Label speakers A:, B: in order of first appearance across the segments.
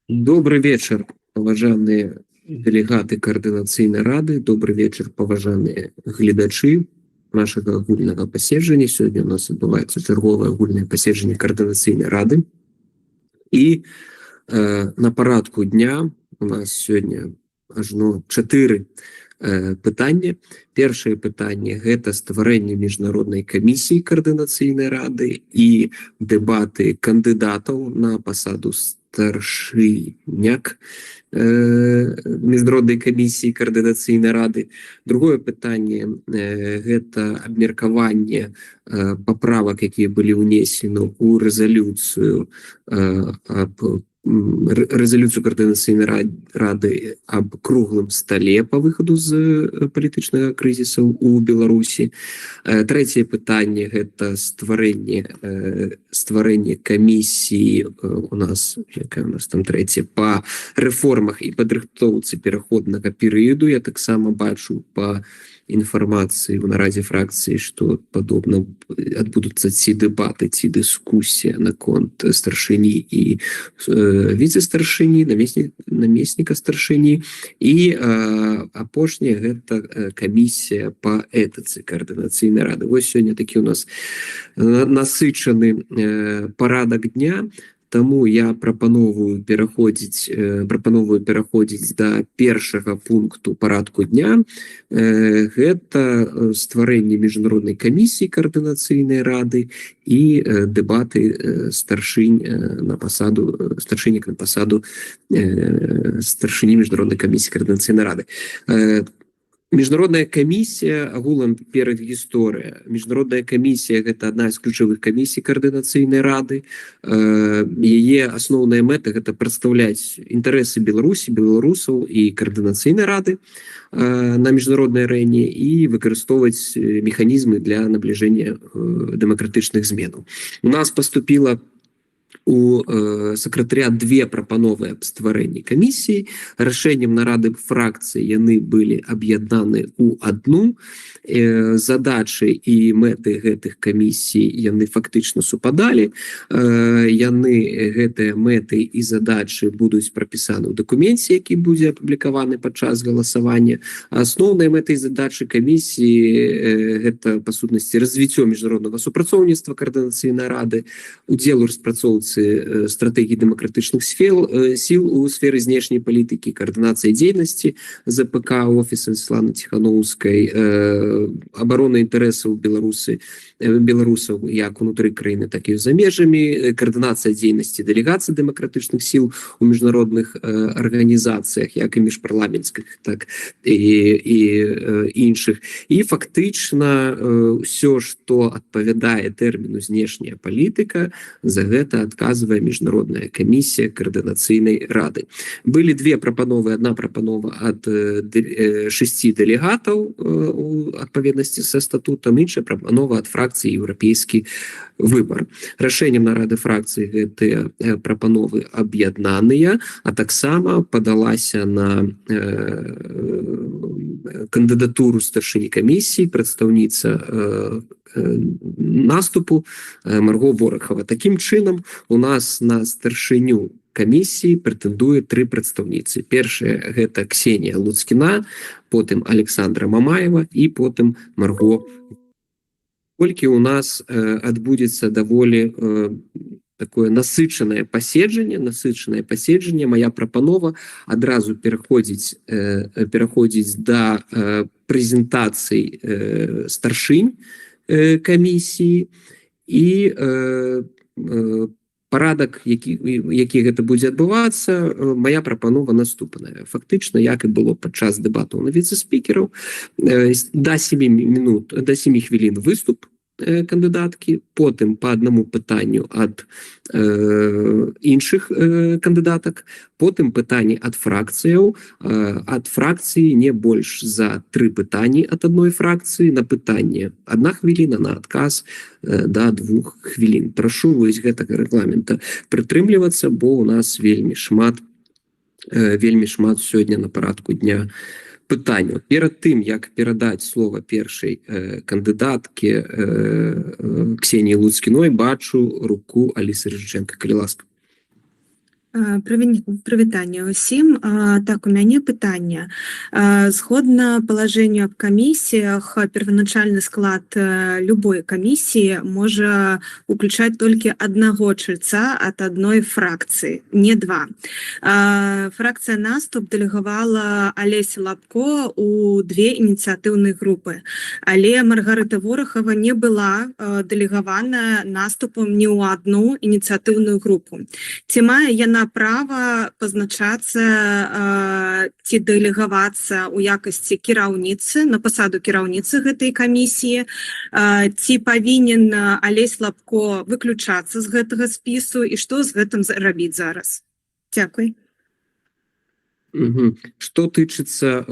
A: Добрый вечер, паважаныя дэлегаты каардынацыйнай рады. Добрый вечер, паважаныя гледачы нашага агульнага паседжання. Сёння у нас адбываецца чарговае агульнае паседжанне каардынацыйнай рады. І на парадку дня у нас сёння ажно 4 пытання. Першае пытанне — гэта стварэнне міжнароднай камісіі каардынацыйнай рады і дэбаты кандыдатаў на пасаду старшыняк міжнароднай камісіі каардынацыйнай рады. Другое пытанне — гэта абмеркаванне паправак, якія былі ўнесены ў рэзалюцыю рэзалюцыю каардынацыйнай рады аб круглым стале па выхаду з палітычнага крызіса ў Беларусі. Трэцяе пытанне — гэта стварэнне камісіі у нас, якая у нас там трэцяе, па рэформах і падрыхтоўцы пераходнага перыяду. Я таксама бачу па інфармацыі ў нарадзе фракцыі, што падобна адбудуцца ці дэбаты, ці дыскусія наконт старшыні і віцэ-старшыні, намесніка старшыні. І апошняе — гэта камісія па этыцы каардынацыйнай рады. Вось сёння такі у нас насычаны парадак дня. Таму я прапановую пераходзіць да першага пункту парадку дня. Гэта стварэнне міжнароднай камісіі каардынацыйнай рады і дэбаты старшынек на пасаду старшыні міжнароднай камісіі каардынацыйнай рады. Міжнародная камісія, агулам перад гісторыя. Міжнародная камісія — гэта адна з ключавых камісій каардынацыйнай рады. Яе асноўная мэта — гэта прадстаўляць інтарэсы Беларусі, беларусаў і каардынацыйнай рады на міжнароднай арэне і выкарыстоўваць механізмы для набліжэння дэмакратычных зменаў. У нас паступіла у сакратарыят 2 прапановы аб стварэнні камісіі. Рашэннем нарады фракцыі яны былі аб'яднаны ў адну. Задачы і мэты гэтых камісій яны фактычна супадалі. Гэтыя мэты і задачы будуць прапісаны ў дакуменце, які будзе апублікаваны падчас галасавання. Асноўныя мэты і задачы камісіі — гэта па сутнасці развіццё міжнароднага супрацоўніцтва каардынацыйнай рады, удзел у распрацоўцы стратэгіі дэмакратычных сіл у сферы знешняй палітыкі, каардынацыі дзейнасці ЗПК офіса Святланы Ціханаўскай, абарона інтарэсаў беларусаў як унутры краіны, так і за межамі, каардынацыя дзейнасці дэлегацый дэмакратычных сіл у міжнародных арганізацыях, як і міжпарламенцкіх, так і іншых. І фактычна ўсё, што адпавядае тэрміну знешняя палітыка, за гэта адказвае міжнародная камісія каардынацыйнай рады. Былі 2 прапановы. Адна прапанова ад 6 дэлегатаў у адпаведнасці са статутам, іншая прапанова ад фракцыі «Еўрапейскі выбар». Рашэннем нарады фракцыі гэтыя прапановы аб'яднаныя, а таксама падалася на кандыдатуру старшыні камісіі прадстаўніца наступу Марго Борахава. Такім чынам, у нас на старшыню камісіі прэтэндуе 3 прадстаўніцы. Першая — гэта Ксенія Луцкіна, потым Александра Мамаева і потым Марго. Колькі у нас адбудзецца даволі такое насычанае паседжанне, моя прапанова адразу пераходзіць да прэзентацыі старшынь камісіі. І парадак, які гэта будзе адбывацца, моя прапанова наступная. Фактычна, як і было падчас дэбатаў на віцэ-спікераў, да 7 хвілін выступ кандыдаткі, потым по аднаму пытанню ад іншых кандыдатак, потым пытанні ад фракцыяў, ад фракцыі не больш за 3 пытанні ад адной фракцыі, на пытанне 1 хвіліна, на адказ да 2 хвілін. Прашу вось гэтага рэгламента прытрымлівацца, бо у нас вельмі шмат сёння на парадку дня пытанню. Перад тым, як перадаць слова першай кандыдаткі Ксенії Луцкіной, бачу руку Алісы Рыжыченка. Калі ласка.
B: Прывітанне ўсім. Так, у мяне пытанне. Згодна палажэнню аб камісіях, первоначальны склад любой камісіі можа уключаць толькі аднаго чальца ад адной фракцыі, не два. Фракцыя «Наступ» дэлегавала Алесі Лапко у две ініцыятыўныя групы, але Маргарыта Ворахава не была дэлегавана «Наступам» ні ў адну ініцыятыўную групу. Ці мае яна права пазначацца ці дэлегавацца ў якасці кіраўніцы, на пасаду кіраўніцы гэтай камісіі, ці павінен Алесь Лапко выключацца з гэтага спісу і што з гэтым рабіць зараз? Дзякуй.
A: Што тычыцца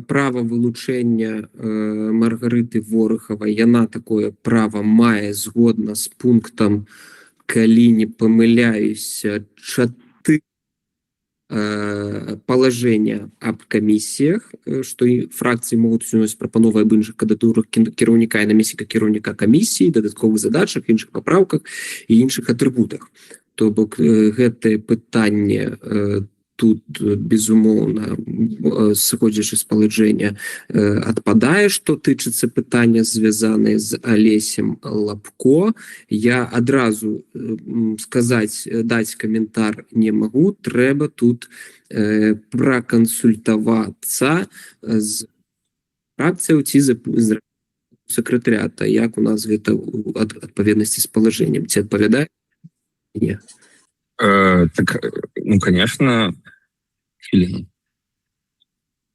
A: права вылучэння Маргарыты Ворахавай, яна такое права мае згодна з пунктам, калі не памыляюся, 4 палажэння аб камісіях, што фракцыі могуць уносіць прапановы аб іншых кандыдатурах кіраўніка і намесніка кіраўніка камісіі, дадатковых задачах, іншых папраўках і іншых атрыбутах. То бок гэтае пытанне тут, безумоўна, сыходзячы з палажэння, адпадае, што тычыцца пытання, звязаныя з Алесем Лапко. Я адразу даць каментар не магу, трэба тут пракансультавацца з фракцыяй ці з сакратарыята, як у нас гэта адпаведнасці з палажэннем. Ці адпавядае? Не.
C: Так, ну, конечно, Філін.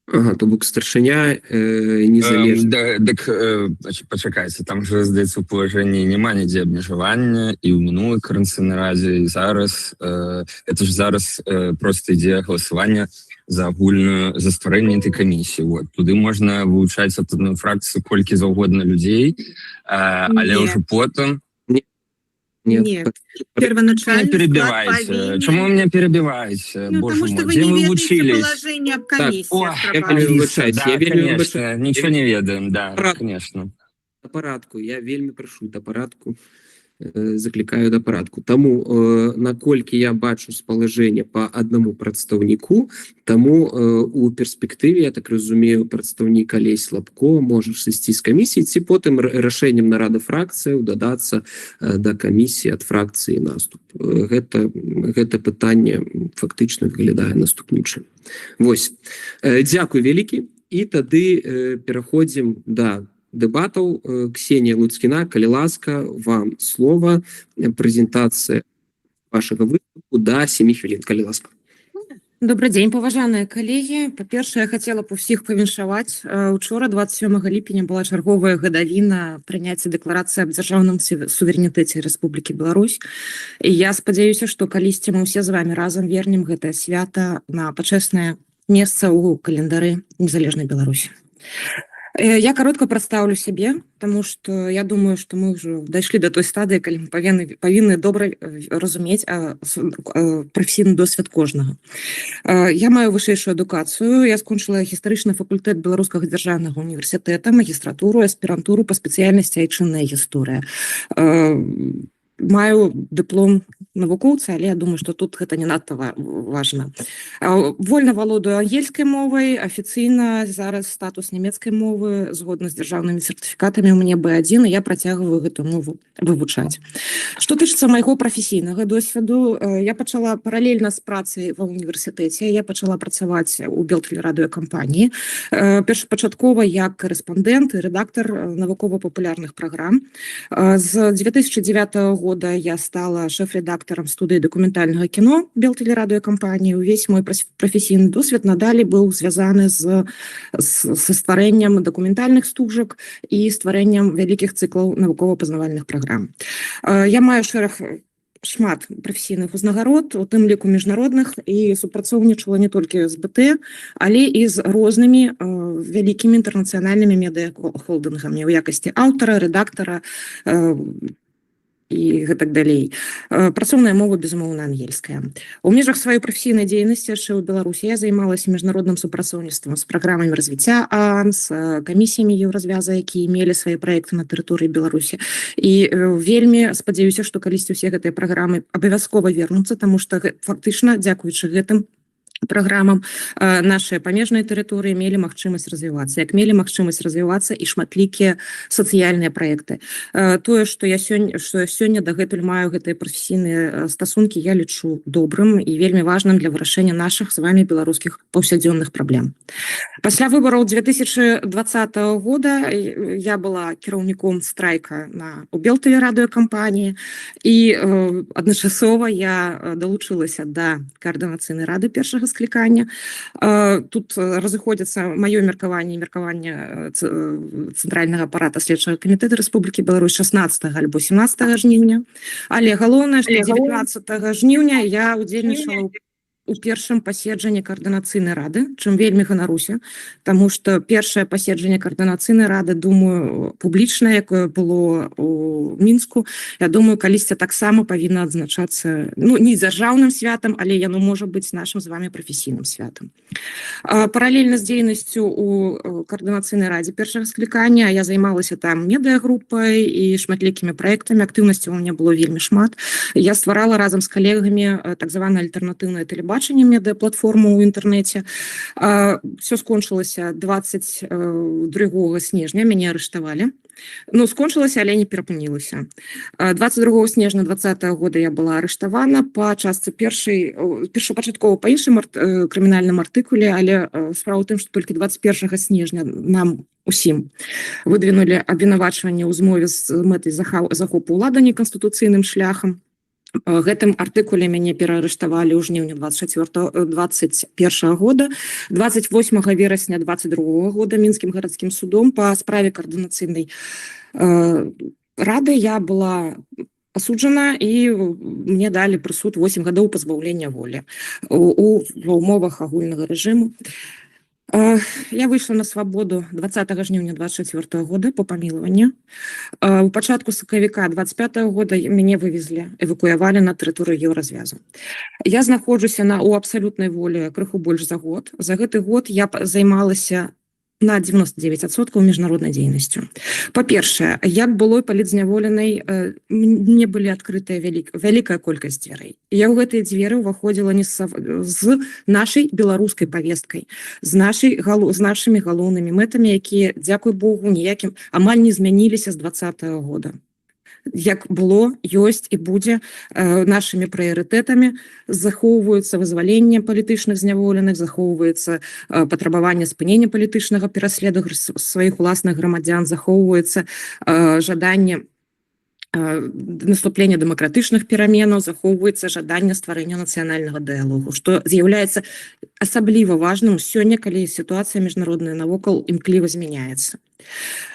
A: Ага, то бок старшыня незалежна.
C: Так, пачакайце, там же, здаецца, у палажэнні няма нідзе абмежавання, і ў мінулай карэнцыйнай радзе, і зараз. Это ж зараз проста ідзе галасаванне за агульную, за стварэнне этой камісіі. Вот. Туды можна вылучаць ад адной фракцыі колькі заўгодна людзей, але ўжо потым...
B: Нет, первоначально
C: перебиваете. Чему вы меня перебиваете?
B: Ну,
C: Боже
B: потому что
C: мой,
B: вы
C: где
B: не
C: вы
B: ведаете
C: учились?
B: положение об комиссии.
A: Я
C: конечно, ничего не ведаем, да, конечно.
A: Да парадку, я вельмі прашу да парадку, заклікаю да парадку. Таму, наколькі я бачу спалажэнне па аднаму прадстаўніку, таму у перспектыве, я так разумею, прадстаўнік Алесь Лапко можа сысці з камісіі, ці потым рашэннем нарады фракцыяў дадацца да камісіі ад фракцыі «Наступ». Гэта пытанне фактычна выглядае наступным чынам. Вось. Дзякуй вялікі. І тады пераходзім да дэбатаў. Ксенія Луцкіна, калі ласка, вам слова, прэзентацыя вашага выступу да 7 хвілін, калі ласка.
D: Добрый день, паважаныя калегі. Па-першае, я хацела б усіх павіншаваць. Учора, 27 ліпеня, была чарговая гадавіна прыняцця дэкларацыі аб дзяржаўным суверэнітэце Рэспублікі Беларусь. І я спадзяюся, што калісьці мы ўсе з вами разам вернем гэтае свята на пачэснае месца ў календары незалежнай Беларусі. Я коротко прадстаўлю сябе, тому что я думаю, что мы уже дайшлі до той стадыі, калі мы павінны добра разумець прафесійны досвед кожнага. Я маю вышэйшую адукацыю, я скончыла гістарычны факультэт Беларускага дзяржаўнага універсітэта, магістратуру, аспірантуру па спецыяльнасці айчынная гісторыя. Маю дыплом навукоўца, але я думаю, што тут гэта не надта важна. Вольна валодаю ангельскай мовай, афіцыйна зараз статус нямецкай мовы, згодна з дзяржаўнымі сертыфікатамі у мяне B1, і я працягваю гэтую мову вывучаць. Што тычыцца майго прафесійнага досведу, я пачала паралельна з працай ва універсітэце, я пачала працаваць у Белтэлерадыёкампаніі, першапачаткова як корэспандэнт і рэдактар навукова-папулярных праграм. З 2009 года я стала шеф-редактором студии документального кино Белтэлерадыёкампаніі. Увесь мой прафесійны досвед надалей быў звязаны са стварэннем дакументальных стужак і стварэннем вялікіх цыклаў навукова-пазнавальных праграм. Я маю шмат прафесійных узнагарод, у тым ліку міжнародных, і супрацоўнічала не толькі з БТ, але і з рознымі вялікімі інтэрнацыянальнымі медыахолдынгамі ў якасці аўтара, рэдактара, і гэтак далей. Працоўная мова, безумоўна, ангельская. У межах сваёй прафесійнай дзейнасці яшчэ ў Беларусі я займалася міжнародным супрацоўніцтвам з праграмамі развіцця ААН, з камісіямі Еўразвяза, якія мелі свае праекты на тэрыторыі Беларусі. І вельмі спадзяюся, што калісьці ўсе гэтыя праграмы абавязкова вернуцца, таму што фактычна, дзякуючы гэтым праграмам нашыя памежныя тэрыторыі мелі магчымасць развівацца, як мелі магчымасць развівацца і шматлікія сацыяльныя праекты. Тое, што я сёння дагэтуль маю гэтыя прафесійныя стасункі, я лічу добрым і вельмі важным для вырашэння нашых з вами беларускіх паўсядзённых праблем. Пасля выбараў 2020 года я была кіраўніком страйка у Белтэлерадыёкампаніі і адначасова я далучылася да каардынацыйнай рады першага склікання. Тут разыходзяцца маё меркаванне і меркаванне Цэнтральнага апарата следчага камітэта Рэспублікі Беларусь 16 альбо 17 жніўня. Але галоўнае, што 19 жніўня я удзельнічала у першым паседжанні каардынацыйнай рады, чым вельмі ганаруся, таму што першае паседжанне каардынацыйнай рады, думаю, публічнае, якое было у Мінску, я думаю, калісьці таксама павінна адзначацца, не дзяржаўным святам, але яно можа быць нашым з вами прафесійным святам. Паралельна з дзейнасцю у каардынацыйнай радзе першага склікання я займалася там медыагрупай і шматлікімі праектамі, актыўнасці у мяне было вельмі шмат. Я стварала разам з калегамі так званае альтэрнатыўнае тэлебачанне, медыаплатформу ў інтэрнэце. Все скончылася 22 снежня, мяне арыштавалі. Скончылася, але не перапынілася. 22 снежня 2020 года я была арыштавана па частцы першапачаткова па іншым крымінальным артыкуле, але справа ў тым, што толькі 21 снежня нам усім выдвинулі абвінавачванне ў змове з мэтай захопу ўлады неканстытуцыйным шляхам. Гэтым артыкуле мяне пераарыштавалі ў жніўні 21 года. 28 верасня 22 года Мінскім гарадскім судом па справе каардынацыйнай рады я была асуджана і мне далі прысуд 8 гадоў пазбаўлення волі у умовах агульнага рэжыму. Я выйшла на свабоду 20 жніўня 24 года по памілаванню. У пачатку сакавіка 25 года мяне вывезлі, эвакуявалі на тэрыторыю Еўразвязу. Я знаходжуся у абсалютнай волі крыху больш за год. За гэты год я займалася на 99% міжнароднай дзейнасцю. Па-першае, як былой палітзняволенай мне былі адкрытыя вялікая колькасць дзвярэй. Я ў гэтыя дзверы ўваходзіла не з нашай беларускай павесткай, з нашымі галоўнымі мэтамі, якія, дзякуй Богу, ніякім амаль не змяніліся з 2020 года. Як было, ёсць і будзе нашымі прыярытэтамі, захоўваюцца вызваленне палітычных зняволеных, захоўваецца патрабаванне спынення палітычнага пераследу сваіх уласных грамадзян, захоўваецца жаданне наступлення дэмакратычных пераменаў, захоўваецца жаданне стварэння нацыянальнага дыялогу, што з'яўляецца асабліва важным сёння, калі сітуацыя міжнародная навокал імкліва змяняецца.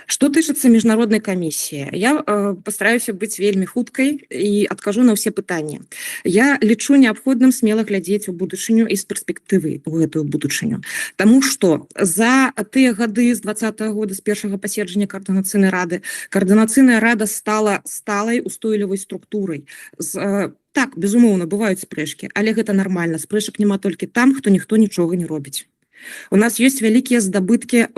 D: Што тычыцца міжнароднай камісіі, я пастараюся быць вельмі хуткай і адкажу на ўсе пытанні. Я лічу неабходным смела глядзець у будучыню і з перспектывы ў гэтую будучыню. Таму што за тыя гады з 2020 года, з першага паседжання каардынацыйнай рады, каардынацыйная рада стала сталай устойлівай структурай. Так, безумоўна, бываюць спрэчкі, але гэта нармальна. Спрэчак няма толькі там, хто ніхто нічога не робіць. У нас ёсць вялікія здабыткі,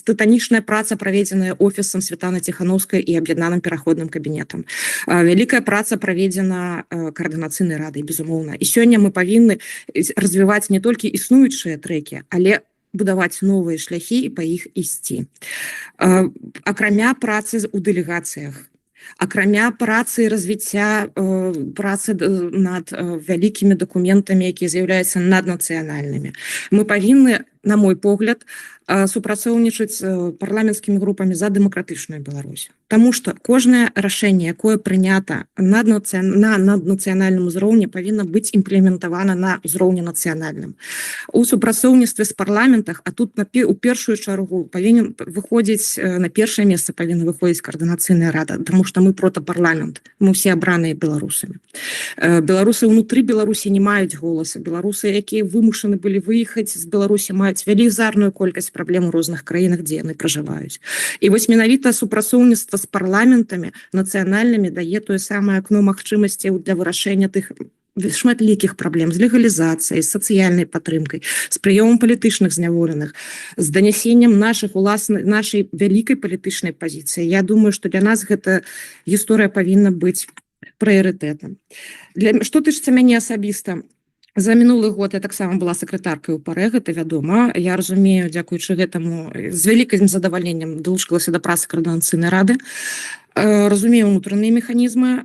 D: тытанічная праца, праведзеная офісам Святланы Ціханаўскай і аб'яднаным пераходным кабінетам. Вялікая праца праведзена каардынацыйнай радай, безумоўна. І сёння мы павінны развіваць не толькі існуючыя трэкі, але будаваць новыя шляхі і па іх ісці. Акрамя працы ў дэлегацыях, акрамя працы і развіцця працы над вялікімі дакументамі, якія з'яўляюцца наднацыянальнымі. Мы павінны, на мой погляд, супрацоўнічаць парламенцкімі групамі за дэмакратычную Беларусь. Таму што кожнае рашэнне, якое прынята на наднацыянальным узроўні, павінна быць імплементавана на ўзроўні нацыянальным. У супрацоўніцтве з парламентах, а тут у першую чаргу павінен выходзіць, на першае месца павінна выходзіць каардынацыйная рада, таму што мы протапарламент, мы ўсе абраныя беларусамі. Беларусы ўнутры Беларусі не маюць голаса. Беларусы, якія вымушаны былі выехаць з Беларусі, маюць велізарную колькасць праблем у розных краінах, дзе яны пражываюць. І вось менавіта супрацоўніцтва з парламентамі нацыянальнымі дае тое самае акно магчымасцяў для вырашэння тых шматлікіх праблем з легалізацыяй, з сацыяльнай падтрымкай, з прыёмам палітычных зняволеных, з данясеннем нашай вялікай палітычнай пазіцыі. Я думаю, што для нас гэта гісторыя павінна быць прыярытэтам. Што тычыцца мяне асабіста, за мінулы год я таксама была сакратаркай УПАРЭ, гэта вядома. Я разумею, дзякуючы гэтаму, з вялікім задавальненнем далучылася да працы Каардынацыйнай рады. Разумею ўнутраныя механізмы.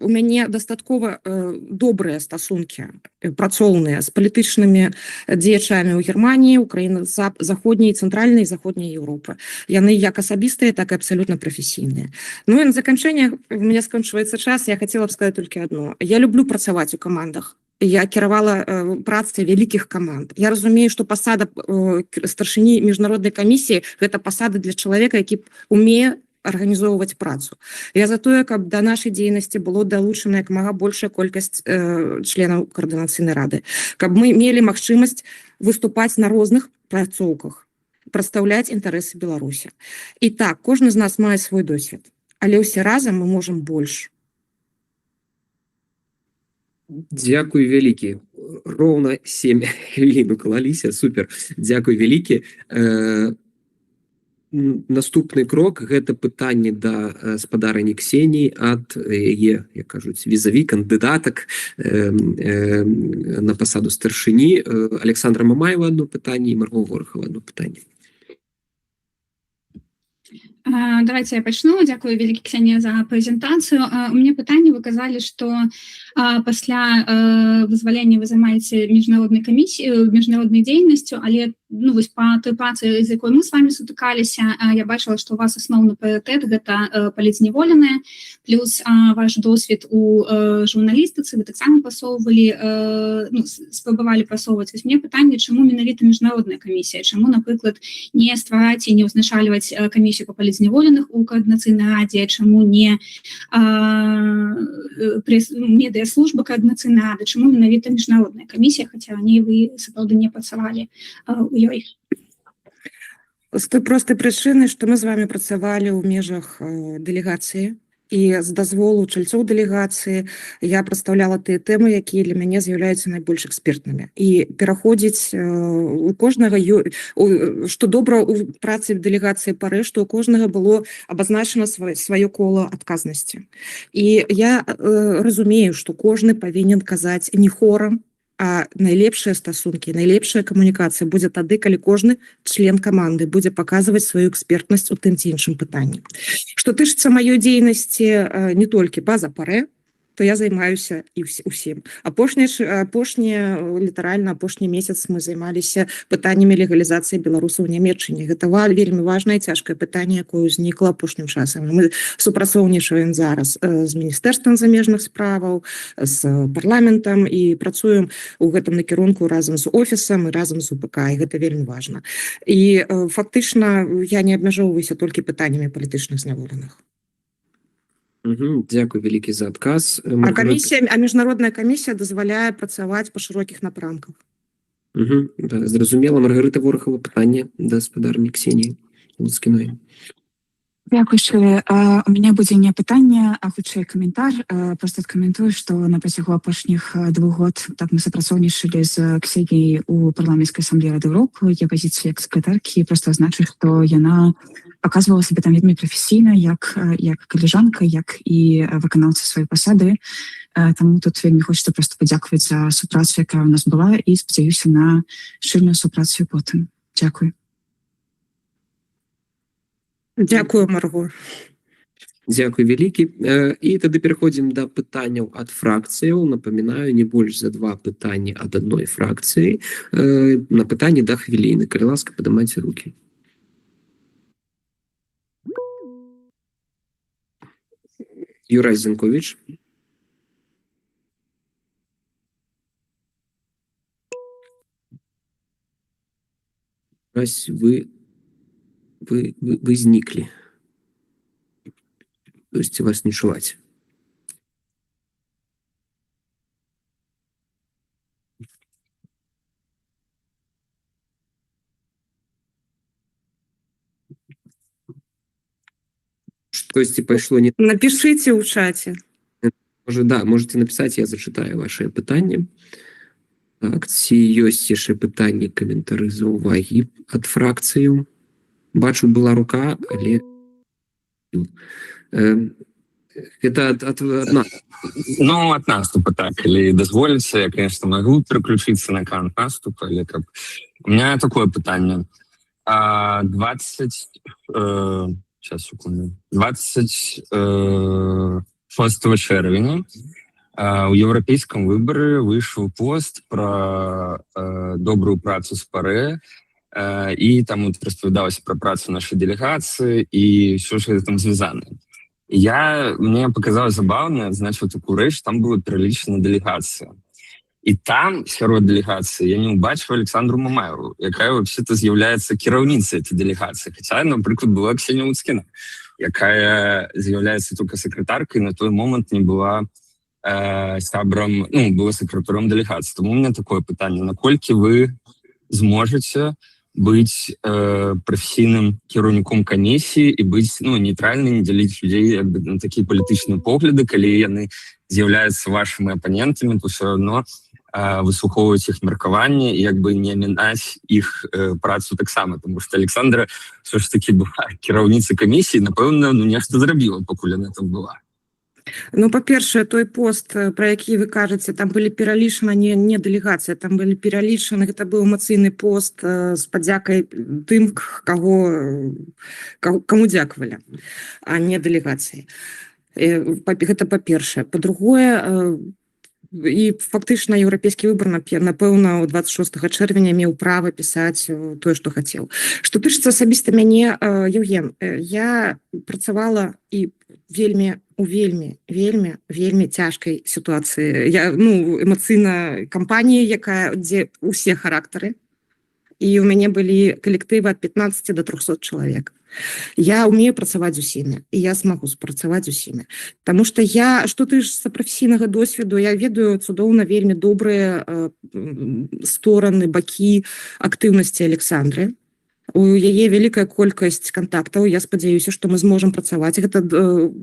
D: У мяне дастаткова добрыя стасункі працоўныя з палітычнымі дзеячамі ў Германіі, Украіны, заходняй, цэнтральнай і заходняй Еўропы. Яны як асабістыя, так і абсалютна прафесійныя. Ну і на заканчэнне, у мяне скончваецца час, я хацела б сказаць толькі адно. Я люблю працаваць у камандах. Я кіравала працай вялікіх каманд. Я разумею, што пасада старшыні міжнароднай камісіі гэта пасада для чалавека, які умее арганізоўваць працу. Я за тое, каб да нашай дзейнасці было далучана як мага большая колькасць членаў Каардынацыйнай рады, каб мы мелі магчымасць выступаць на розных пляцоўках, прадстаўляць інтарэсы Беларусі. І так, кожны з нас мае свой досвед, але ўсе разам мы можам больш.
A: Дзякуй вялікі. Роўна 7 хвілін уклаліся. Супер. Дзякуй вялікі. Наступны крок – гэта пытанне да спадарыні Ксеніі ад яе, як кажуць, візаві кандыдатак на пасаду старшыні. Александра Мамаева одно пытанне і Марго Горахова одно пытанне.
E: Давайте я пачну. Дзякую вялікі, Ксенія, за прэзентацыю. У мяне пытанне, вы казалі, што пасля вызвалення вы займаеце міжнароднай дзейнасцю, але вось па той працы, з якой мы з вами сутыкаліся, я бачыла, што у вас асноўны прыярытэт гэта палітзняволеныя, плюс ваш досвед у журналістыцы вы таксама спрабавалі прасоўваць. Вось мне пытанне, чаму менавіта міжнародная камісія, чаму, напрыклад, не ствараць і не ўзначальваць камісію па палітзняволеных у Каардынацыйнай радзе, чаму не медыаслужба Каардынацыйнай рады, чаму менавіта міжнародная камісія, хаця раней вы сапраўды не працавалі у ёй?
D: З той простай прычыны, што мы з вами працавалі ў межах дэлегацыі, і з дазволу чальцоў дэлегацыі я прадстаўляла тыя тэмы, якія для мяне з'яўляюцца найбольш экспертнымі. І пераходзіць у кожнага, што добра ў працы дэлегацыі ПАРЭ, што у кожнага было абазначана сваё кола адказнасці. І я разумею, што кожны павінен казаць не хорам, а найлепшыя стасункі, найлепшая камунікацыя будзе тады, калі кожны член каманды будзе паказваць сваю экспертнасць у тым ці іншым пытанні. Што тычыцца маёй дзейнасці не толькі па-за ПАРЭ, то я займаюся і ўсім. Апошні месяц мы займаліся пытаннямі легалізацыі беларусаў у Нямецчыне. Гэта вельмі важнае, цяжкае пытанне, якое ўзнікла апошнім часам. Мы супрацоўнічаем зараз з Міністэрствам замежных справаў, з парламентам і працуем у гэтым накірунку разам з офісам і разам з УПК, і гэта вельмі важна. І фактычна я не абмяжоўваюся толькі пытаннямі палітычных зняволеных.
A: Дзякуй вялікі за адказ.
D: Міжнародная камісія дазваляе працаваць па шырокіх напрамках.
A: Зразумела. Маргарыта Ворахова, пытанне да спадарні Ксеніі Луцкіной.
F: Дзякуючы. У мяне будзе не пытанне, а хутчэй каментар. Просто адкаментую, што на працягу апошніх 2 год так мы супрацоўнічалі з Ксеніяй у парламенцкай асамблеі Рады Еўропы. Я пазіцыю як сакратаркі просто азначыць, што яна паказвала сябе там вельмі прафесійна, як калежанка, як і выканаўца сваёй пасады. Таму тут вельмі хочется просто падзякаваць за супрацу, якая ў нас была, і спадзяюся на шчыльную супрацу потым. Дзякуй.
D: Дзякую, Марго.
A: Дзякуй вялікі. І тады пераходзім да пытанняў ад фракцыяў. Напамінаю, не больш за 2 пытанні ад адной фракцыі. На пытанне да хвіліны. Калі ласка, падымайце рукі. Юрай Зенкович. Вы зніклі. То есть вас не чуваць. Штосьці пайшло не
D: Напишите в чате.
A: Може, да, можете написати, я зачитаю ваше питання. Так, ці ёсць яшчэ пытанні, каментары, заўвагі ад фракцыяў. Бачу, была рука, але это от нас.
C: Ну, от наступа, так. Или дозволится, я, конечно, могу переключиться на кант наступа, или как. У меня такое питание. 26 червня у Европейском выборы вышел пост про добрую працу с ПАРЕ, и там вот распавядалось про працу нашей делегации и все, что там связано. Мне показалось забавно, значит, такую речь, там была перелічена делегация. І там, сярод делегації, я не убачив Олександру Мамаєву, яка вообще-то з'являється керівницею цієї делегації. Хоча, наприклад, була Ксенія Луцкіна, яка з'являється тільки секретаркою, на той момент не була сябром, ну, була секретарем делегації. Тому у мене таке питання. Наколькі ви зможете бути професійним керівником комісії і бути, ну, нейтральним, не ділити людей якби, на такі політичні погляди, коли вони з'являються вашими опонентами, то все одно вислуховують їх міркування і якби не мінати їх працю так само. Тому що Олександра все ж таки була керівниця комісії, напевно, ну, нешта зробила, поки вона там була.
D: Ну, по-перше, той пост, про який ви кажете, там были пералічаны не делегація, там были пералічаны, гэта быў эмацыйны пост з падзякай тым, кому дзякавалі, а не делегацыі. Гэта па-першае. Па-другое, і фактычна еўрапейскі выбар, напэўна, 26 чэрвеня меў права пісаць тое, што хацеў. Што тычыцца асабіста мяне, Евген, я працавала і у вельмі цяжкай сітуацыі. Я, ну, эмацыйна кампаніі, дзе ўсе характары, і ў мяне былі калектывы ад 15 до 300 чалавек. Я умею працаваць з усімі, і я смогу спрацаваць з усімі. Таму што што тычыцца прафесійнага досведу, я ведаю цудоўна вельмі добрыя стороны, бакі актыўнасці Александры. У яе вялікая колькасць контактаў, я спадзяюся, што мы зможам працаваць. Гэта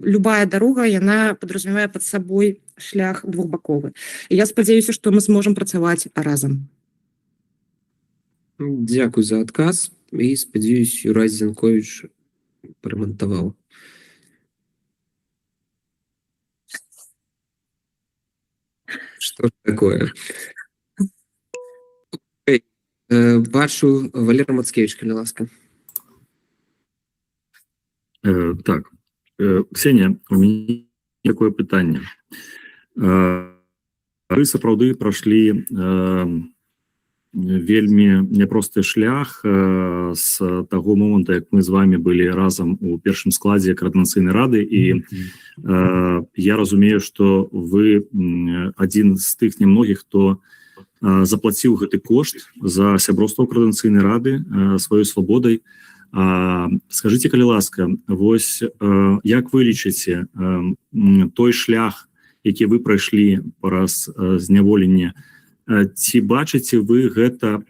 D: любая дарога, яна падразумявае пад сабой шлях двухбаковы. І я спадзяюся, што мы зможам працаваць разам.
A: Дзякуй за адказ. І спадзяюсь, Юрай Зянкович прамантаваў. Што ж такое? Бачу, Валерий Мацкевич, калі ласка.
G: Так, Ксения, у меня такое питание. Вы сапраўды прошли вельмі няпросты шлях з таго момента, як мы з вами былі разам у першым складзе координацыйнай рады, і я разумею, что вы адзін з тых немногіх, хто заплаціў гэты кошт за сяброўства координацыйнай рады сваёй свабодай. Скажите, калі ласка, вось як вы лічыце той шлях, які вы прайшлі праз зняволенне, ці бачыце вы гэта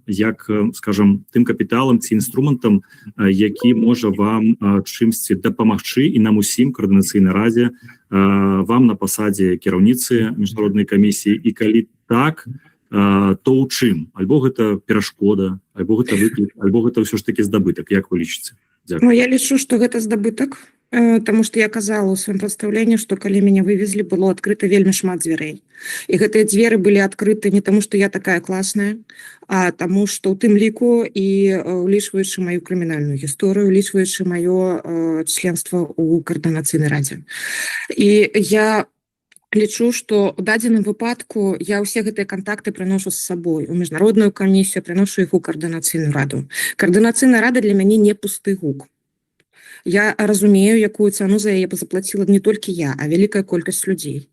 G: як, скажем, тым капіталам ці інструментам, які можа вам чымсьці дапамагчы і нам усім координацыйнай радзе, вам на пасадзе кіраўніцы міжнароднай камісіі, і калі так, то ў чым? Альбо гэта перашкода, альбо гэта выклік, альбо гэта ўсё ж такі здабытак, як вы лічыце?
D: Ну, я лічу, што гэта здабытак, таму што я казала ў сваім прадстаўленні, што калі мяне вывезлі, было адкрыта вельмі шмат дзвярэй. І гэтыя дзверы былі адкрыты не таму, што я такая класная, а таму, што ў тым ліку і улічваючы маю крымінальную гісторыю, улічваючы маё членства ў координацыйнай радзе. І я лічу, што ў дадзеным выпадку я ўсе гэтыя кантакты прыношу з сабой у міжнародную камісію, прыношу іх у координацыйную раду. Координацыйная рада для мяне не пусты гук. Я разумею, якую цану за яе заплаціла не толькі я, а вялікая колькасць людзей.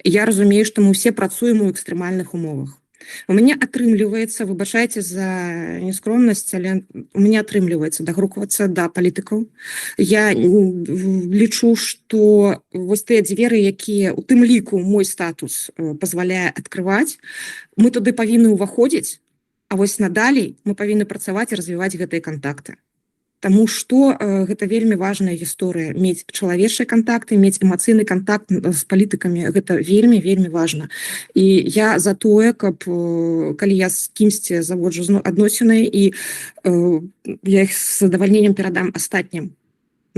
D: І я разумею, што мы ўсе працуем у экстрэмальных умовах. У мяне атрымліваецца, выбачайце за нескромнасць, але у мяне атрымліваецца дагруквацца да палітыкаў. Я лічу, што вось тыя дзверы, якія у тым ліку мой статус пазваляе адкрываць, мы туды павінны ўваходзіць, а вось надалей мы павінны працаваць і развіваць гэтыя кантакты. Таму што гэта вельмі важная гісторыя, мець чалавечыя кантакты, мець эмацыйны кантакт з палітыкамі, гэта вельмі вельмі важна. І я за тое, каб калі я з кімсьці заводжу адносіны, і я іх з задавальненнем перадам астатнім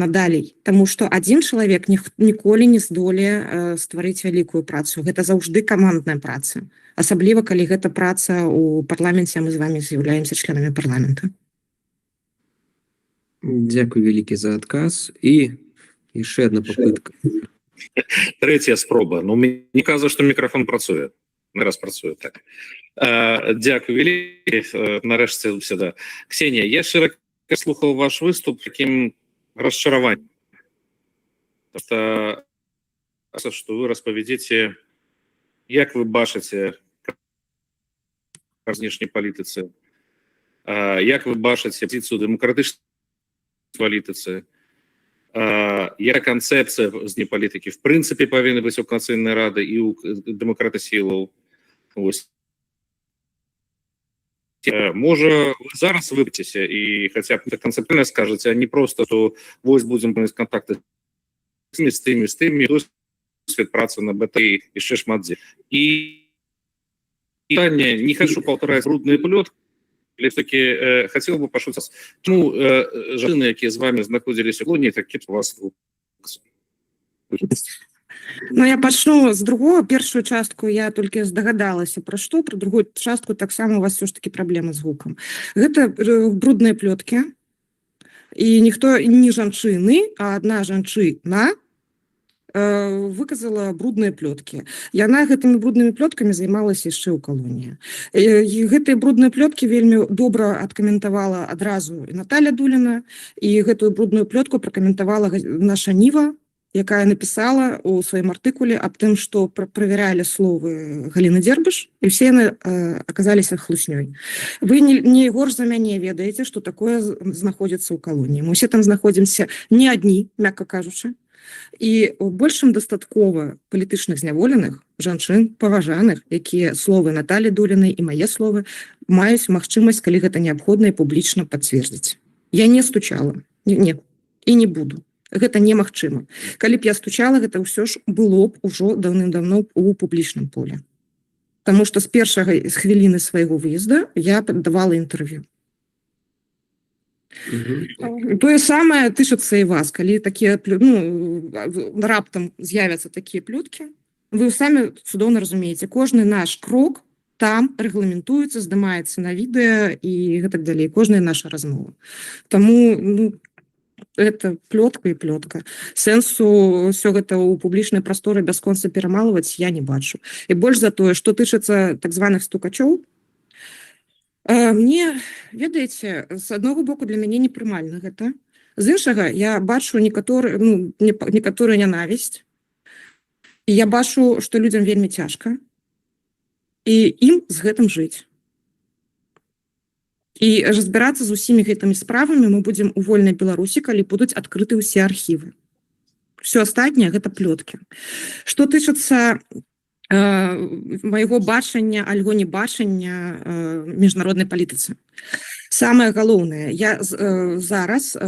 D: надалей, таму што адзін чалавек ніколі не здолее стварыць вялікую працу. Гэта заўжды камандная праца, асабліва калі гэта праца ў парламенце, а мы з вами з'яўляемся членамі парламента.
A: Дзякуй вялікі за адказ. І яшчэ одна попытка.
H: Третья спроба. Ну, мне кажется, что микрофон працуе. Не раз працуе, так. Дякую вялікі. Нарэшце ўсе, да. Ксенія, я широко слухаў ваш выступ таким расчарованием. Потому что вы распавядзіце, як вы бачыце знешняй палітыцы, як вы бачыце пазіцыю дэмакратычнай палітыцы, яка канцэпцыя знешняй палітыкі в прынцыпе павінна быць у Канстытуцыйнай рады і у дэмакратасілаў. Можа, вы зараз выпцеся і хаця б канцэптуальна скажаце, а не просто, то вось будзем мець кантакты з тымі, досвед працы на БТ і яшчэ шмат дзе. І пытанне, не хочу паўтараць брудныя плёткі, але все-таки хотел бы пошутить. Ну, жены, якія з вами знаходзіліся у колонії, так у вас...
D: Ну, я пачну з другого. Першую частку я толькі здагадалася пра што, пра другую частку таксама у вас все ж таки праблемы з гукам. Гэта брудныя плёткі, і ніхто не жанчыны, а адна жанчына выказала брудныя плёткі. Яна гэтымі бруднымі плёткамі займалася яшчэ ў калоніі. І гэтыя брудныя плёткі вельмі добра адкаментавала адразу і Наталя Дуліна, і гэтую брудную плётку пракаментавала наша Ніва, якая напісала у сваім артыкуле аб тым, што правяралі словы Галіны Дзербыш, і ўсе яны аказаліся хлуснёй. Вы не горш за мяне ведаеце, што такое знаходзіцца ў калоніі. Мы ўсе там знаходзімся не адні, мякка кажучы, і большым дастаткова палітычных зняволеных, жанчын, паважаных, якія словы Наталі Дулінай і мае словы маюць магчымасць, калі гэта неабходна, і публічна пацвердзіць. Я не стучала, не, і не буду. Гэта немагчыма. Калі б я стучала, гэта ўсё ж было б ужо даўным-даўно у публічным поле. Таму што з першага хвіліны свайго выезда я давала інтэрв'ю. Тое самае тычыцца і вас, калі такія раптам з'явяцца такія плёткі, вы самі цудоўна разумееце, кожны наш крок там рэгламентуецца, здымаецца на відэа і гэтак далей, кожная наша размова. Таму это плётка і плётка. Сэнсу ўсё гэта ў публічнай прасторы бясконца перамалваць я не бачу. І больш за тое, што тычыцца так званых стукачоў, мне, ведаеце, з аднаго боку для мяне непрымальна гэта. З іншага я бачу некаторую нянавісць, і я бачу, што людзям вельмі цяжка, і ім з гэтым жыць. І разбірацца з усімі гэтымі справамі мы будзем у вольнай Беларусі, калі будуць адкрыты ўсе архівы. Все астатняе гэта плёткі. Што тычыцца майго бачання альго не бачання міжнароднай палітыцы. Самае галоўнае, я зараз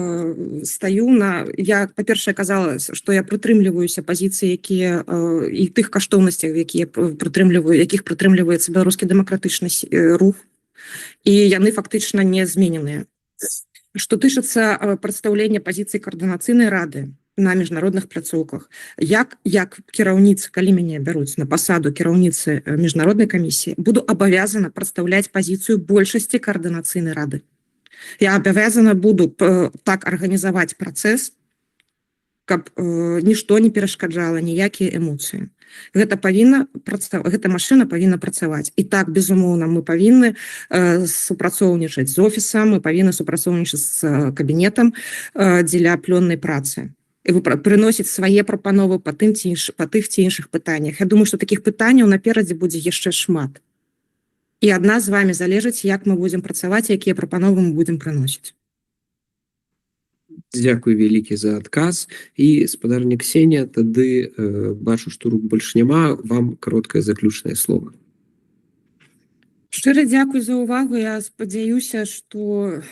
D: стаю на... Я, па-першае, казала, што я прытрымліваюся пазіцыі, якія і тых каштоўнасцях, якіх прытрымліваецца беларускі дэмакратычны рух, і яны фактычна не змененыя. Што тычыцца прадстаўлення пазіцыі каардынацыйнай рады на міжнародных пляцоўках, як кіраўніца, калі мяне бяруць на пасаду кіраўніцы міжнароднай камісіі, буду абавязана прадстаўляць пазіцыю большасці каардынацыйнай рады. Я абавязана буду так арганізаваць працэс, каб нішто не перашкаджала ніякія эмоцыі. Гэта машына павінна працаваць. І так, безумоўна, мы павінны супрацоўнічаць з офісам, мы павінны супрацоўнічаць з кабінетам дзеля плённай працы. І прыносіць свае прапановы па тых ці іншых пытаннях. Я думаю, што такіх пытанняў наперадзе будзе яшчэ шмат. І ад нас з вамі залежыць, як мы будзем працаваць, якія прапановы мы будзем прыносіць.
A: Дзякуй вялікі за адказ. І, спадарня Ксенія, тады бачу, што рук больш няма, вам кароткае заключнае слово.
D: Шчыра дзякуй за ўвагу. Я спадзяюся, што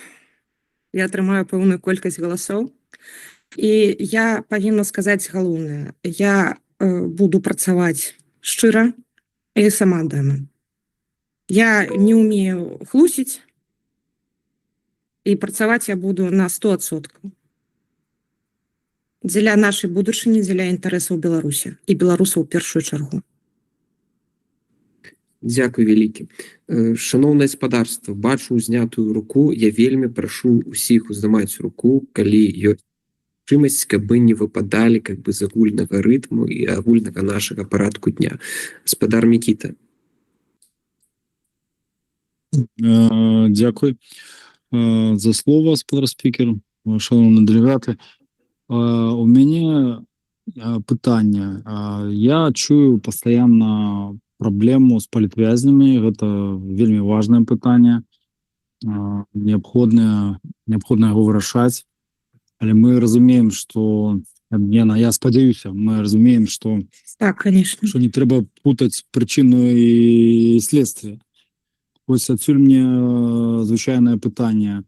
D: я атрымаю пэўную колькасць галасоў. І я павінна сказаць галоўнае. Я буду працаваць шчыра і сама аддана. Я не умею хлусіць, і працаваць я буду на 100%. Дзеля нашай будучыні, дзеля інтарэсаў Беларусі і беларусаў у першую чаргу.
A: Дзякуй вялікі. Шаноўнае спадарства, бачу ўзнятую руку, я вельмі прашу ўсіх уздымаць руку, калі ёсць магчымасць, каб мы не выпадалі как бы з агульнага рытму і агульнага нашага парадку дня. Гаспадар Мікіта.
I: Дякую за слово, гаспадар спікер, шановні делегати. У мяне пытанне. Я чую пастаянна праблему з палітвязнямі, гэта вельмі важнае пытанне, неабходна яго вырашаць, але мы разумеем, што я спадзяюся, мы разумеем, што
D: Так, конечно.
I: не трэба путаць прычыну і следствие. Вось адсюль мне звычайнае пытанне.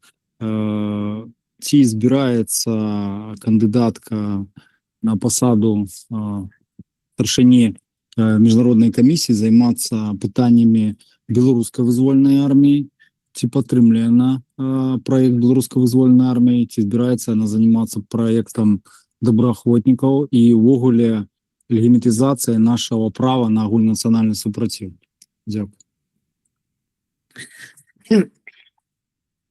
I: Ці збіраецца кандыдатка на пасаду старшыні міжнароднай камісіі займацца пытаннямі беларускай вызвольнай арміі, ці падтрымлівае яна праект беларускай вызвольнай арміі, ці збіраецца яна займацца праектам добраахвотнікаў і ўвогуле легімітызацыя нашага права на агульнанацыянальны супраціў. Дзякую.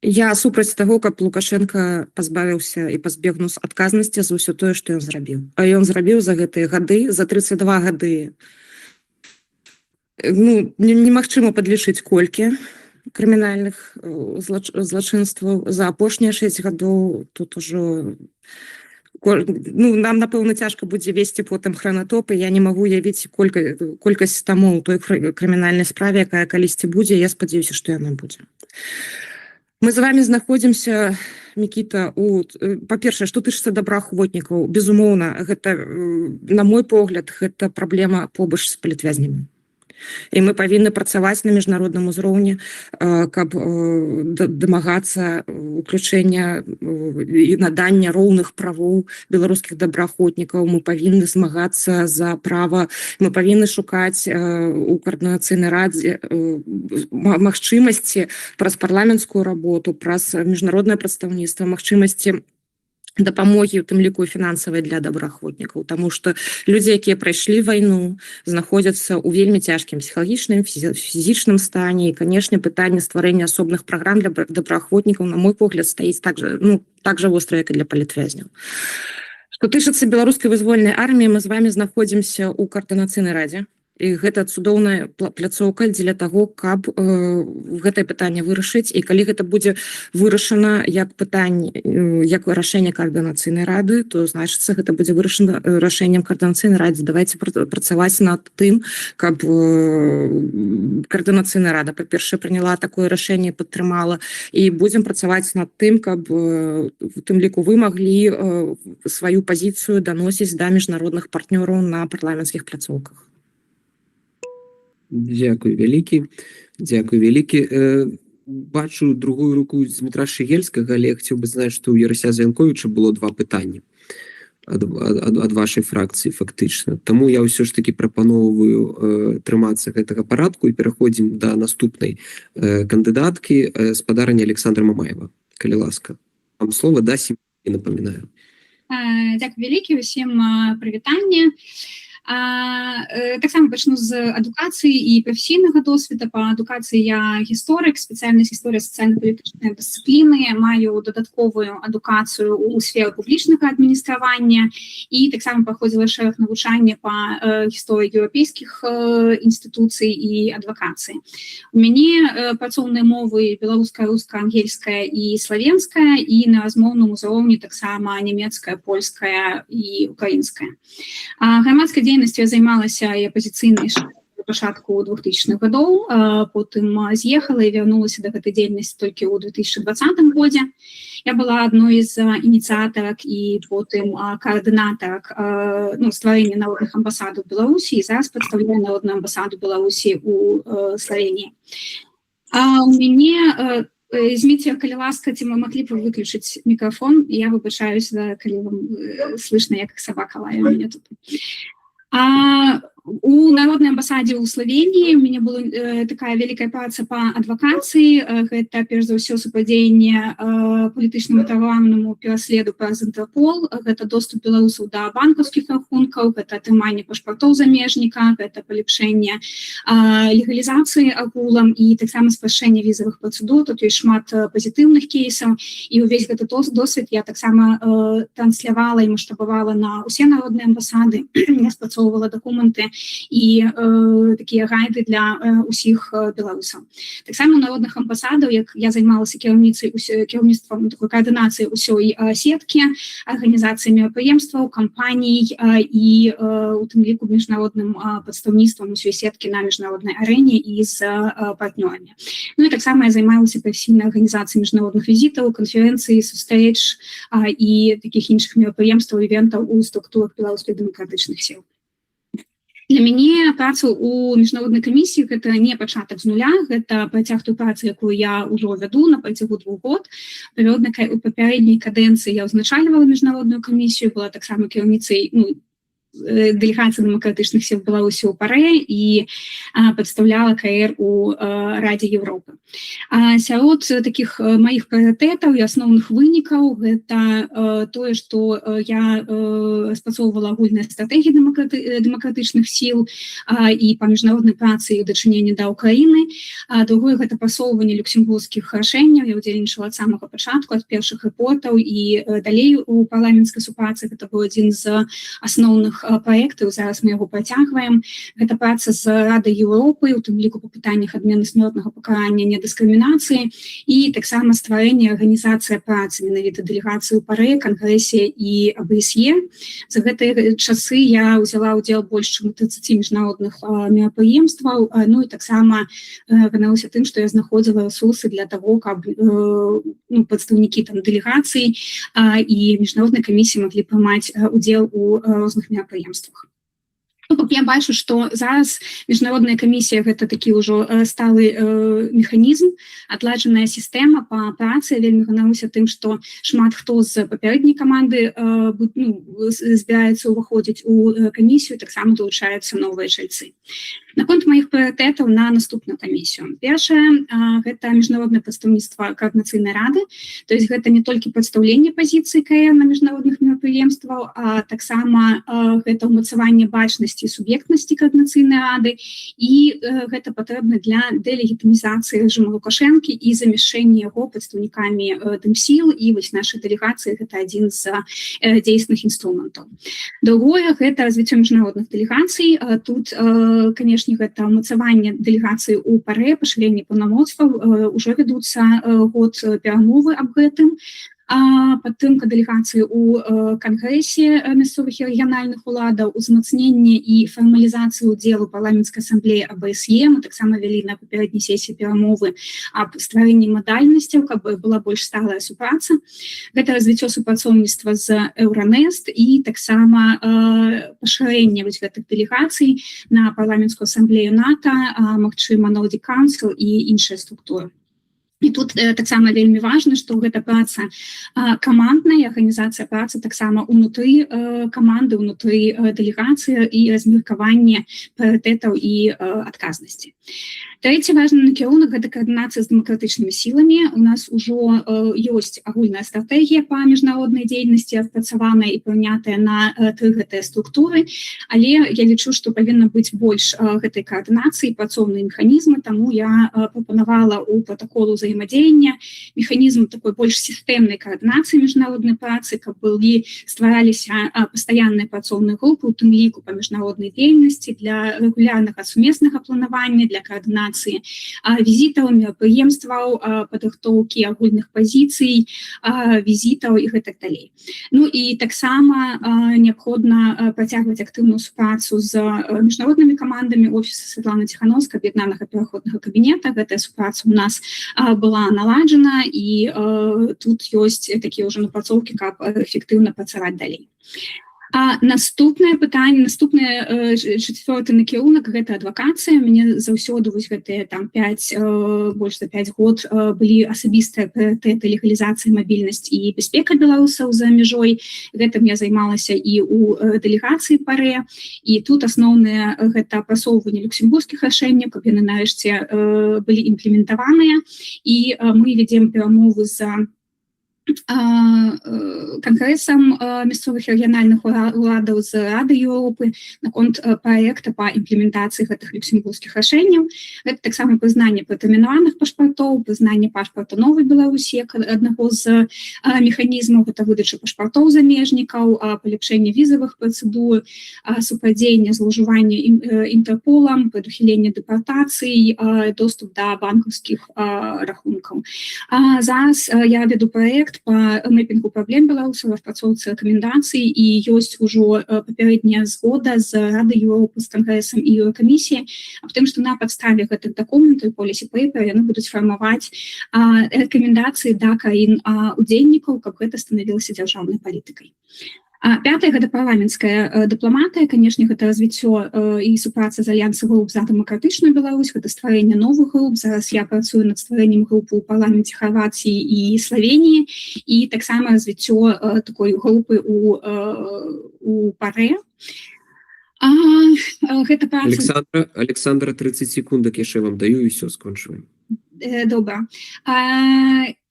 D: Я супраць таго, каб Лукашенко пазбавіўся і пазбегнуў адказнасці за ўсё тое, што ён зрабіў. А ён зрабіў за гэтыя гады, за 32 гады. Немагчыма падлічыць колькі крымінальных злачынстваў. За апошнія 6 гадоў тут ужо... нам, напэўна, цяжка будзе весці потым хранатоп, і я не магу уявіць колькасць тамоў той крымінальнай справе, якая калісьці будзе, я спадзяюся, што яна будзе. Мы з вами знаходзімся, Мікіта, па-першае, што тычыцца добраахвотнікаў. Безумоўна, гэта, на мой погляд, гэта праблема побач з палітвязнямі. І мы павінны працаваць на міжнародным узроўні, каб дамагацца уключэння і надання роўных правоў беларускіх добраахвотнікаў. Мы павінны змагацца за права, мы павінны шукаць у каардынацыйнай радзе магчымасці праз парламенцкую работу, праз міжнароднае прадстаўніцтва, магчымасці дапамогі, у тым ліку фінансавай для добраахвотнікаў, таму што людзі, якія прайшлі вайну, знаходзяцца ў вельмі цяжкім псіхалагічным, фізічным стане, і, канешне, пытанне стварэння асобных праграм для добраахвотнікаў, на мой погляд, стаіць так жа востра, як і для палітвязняў. Што тычыцца беларускай вызвольнай арміі, мы з вами знаходзімся ў каардынацыйнай радзе. І гэта цудоўная пляцоўка дзеля таго, каб гэтае пытанне вырашыць. І калі гэта будзе вырашана як пытанне, як рашэнне каардынацыйнай рады, то, значыцца, гэта будзе вырашана рашэннем каардынацыйнай радзе. Давайте працаваць над тым, каб каардынацыйная рада, па-першае, прыняла такое рашэнне, падтрымала, і будзем працаваць над тым, каб у тым ліку вы маглі сваю пазіцыю даносіць да міжнародных партнёраў на парламенцкіх пляцоўках.
A: Дзякуй вялікі. Бачу другую руку з Дмітра Шыгельскага, але я хацеў бы знаць, што ў Ярася Зянковіча было 2 пытанні ад вашай фракцыі фактычна. Таму я ўсё ж такі прапаноўваю трымацца гэтага парадку і пераходзім да наступнай кандыдаткі, спадарыні Александра Мамаева. Калі ласка. Вам слова да 7 хвілін, напамінаю.
E: Дзякуй вялікі, усім прывітанне. Таксама пачну з адукацыі і прафесійнага досведа. Па адукацыі я гісторык, спецыяльнасць гісторыя сацыяльна-палітычнай дысцыпліны, маю дадатковую адукацыю ў сферы публічнага адміністравання і таксама праходзіла шэраг навучання па гісторыі еўрапейскіх інстытуцый і адвакацыі. У мяне працоўныя мовы беларуская, руская, ангельская і славенская, і на размоўным узроўні таксама нямецкая, польская і украінская. Грамадская дзейнасцю я займалася і апазіцыйнай на пачатку 2000-х гадоў, потым з'ехала і вярнулася да гэтай дзейнасці толькі ў 2020 годзе. Я была адной з ініцыятарак і потым каардынатарак стварэння народных амбасадаў Беларусі, і зараз прадстаўляю народную амбасаду Беларусі ў Славеніі. У мяне Зміце, калі ласка, ці мы маглі б выключыць мікрафон, я выбачаюся, калі вам слышно, як сабака лае у мяне тут. У Народнай амбасадзе ў Славеніі у мяне была такая вялікая праца па адвакацыі. Гэта, перш за ўсё, супадзеянне палітычнаму таварнаму пераследу праз Інтэрпол, гэта доступ беларусаў да банкаўскіх рахункаў, гэта атрыманне пашпартоў замежніка, гэта палепшэнне легалізацыі агулам і таксама спрашчэнне візавых працэдур. Тут ёсць шмат пазітыўных кейсаў, і ўвесь гэты досвед я таксама транслявала і маштабавала на ўсе народныя амбасады. Я спрацоўвала дакументы і такія гайды для усіх беларусаў. Таксама у народных амбасадаў, як я займалася кіраўніцтвам такой каардынацыі ўсёй сеткі, арганізацыі мерапрыемстваў, кампаній і у тым ліку міжнародным прадстаўніцтвам усёй сеткі на міжнароднай арэне і з партнёрамі. Ну і таксама я займалася прафесійнай арганізацыяй міжнародных візітаў, канферэнцый, сустрэч і такіх іншых мерапрыемстваў, івентаў у структурах беларускіх дэмакратычных сіл. Для мяне праца ў міжнароднай камісіі гэта не пачатак з нуля, гэта працяг той працы, якую я ўжо вяду на працягу 2 год. У папярэдняй кадэнцыі я ўзначальвала міжнародную камісію, была таксама кіраўніцай дэлегацыі дэмакратычных сіл Беларусі ў ПАРЭ і прадстаўляла КР у Радзе Еўропы. Сярод такіх маіх прыярытэтаў і асноўных вынікаў гэта тое, што я спрацоўвала агульныя стратэгіі дэмакратычных сіл і па міжнароднай працы і дачыненні да Ўкраіны. Другое гэта прасоўванне люксембургскіх рашэнняў. Я ўдзельнічала ад самага пачатку, ад першых рэпортаў і далей у парламенцкай супрацы. Гэта быў адзін з асноўных проектаў, зараз мы яго працягваем. Гэта праца з Радай Еўропы, у тым ліку па пытаннях адмены смертнага пакарання, недыскрымінацыі і таксама стварэнне арганізацыі працы, менавіта дэлегацыі ў ПАРЭ, Кангрэсе і АБСЕ. За гэтыя часы я ўзяла ўдзел больш чым 30 міжнародных мерапрыемстваў, ну і таксама ганаруся тым, што я знаходзіла рэсурсы для таго, каб прадстаўнікі там дэлегацый і міжнароднай камісіі маглі прымаць удзел у розных мерапрыемствах. Я бачу, што зараз міжнародная камісія гэта такі ўжо сталы механізм, адладжаная сістэма па працы. Вельмі ганаруся тым, што шмат хто з папярэдняй каманды збіраецца ўваходзіць у камісію, таксама далучаюцца новыя чальцы. Наконт маіх прыярытэтаў на наступную камісію. Першае, гэта міжнароднае прадстаўніцтва каардынацыйнай рады, то есть гэта не толькі прадстаўленне пазіцыі КР на міжнародных мерапрыемствах, а таксама гэта ўмацаванне бачнасці і суб'ектнасці каардынацыйнай рады, і гэта патрэбна для дэлегітымізацыі рэжыму Лукашэнкі і замяшчэння яго прадстаўнікамі дэмсіл, і вось нашай дэлегацыі гэта адзін з дзейсных інструментаў. Другое, гэта развіццё міжнародных дэлегацый. Тут, конечно, гэта ўмацаванне дэлегацыі ў ПАРЭ, пашырэнне паўнамоцтваў, ужо вядуцца год перамовы аб гэтым. Падтрымка дэлегацыі ў Кангрэсе мясцовых і рэгіянальных уладаў, узмацненне і фармалізацыю ўдзелу парламенцкай асамблеі АБСЕ. Мы таксама вялі на папярэдняй сесіі перамовы аб стварэнні мадальнасцяў, каб была больш сталая супраца. Гэта развіццё супрацоўніцтва з Еўранест і таксама пашырэнне гэтых дэлегацый на парламенцкую асамблею НАТО, магчыма, Nordic Council і іншыя структуры. І тут таксама вельмі важна, што гэта праца камандная, арганізацыя працы таксама ўнутры каманды, ўнутры дэлегацыі і размеркаванне прыярытэтаў і адказнасці. Трэці важны накірунак гэта каардынацыя з дэмакратычнымі сіламі. У нас ужо ёсць агульная стратэгія па міжнароднай дзейнасці, адпрацаваная і прынятая на 3 гэтыя структуры, але я лічу, што павінна быць больш гэтай каардынацыі, працоўныя механізмы, таму я прапанавала ў пратаколу взаимодействия, механизм такой больше системной координации международной працы, как были стварались постоянные працоўные группы, у тым ліку по международной деятельности для регулярного сумесного планирования, для координации визитов, мерапрыемстваў, падрыхтоўкі агульных позиций, визитов и так далее. Ну и таксама необходимо працягваць активную супрацу с международными командами офиса Светланы Тихановской, об'яднанага пераходнага кабінета. Гэтая супраца у нас была наладжана, и тут ёсць такія ўжо напрацоўкі, каб эфектыўна працаваць далей. Наступнае пытанне, чацвёрты накірунак гэта адвакацыя. Мяне заўсёды вось гэтыя там больш за 5 год былі асабістыя прыярытэты легалізацыі, мабільнасць і бяспека беларусаў за мяжой. Гэтым я займалася і ў дэлегацыі ПАРЭ. І тут асноўнае гэта прасоўванне люксембургскіх рашэнняў, каб яны нарэшце былі імплементаваныя. І мы вядзем перамовы за Конгрессом мясцовых рэгіянальных уладаў з Рады Еўропы наконт праекта па імплементацыі гэтых люксембургскіх рашэнняў. Гэта таксама прызнанне пратэрмінаваных пашпартоў, прызнанне пашпарта новай Беларусі як аднаго з механізмаў, гэта выдача пашпартоў замежнікаў, паляпшэнне візавых працэдур, супрадзеянне злоўжывання Інтэрполам, прадухіленне дэпартацый, доступ да банкаўскіх рахункаў. Зараз я вяду праект по мэпінгу праблем беларусаў, распрацоўцы рэкамендацый, і ёсць ужо папярэдняя згода з Рады Еўропы, з Кангрэсам і Еўракамісіяй аб тым, што на падставе гэтых дакументаў policy paper яны будуць фармаваць рэкамендацыі да краін удзельнікаў, каб гэта станавілася дзяржаўнай палітыкай. Пятае гэта парламенцкая дыпламатыя. Канешне, гэта развіццё і супраца з альянсам груп за дэмакратычную Беларусь, гэта стварэнне новых груп. Зараз я працую над стварэннем групы ў парламенце Харвацыі і Славеніі, і таксама развіццё такой групы у ПАРЭ. Гэта праца...
A: Александра, 30 секундак яшчэ вам даю, і ўсё, скончваем.
E: Добра.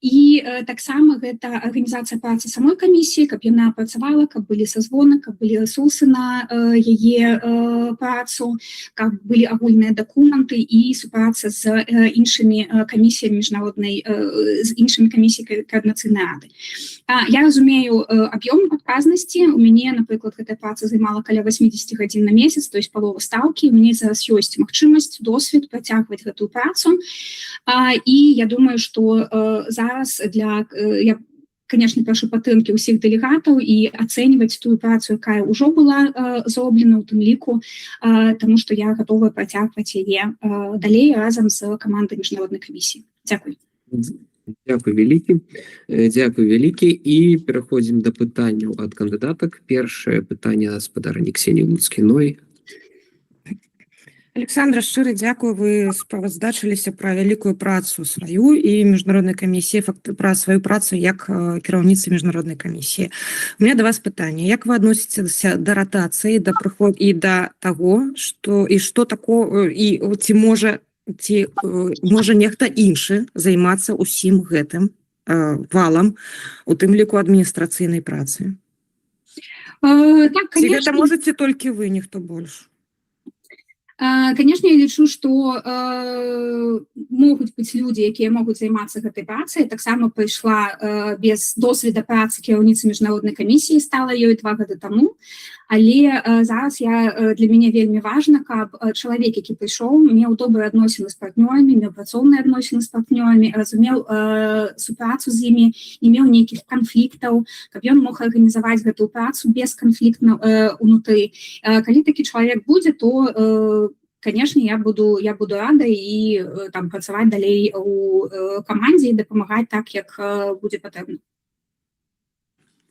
E: І таксама гэта арганізацыя працы самой камісіі, каб яна працавала, каб былі сазвоны, каб былі рэсурсы на яе працу, каб былі агульныя дакументы і супраца з іншымі камісіямі міжнароднай, з іншымі камісіяй коордынацыйнай рады. Я разумею аб'ём адказнасці. У мяне, напрыклад, гэтая праца займала каля 80 гадзін на месяц, то есть палова стаўкі. У мяне зараз ёсць магчымасць, досвед працягваць гэтую працу. І я думаю, што зараз я, конечно, прашу падтрымкі ўсіх дэлегатаў і ацэньваць тую працу, якая ўжо была зроблена, у тым ліку, таму што я гатовая працягваць яе далей разам з камандай міжнароднай камісіі. Дзякуй.
A: Дзякуй вялікі. І пераходзім да пытанняў ад кандыдатак. Першае пытанне гаспадарні Ксеніі Луцкіной.
D: Александра, шчыра дзякую, вы справаздачыліся пра вялікую працу сваю і міжнароднай камісіі, пра сваю працу як кіраўніцы міжнароднай камісіі. У меня да вас пытанне: як вы адносіцеся да ратацыі, да прыход і да таго, што такое, і ці можа нехта іншы займацца ўсім гэтым валам, у тым ліку адміністрацыйнай працы? Ці гэта можаце толькі вы, ніхто больш?
E: Конечно, я лічу, што могуць быць людзі, якія могуць займацца гэтай працай. Таксама прыйшла без досведа працы кіраўніцы міжнароднай камісіі, стала ёй 2 гады таму. Але зараз для мяне вельмі важна, каб чалавек, які прыйшоў, меў добрыя адносіны з партнёрамі, меў працоўныя адносіны з партнёрамі, разумеў супрацу з імі, не меў нейкіх канфліктаў, каб ён мог арганізаваць гэтую працу без канфліктаў унутры. Калі такі чалавек будзе, то конечно, я буду рада і там працаваць далей у камандзе і дапамагаць так, як будзе патрэбна.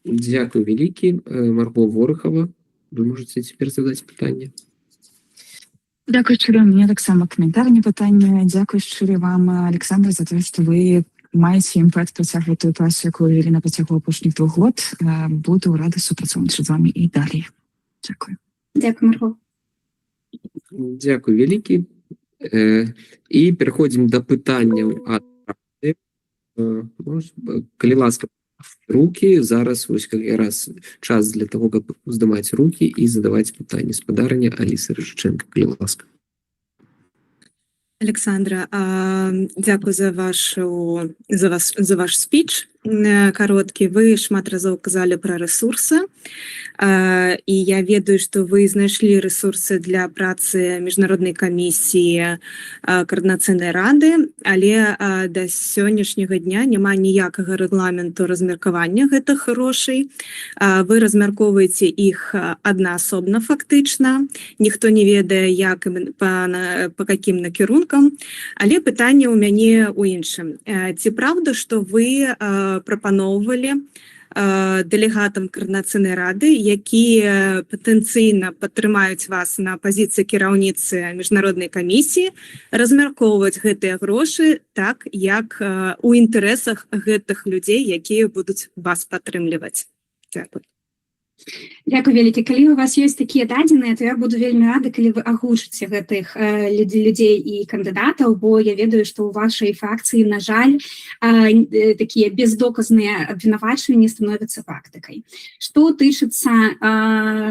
A: Дзякуй вялікі. Марго Ворохова, вы можете цяпер задаць пытанне.
F: Дякую шчыра. У мяне таксама каментарне пытанне. Дзякую шчыра вам, Александр, за тое, што вы маеце імпэт працягваць тую працу, якую вялі на працягу апошніх 2 год. Буду рада супрацоўнічаць з вамі і далей. Дзякую.
E: Дзякуй, Марго.
A: Дзякуй вялікі. І пераходзім да пытанняў ад рады. Калі ласка, рукі. Зараз вось раз час для того, каб уздымаць рукі і задаваць пытанні. Спадарня Аліса Рыжыченко, калі ласка.
B: Александра, дзякую за ваш спіч кароткі. Вы шмат разоў казалі пра рэсурсы, і я ведаю, што вы знайшлі рэсурсы для працы міжнароднай камісіі коордынацыйнай рады, але да сённяшняга дня няма ніякага рэгламенту размеркавання гэтых грошай. Вы размяркоўваеце іх аднаасобна фактычна, ніхто не ведае, як па какім накірункам, але пытанне ў мяне ў іншым. Ці праўда, што вы прапаноўвалі дэлегатам Координацыйнай рады, якія патэнцыйна падтрымаюць вас на пазіцыі кіраўніцы міжнароднай камісіі, размяркоўваць гэтыя грошы так, як у інтарэсах гэтых людзей, якія будуць вас падтрымліваць. Дзякуй.
E: Дякую вялікі. Калі у вас ёсць такія дадзеныя, то я буду вельмі рада, калі вы агучыце гэтых людзей і кандыдатаў, бо я ведаю, што ў вашай фракцыі, на жаль, такія бездоказныя абвінавачванні становяцца практыкай. Што тычыцца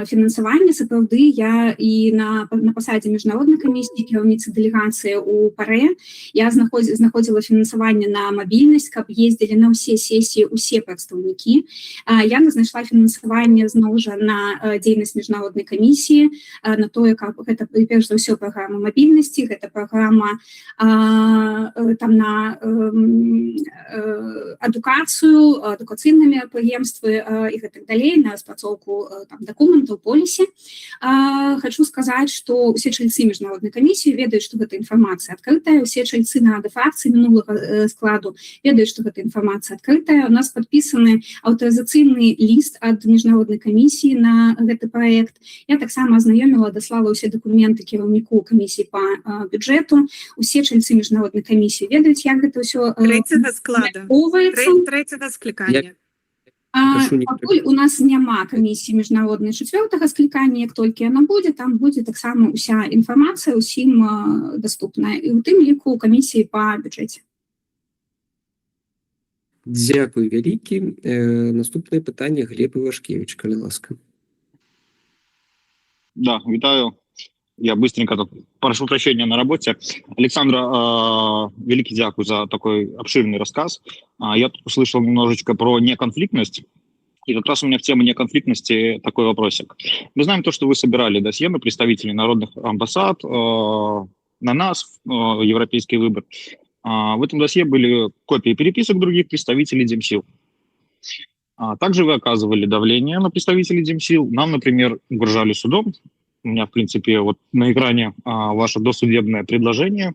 E: фінансавання, сапраўды, я і на пасадзе міжнароднай камісіі, кіраўніцы дэлегацыі ў ПАРЭ, я знаходзіла фінансаванне на мабільнасць, каб ездзілі на ўсе сесіі ўсе прадстаўнікі. Я знайшла фінансаванне зноў жа на дзейнасць міжнароднай камісіі, на тое, каб гэта, перш за ўсё, праграма мабільнасці, гэта праграма там на адукацыю, адукацыйныя мерапрыемствы і гэтак далей, на распрацоўку дакументаў, полісе. Хачу сказаць, што ўсе чальцы міжнароднай камісіі ведаюць, што гэта інфармацыя адкрытая, усе чальцы на фракцыі мінулага складу ведаюць, што гэта інфармацыя адкрытая. У нас падпісаны аўтарызацыйны ліст ад міжнароднай камісіі на гэты праект. Я таксама азнаёміла, даслала ўсе дакументы кіраўніку камісіі па бюджэту. Усе чальцы міжнароднай камісіі ведаюць, як гэта ўсё
B: Трэцяга склада. Трэцяга склікання.
E: Пакуль у нас няма камісіі міжнароднай 4-го склікання, як толькі яна будзе, там будзе таксама ўся інфармацыя ўсім даступная, і ў тым ліку камісіі па бюджэце.
A: Дякую вялікі. Наступнае пытанне Глеб Івашкевич, калі ласка.
J: Да, витаю. Я быстренько прошу прощения на работе. Александра, великий дякую за такой обширный рассказ. Я тут услышал немножечко про неконфликтность. И как раз у меня в тему неконфликтности такой вопросик. Мы знаем то, что вы собирали досье на представителей народных амбассад, на нас, европейский выбор. В этом досье были копии переписок других представителей Демсил. Также вы оказывали давление на представителей Демсил. Нам, например, угрожали судом. У меня, в принципе, вот на экране ваше досудебное предложение.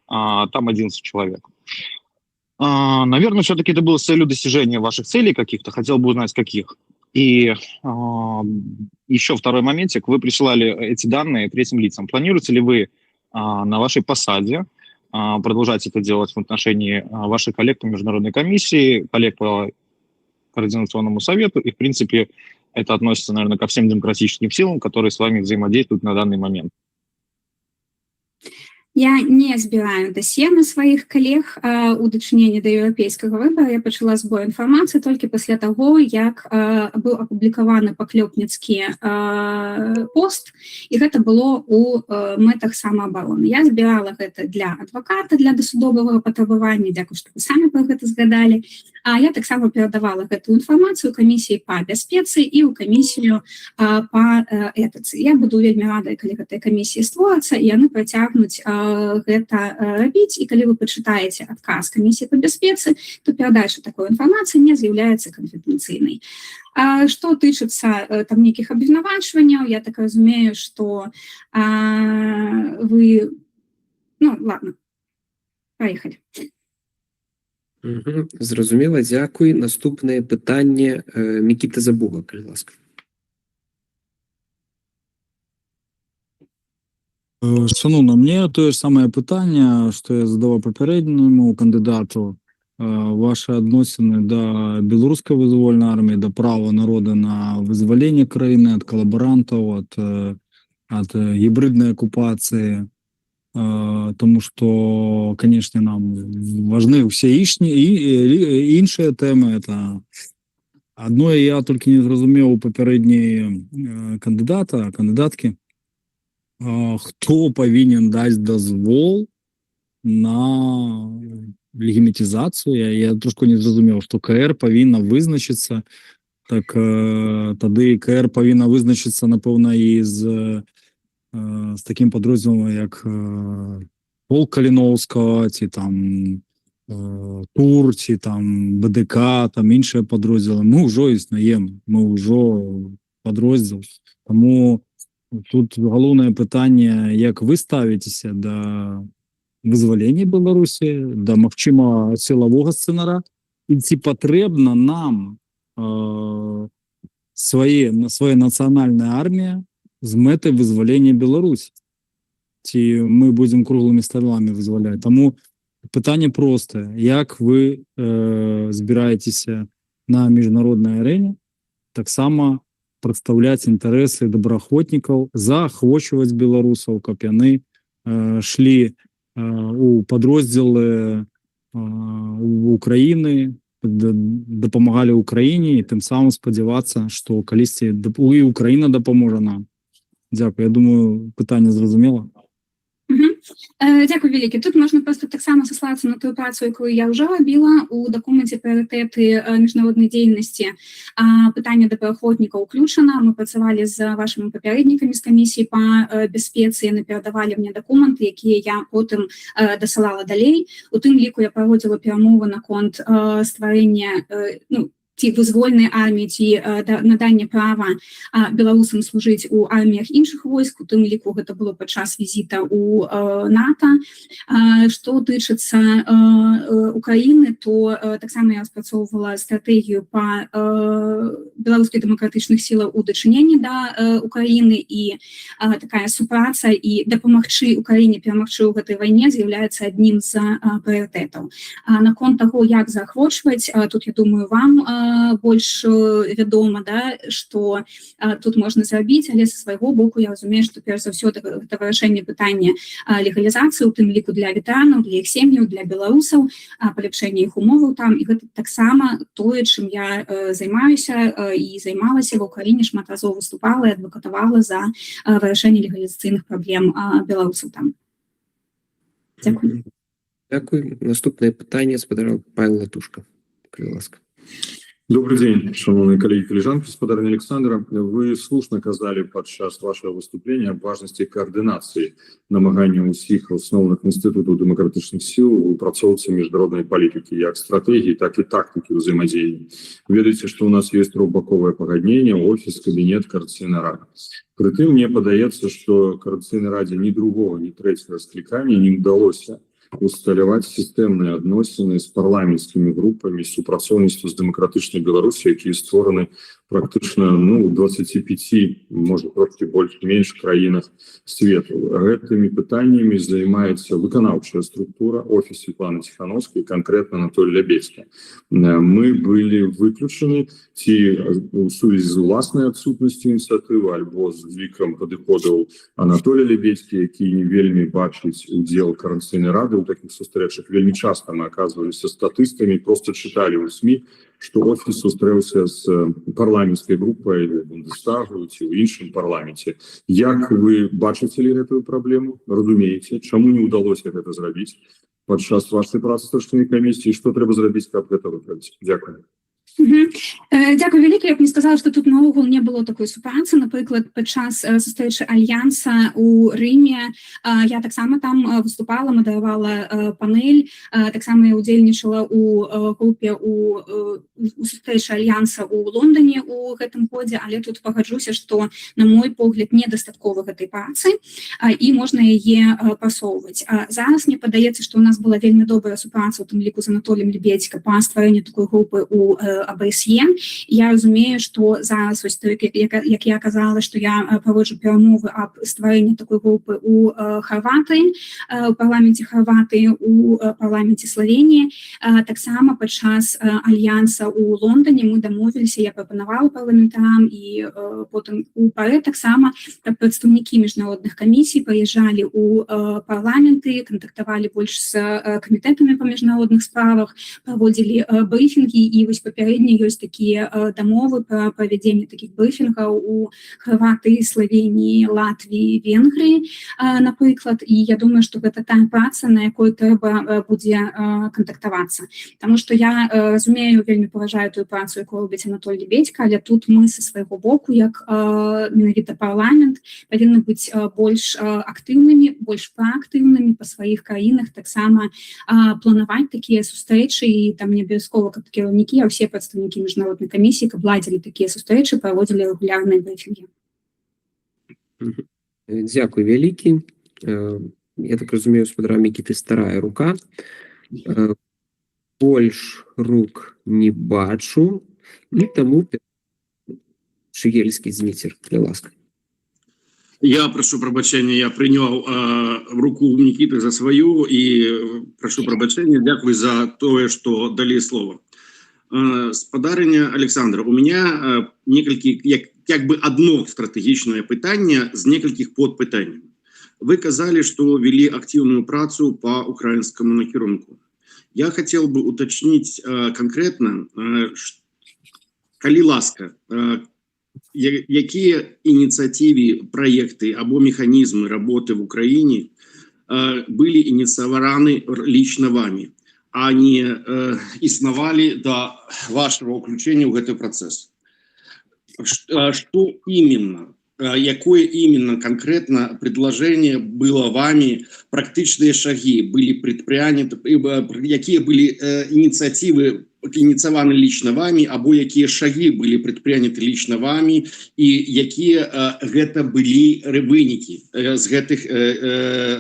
J: Там 11 человек. Наверное, все-таки это было с целью достижения ваших целей каких-то. Хотел бы узнать, каких. И еще второй моментик. Вы присылали эти данные третьим лицам. Планируете ли вы на вашей посаде продолжать это делать в отношении ваших коллег по международной комиссии, коллег по координационному совету, и, в принципе, это относится, наверное, ко всем демократическим силам, которые с вами взаимодействуют на данный момент?
E: Я не збіраю дасье на сваіх калег у дачыненні да еўрапейскага выбара. Я пачала збор інфармацыі толькі пасля таго, як быў апублікаваны паклёпніцкі пост, і гэта было ў мэтах самаабароны. Я збірала гэта для адваката, для дасудовага патрабавання, дзякую, што вы самі пра гэта згадалі. Я таксама перадавала гэтую інфармацыю камісіі па бяспецы і ў камісію па этыцы. Я буду вельмі рада, калі гэтыя камісіі створацца, і яны працягнуць гэта рабіць, і калі вы пачытаеце адказ камісіі па бяспецы, то перадача такой інфармацыі не з'яўляецца канфідэнцыйнай. Што тычыцца там нейкіх абвінавачванняў, я так разумею, што вы... Ну, ладно, поехали.
A: Зразумела, дзякуй. Наступнае пытанне Мікіта Забуга, калі ласка.
I: Шановна, мне тое ж самае пытанне, што я задаваў папярэдняму кандыдату. Ваши адносіны да беларускай вызвольнай арміі, да права народа на вызваленне краіны ад калабарантаў, ад гібриднай акупацыі. Тому что, конечно, нам важны все іншыя тэмы. Это одно я только не зразумеў у папярэдняй кандыдаткі, хто павінен даць дазвол на легімітызацыю. Я трошку не зразумеў, што КР павінна вызначыцца, так тады КР павінна вызначыцца, напэўна, і з таким падроздзелам, як полк Каліноўскага, ці там ТУР, ці там БДК, там іншыя падроздзелы. Мы ўжо існаем, мы ўжо падроздзел. Таму тут галоўнае пытанне, як вы ставіцеся да вызвалення Беларусі, да магчымага сілавога сцэнара, і ці патрэбна нам свае нацыянальная армія з мэтай вызвалення Беларусі, ці мы будзем круглымі сталамі вызваляць. Таму пытанне простае: як вы збіраецеся на міжнароднай арэне таксама прадстаўляць інтарэсы добраахвотнікаў, заахвочваць беларусаў, каб яны шлі у падроздзелы Украіны, дапамагалі Украіне, і тым самым спадзявацца, што калісьці і Украіна дапаможа нам. Дзякую. Я думаю, пытанне зразумела.
E: Дякую вялікі. Тут можна просто таксама саслацца на тую працу, якую я ўжо рабіла у дакуменце прыярытэты міжнароднай дзейнасці. Пытанне добраахвотнікаў уключана. Мы працавалі з вашымі папярэднікамі з камісіі па бяспецы, яны перадавалі мне дакументы, якія я потым дасылала далей. У тым ліку я праводзіла перамовы наконт стварэння ці вызвольнай арміі, ці надання права беларусам служыць у арміях іншых войск, у тым ліку гэта было падчас візіта ў НАТО. Што тычыцца Украіны, то таксама я распрацоўвала стратэгію па беларускіх дэмакратычных сілах у дачыненні да Украіны, і такая супраца і дапамагчы Украіне перамагчы ў гэтай вайне з'яўляецца аднім з прыярытэтаў. Наконт таго, як заахвочваць, тут, я думаю, вам больш вядома, што тут можна зрабіць, але са свайго боку я разумею, што перш за ўсё гэта вырашэнне пытання легалізацыі, у тым ліку для ветэранаў, для іх сем'яў, для беларусаў, паляпшэння іх умоваў там, і гэта таксама тое, чым я займаюся і займалася ва ўкраіне, шмат разоў выступала і адвакатавала за вырашэнне легалізацыйных праблем беларусаў там. Дзякую.
A: Дякую. Наступнае пытанне спадараў Павел Латушка. Калі ласка.
K: Добрый день, шановные коллеги, коллежанки, спадарня Александра. Вы слушно казали падчас вашего выступления об важности координации намагання ўсіх асноўных інстытутаў дэмакратычных сіл у працоўцы міжнароднай палітыкі, як стратэгіі, так і тактыкі ўзаемадзеяння. Ведаеце, што у нас есть трохбаковае пагадненне, офіс, кабінет, координацыйнай рады. Прытым мне падаецца, што координацыйнай радзе ні другого, ні трэцяга склікання не ўдалося усталяваць сістэмныя адносіны з парламенцкімі групамі супрацоўніцтва з дэмакратычнай Беларусі, якія створаны практычна у 25, можа трошки больш-менш краінах свету. Гэтымі пытаннямі займаецца выканаўчая структура, офіс Светланы Ціхановскай, канкрэтна Анатолий Лябедзькі. Мы былі выключаны ці у сувязі з уласнай адсутнасцю ініцыятывы альбо з лікам падыходаў Анатолия Лябедзькі, які не вельмі бачыць удзел Координацыйнай рады ў такіх сустрэчах. Вельмі часта мы оказываліся статыстамі, просто чыталі ў СМІ, што офіс сустрэўся з парламенцкай групай у Бундестагу ці ў іншым парламенце. Як вы бачыце ли гэтую праблему? Разумееце, чаму не ўдалося гэта зрабіць падчас вашай працы стратэгічнай камісіі? Што трэба зрабіць, каб гэта выправіць? Дякую.
E: Дякую вялікі. Я б не сказала, што тут наогул не было такой супрацы. Напрыклад, падчас сустрэчы Альянса у Рыме я таксама там выступала, мадэравала панель, таксама я удзельнічала у групе у сустрэчы Альянса у Лондоне у гэтым годзе, але тут пагаджуся, што, на мой погляд, недастаткова гэтай працы і можна яе прасоўваць. Зараз мне падаецца, што ў нас была вельмі добрая супраца, у тым ліку з Анатоліем Лябедзькі па стварэнню такой групы у АБСЕ. Я разумею, што зараз, як я казала, што я праводжу перамовы аб стварэнні такой групы у Харватыі, у парламенце Харватыі, у парламенце Славеніі. Таксама падчас Альянса у Лондоне мы дамовіліся, я прапанавала парламентарам і потым у ПАРЭ таксама, каб прадстаўнікі міжнародных камісій прыязджалі у парламенты, кантактавалі больш з камітэтамі па міжнародных справах, праводзілі брыфінгі, і вось папярэдні ёсць такія дамовы пра правядзенне такіх брыфінгаў у Харватыі, Славеніі, Латвіі, Венгрыі, напрыклад. І я думаю, што гэта та праца, на якой трэба будзе кантактавацца. Таму што я разумею, вельмі паважаю тую працу, якую робіць Анатолий Лябедзькі, але тут мы са свайго боку, як менавіта парламент, павінны быць больш актыўнымі, больш праактыўнымі па сваіх краінах, таксама планаваць такія сустрэчы, і там не абавязкова каб кіраўнікі, а ўсе прадстаўнікі міжнароднай камісіі, каб ладзілі такія сустрэчы, праводзілі рэгулярныя брыфінгі.
A: Дзякуй вялікі. Я так разумею, спадарам Мікіты старая рука. Больш рук не бачу. І тому Шигельский Дмитрий, будь ласка.
L: Я прошу прабачэння, я прыняў руку Никиты за сваю і прошу прабачэння, дзякуй за тое, што далі слова. Спадарыня Александра, у меня некалькі, як бы одно стратэгічнае пытанне з некалькіх подпытанняў. Вы казалі, што вели актыўную працу по украінскаму накірунку. Я хотел бы уточнить конкретно, калі ласка, якія ініцыятывы, проекты або механизмы работы в Украине были инициированы лично вами, а не існавали до вашего включения в этот процесс. Что именно, какое именно конкретно предложение было вами, практичные шаги были предприняты, какие были инициативы инициированы лично вами, або какие шаги были предприняты лично вами, и какие это были выники с этих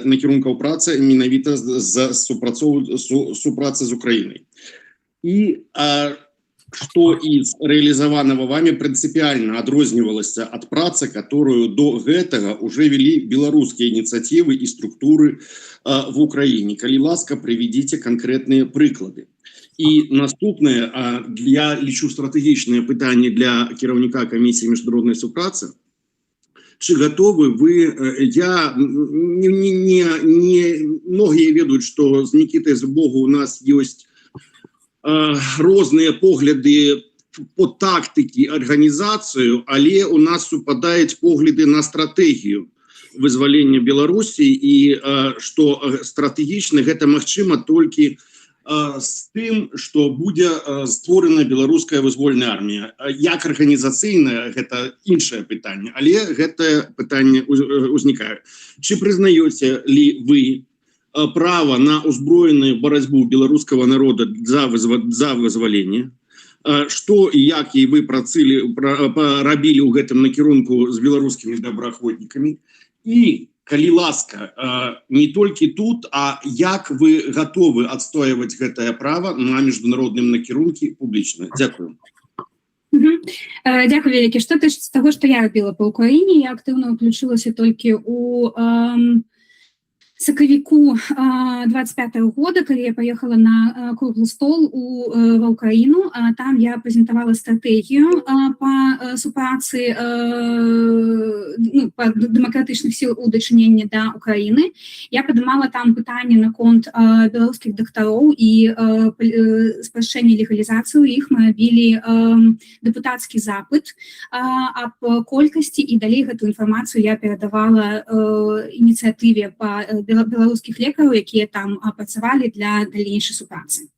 L: накірункаў працы менавіта з супрацы з Украиной. И что из реализованного вами принципиально адрознівалася от працы, которую до этого уже вели белорусские инициативы и структуры в Украине. Калі ласка, приведите конкретные прыклады. И наступное, я лічу стратегічнае пытанне для кіраўніка камісіі міжнароднай супрацы. Чи готовы вы, многие ведают, что с Никитой Зубовым у нас есть розные погляды по тактике организацию, але у нас супадают погляды на стратегию вызволения Беларуси, и что стратегично это магчыма только с тым, что будзе створена беларуская вызвольная армія. Як арганізацыйная, гэта іншае пытанне, але гэтае пытанне узнікае. Ці прызнаёце ли вы право на узброеную барацьбу беларускага народа за вызваленне? Што і як і вы рабілі ў гэтым накірунку з беларускімі добраахвотнікамі? І калі ласка, не толькі тут, а як вы готовы адстойваць гэтае право на міжнародным накірунку публічна? Дзякую.
E: Дякую вялікі. Што тычыцца таго, што я рабіла па Украіне, я актыўна ўключылася толькі у сакавіку 25-го года, калі я поехала на круглый стол ва Украину. Там я прэзентавала стратэгію по супрацы по дэмакратычных сіл у дачыненні да Украины. Я падымала там пытанне наконт беларускіх дактароў і спрашчэння легалізацыі. У іх мы рабілі дэпутацкі запыт аб колькасці, і далей гэту інфармацыю я перадавала ініцыятыве па беларускіх лекараў, якія там працавалі для далейшай супрацы.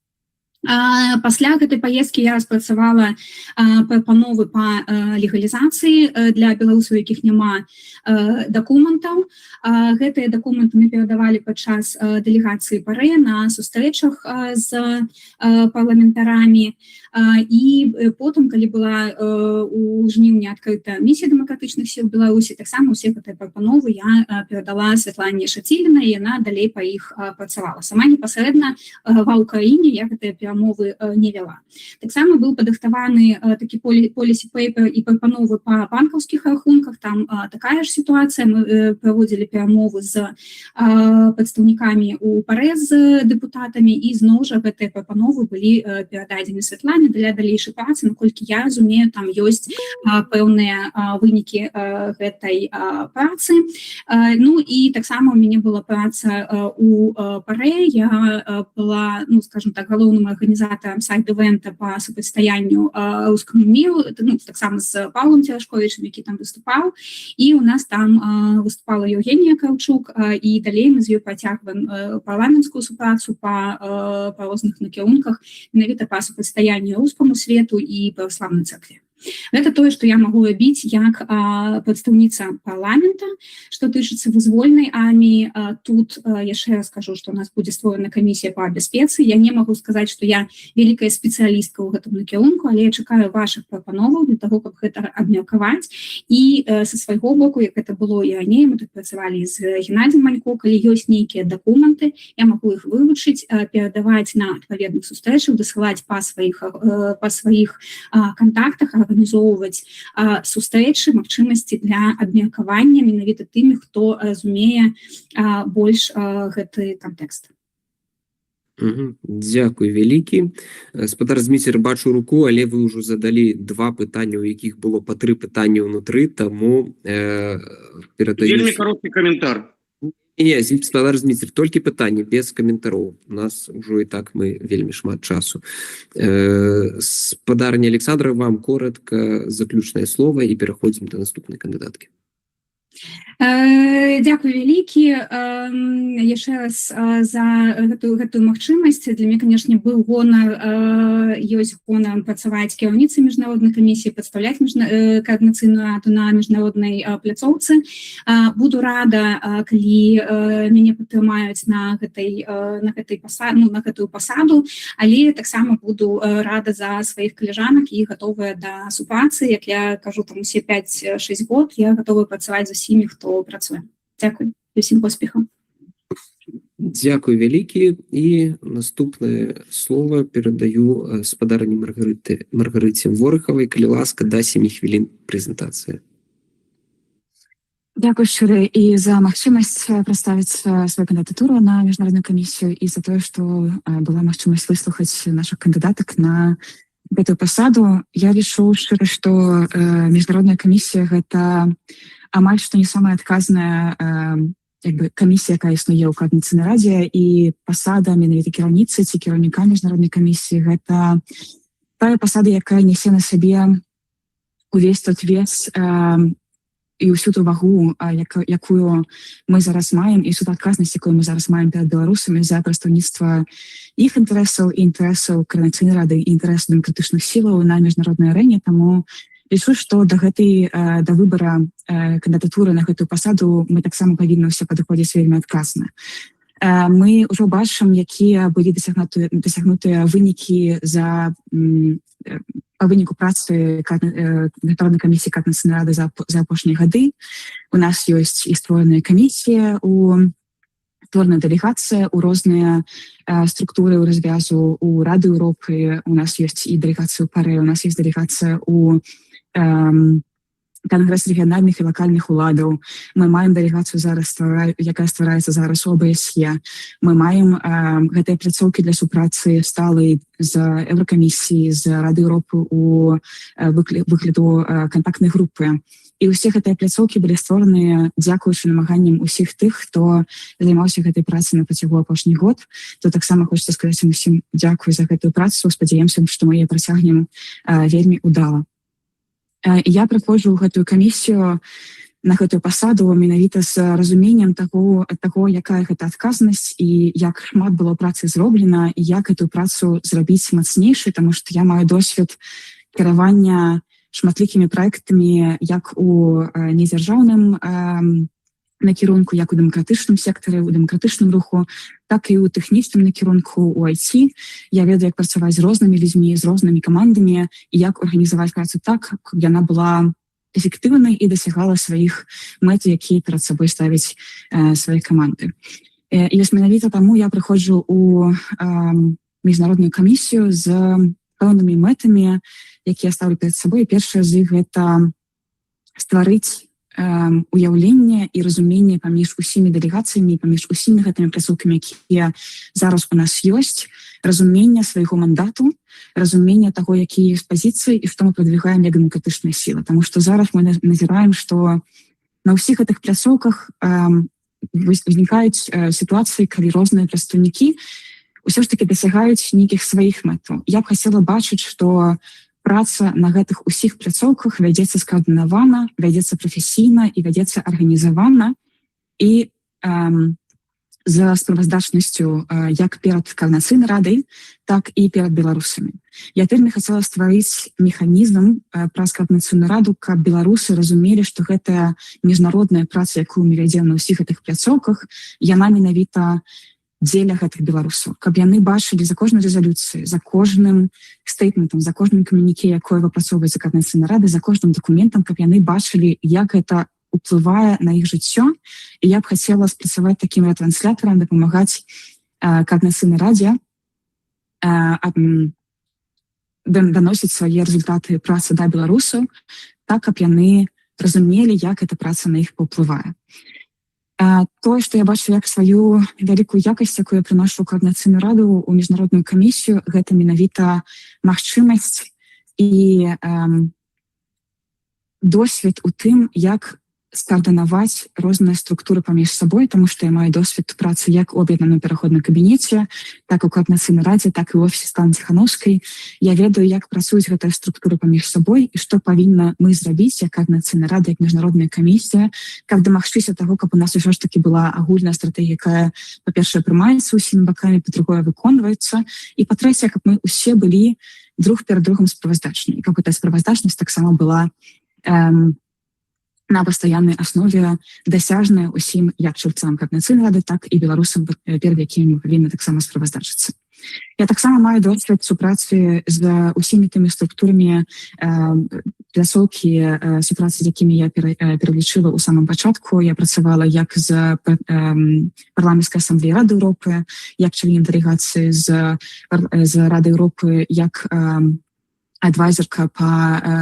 E: Пасля гэтай паездкі я распрацавала прапановы па легалізацыі для беларусаў, якіх няма дакументаў. Гэтыя дакументы мы перадавалі падчас дэлегацыі ПАРЭ на сустрэчах з парламентарамі. І потым, калі была у жніўні адкрыта місія дэмакратычных сіл Беларусі, таксама ўсе гэтыя прапановы я перадала Святлане Шацілінай, і яна далей па іх працавала. Сама непасрэдна ва Ўкраіне я гэтыя перамовы не вяла. Таксама быў падрыхтаваны такі policy paper і прапановы па банкаўскіх рахунках. Там такая ж сітуацыя. Мы праводзілі перамовы з прадстаўнікамі у ПАРЭ з дэпутатамі, і зноў жа гэтыя прапановы былі перададзены Святлане для далейшай працы. Наколькі я разумею, там ёсць пэўныя вынікі гэтай працы. Ну і таксама у мяне была праца у ПАРЭ. Я была, скажем так, галоўным арганізатарам сайт-івента по супрацьстаянню рускаму міру, таксама з Павлом Церашковічем, які там выступаў. І у нас там выступала Евгения Кравчук, і далей мы з ёй працягваем парламенцкую супрацу па розных накірунках, менавіта па супрацьстаянню рускаму свету і праваслаўнай царкве. Гэта тое, што я магу рабіць як прадстаўніца парламента, што тычыцца вызвольнай арміі. Тут яшчэ раз скажу, што у нас будзе створана камісія па бяспецы. Я не магу сказаць, што я вялікая спецыялістка ў гэтым накірунку, але я чакаю вашых прапановаў для таго, каб гэта абмеркаваць. І са свайго боку, як гэта было і раней, мы тут працавалі з Геннадзем Манько, калі ёсць нейкія дакументы, я магу іх вывучыць, перадаваць на адпаведных сустрэчах, дасылаць па сваіх кантактах, арганізоўваць сустрэчы, магчымасці для абмеркавання менавіта тымі, хто разумее больш гэты кантэкст.
A: Дзякуй вялікі. Спадар Зміцер, бачу руку, але вы ўжо задалі 2 пытання, у якіх было па 3 пытання ўнутры, таму перадаю...
L: Вельмі кароткі каментар.
A: Не, спадар Зміцер, толькі пытанні, без каментароў. У нас ўжо і так мы вельмі шмат часу. Спадарня Александра, вам коротка заключнае слово і пераходзім да наступнай кандыдаткі.
E: Дзякуй вялікі яшчэ раз за гэтую магчымасць. Для мяне, канешне, быў гонар, ёсць гонар працаваць кіраўніцай міжнароднай камісіі, прадстаўляць каардынацыйную раду на міжнароднай пляцоўцы. Буду рада, калі мяне падтрымаюць на гэтую пасаду, але таксама буду рада за сваіх калежанак і гатовая да супрацы. Як я кажу, там усе 5-6 год я гатовая працаваць з усімі, хто працуе. Дзякуй. Усім поспехаў.
A: Дзякуй вялікі. І наступнае слово перадаю спадарні Маргарыце Ворыхавай. Калі ласка, да 7 хвілін прэзентацыі.
F: Дякую шчыра і за магчымасць прадставіць сваю кандыдатуру на міжнародную камісію і за тое, што была магчымасць выслухаць нашых кандыдатак на гэтую пасаду. Я лічу шчыра, што міжнародная камісія гэта амаль што не самая адказная камісія, якая існуе ў Координацыйнай радзе, і пасада менавіта кіраўніцы ці кіраўніка міжнароднай камісіі гэта тая пасада, якая нясе на сабе увесь тот вес і ўсю ту вагу, якую мы зараз маем, і ўсю ту адказнасць, якую мы зараз маем перад беларусамі за прадстаўніцтва іх інтарэсаў і інтарэсаў Координацыйнай рады і інтарэсаў дэмакратычных сілаў на міжнароднай арэне. Таму лічу, што да выбара кандыдатуры на гэтую пасаду мы таксама павінны ўсе падыходзіць вельмі адказна. Мы ўжо бачым, якія былі дасягнутыя вынікі па выніку працы міжнароднай камісіі Координацыйнай рады за апошнія гады. У нас ёсць і створаная камісія, створана дэлегацыя ў розныя структуры ў развязу у Рады Еўропы. У нас ёсць і дэлегацыя ў ПАРЭ, у нас ёсць дэлегацыя ў Конгрэс рэгіянальных і лакальных уладаў. Мы маем дэлегацыю зараз, якая ствараецца зараз у ОБСЕ. Мы маем гэтыя пляцоўкі для супрацы сталай з Еўракамісіі, з Рады Еўропы у выгляду кантактнай групы. І ўсе гэтыя пляцоўкі былі створаны дзякуючы намаганням усіх тых, хто займаўся гэтай працай на працягу апошні год. То таксама хочацца сказаць усім дзякуй за гэтую працу. Спадзяемся, што мы яе працягнем вельмі удала. Я прыходжу ў гэтую камісію на гэтую пасаду менавіта з разуменнем таго, якая гэта адказнасць і як шмат было працы зроблена, і як гэтую працу зрабіць мацнейшай, таму што я маю досвед кіравання шматлікімі праектамі як у недзяржаўным накірунку, як у дэмакратычным сектары, у дэмакратычным руху, так і ў тэхнічным накірунку у IT. Я ведаю, як працаваць з рознымі людзьмі, з рознымі камандамі і як арганізаваць працу так, каб яна была эфектыўнай і дасягала сваіх мэт, якія перад сабой ставіць свае каманды. І вось менавіта таму я прыходжу ў міжнародную камісію з пэўнымі мэтамі, якія ставлю перад сабой. Першае з іх гэта стварыць уяўленне і разуменне паміж усімі дэлегацыямі, паміж усімі гэтымі пляцоўкамі, якія зараз у нас ёсць, разуменне свайго мандату, разуменне таго, якія ёсць пазіцыі і што мы прадвігаем як дэмакратычная сіла. Таму што зараз мы назіраем, што на ўсіх гэтых пляцоўках узнікаюць сітуацыі, калі розныя прадстаўнікі ўсё ж такі дасягаюць нейкіх сваіх мэтаў. Я б хацела бачыць, што праца на гэтых усіх пляцоўках вядзецца скаардынавана, вядзецца прафесійна і вядзецца арганізавана. І за справаздачнасцю як перад Координацыйнай радай, так і перад беларусамі. Я вельмі хацела стварыць механізм праз Координацыйную раду, каб беларусы разумелі, што гэтая міжнародная праца, якую мы вядзем на ўсіх гэтых пляцоўках, яна менавіта дзеля гэтых беларусаў, каб яны бачылі за кожнай рэзалюцыяй, за кожным стейтментам, за кожным камюніке, якое выпрацоўваецца Координацыйнай рады, за кожным дакументам, каб яны бачылі, як гэта уплывае на іх жыццё. І я б хацела спрацаваць такім рэтрансляторам, дапамагаць Координацыйнай радзе даносіць свае рэзультаты працы да беларусаў, так, каб яны разумелі, як эта праца на іх паўплывае. Тое, што я бачу як сваю вялікую якасць, якую я прыношу ў Координацыйную раду, у міжнародную камісію, гэта менавіта магчымасць і досвед у тым, як скаардынаваць розныя структуры паміж сабой, таму што я маю досвед працы як у аб'яднаным пераходным кабінеце, так у Координацыйнай радзе, так і ў офісе Светланы Ціхановскай. Я ведаю, як працуюць гэтыя структуры паміж сабой і што павінна мы зрабіць як Координацыйная рада, як міжнародная камісія, каб дамагчыся таго, каб у нас усё ж таки была агульная стратэгія, якая, па-першае, прымаецца ўсімі бакамі, па-другое, выконваецца, і па-трэцяе, каб мы ўсе былі друг перад другом справаздачнымі, каб гэтая справаздачнасць таксама была на пастаяннай аснове дасяжная ўсім як чальцам Координацыйнай рады, так і беларусам, перад якімі мы павінны таксама справаздачыцца. Я таксама маю досвед супрацы з усімі тымі структурамі пляцоўкі, супрацы з якімі я пералічыла ў самым пачатку. Я працавала як з парламенцкай асамблеі Рады Еўропы, як член дэлегацыі з Рады Еўропы, як адвайзерка по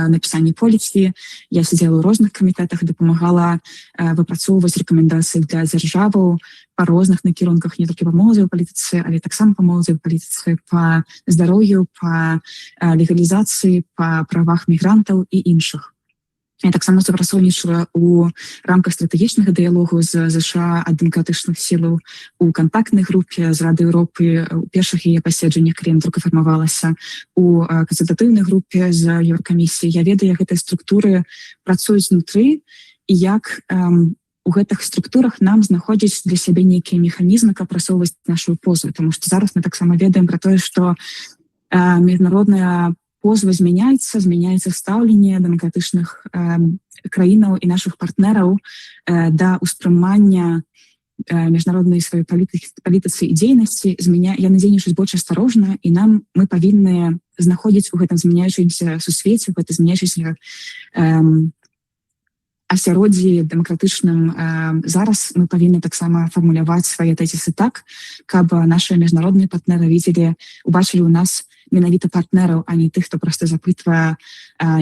F: напісанні поліці. Я сидзела ў розных камітэтах, дапамагала выпрацоўваць рэкамендацыі для дзяржаваў па розных накірунках, не толькі па моладзевай палітыцы, але таксама па моладзевай палітыцы, па здароўю, па легалізацыі, па правах мігрантаў і іншых. Я таксама супрацоўнічала у рамках стратэгічнага дыялогу з ЗША ад дэмакратычных сілаў, у кантактнай групе з Рады Еўропы, у першых яе паседжаннях, калі яна толькі фармавалася, у кансультатыўнай групе з Еўракамісіяй. Я ведаю, як гэтыя структуры працуюць знутры і як у гэтых структурах нам знаходзіць для сябе нейкія механізмы, каб прасоўваць нашу позу. Таму што зараз мы таксама ведаем пра тое, што міжнародная позва змяняецца стаўленне дэмакратычных краінаў і нашых партнераў да ўспрымання міжнароднай сваёй палітыцы і дзейнасці. Яны дзейнічаюць больш асторожна, і мы павінны знаходзіць у гэтым змяняючымся сусвеце, у гэтым змяняючымся асяроддзі дэмакратычным. Зараз мы павінны таксама фармуляваць свае тэзісы так, каб наши міжнародныя партнеры убачылі ў нас менавіта партнераў, а не тых, хто проста запытвае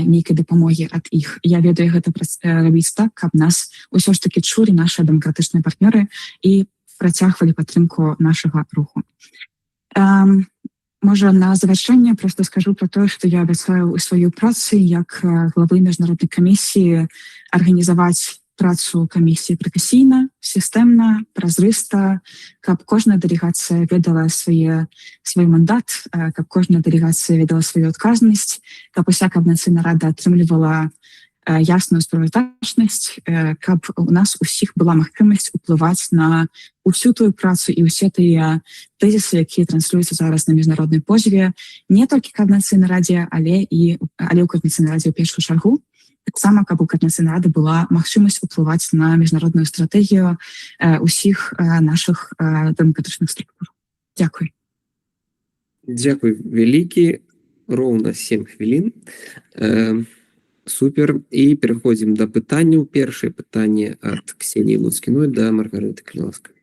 F: нейкай дапамогі ад іх. Я ведаю, гэта рабіць так, каб нас усё ж таки чулі наши дэмакратычныя партнеры і працягвалі падтрымку нашага руху. Можа, на завяршэнне просто скажу про тое, што я абяцаю ў сваёй працы як главы міжнароднай камісіі арганізаваць працу камісіі прафесійна, сістэмна, празрыста, каб кожная дэлегацыя ведала свой мандат, каб кожная дэлегацыя ведала сваю адказнасць, каб уся Координацыйная рада атрымлівала ясную справаздачнасць, каб у нас усіх была магчымасць уплываць на усю тую працу і ўсе тыя тэзісы, якія транслююцца зараз на міжнароднай позве, не толькі Координацыйнай радзе, але ў Координацыйнай радзе ў першую чаргу. Таксама, каб у Координацыйнай рады была магчымасць уплываць на міжнародную стратэгію усіх наших дэмакратычных структур. Дзякуй.
A: Дзякуй вялікі. Роўна 7 хвілін. Супер. І пераходзім да пытанняў. Першае пытанне ад Ксеніі Луцкіной да Маргарыты, калі ласка.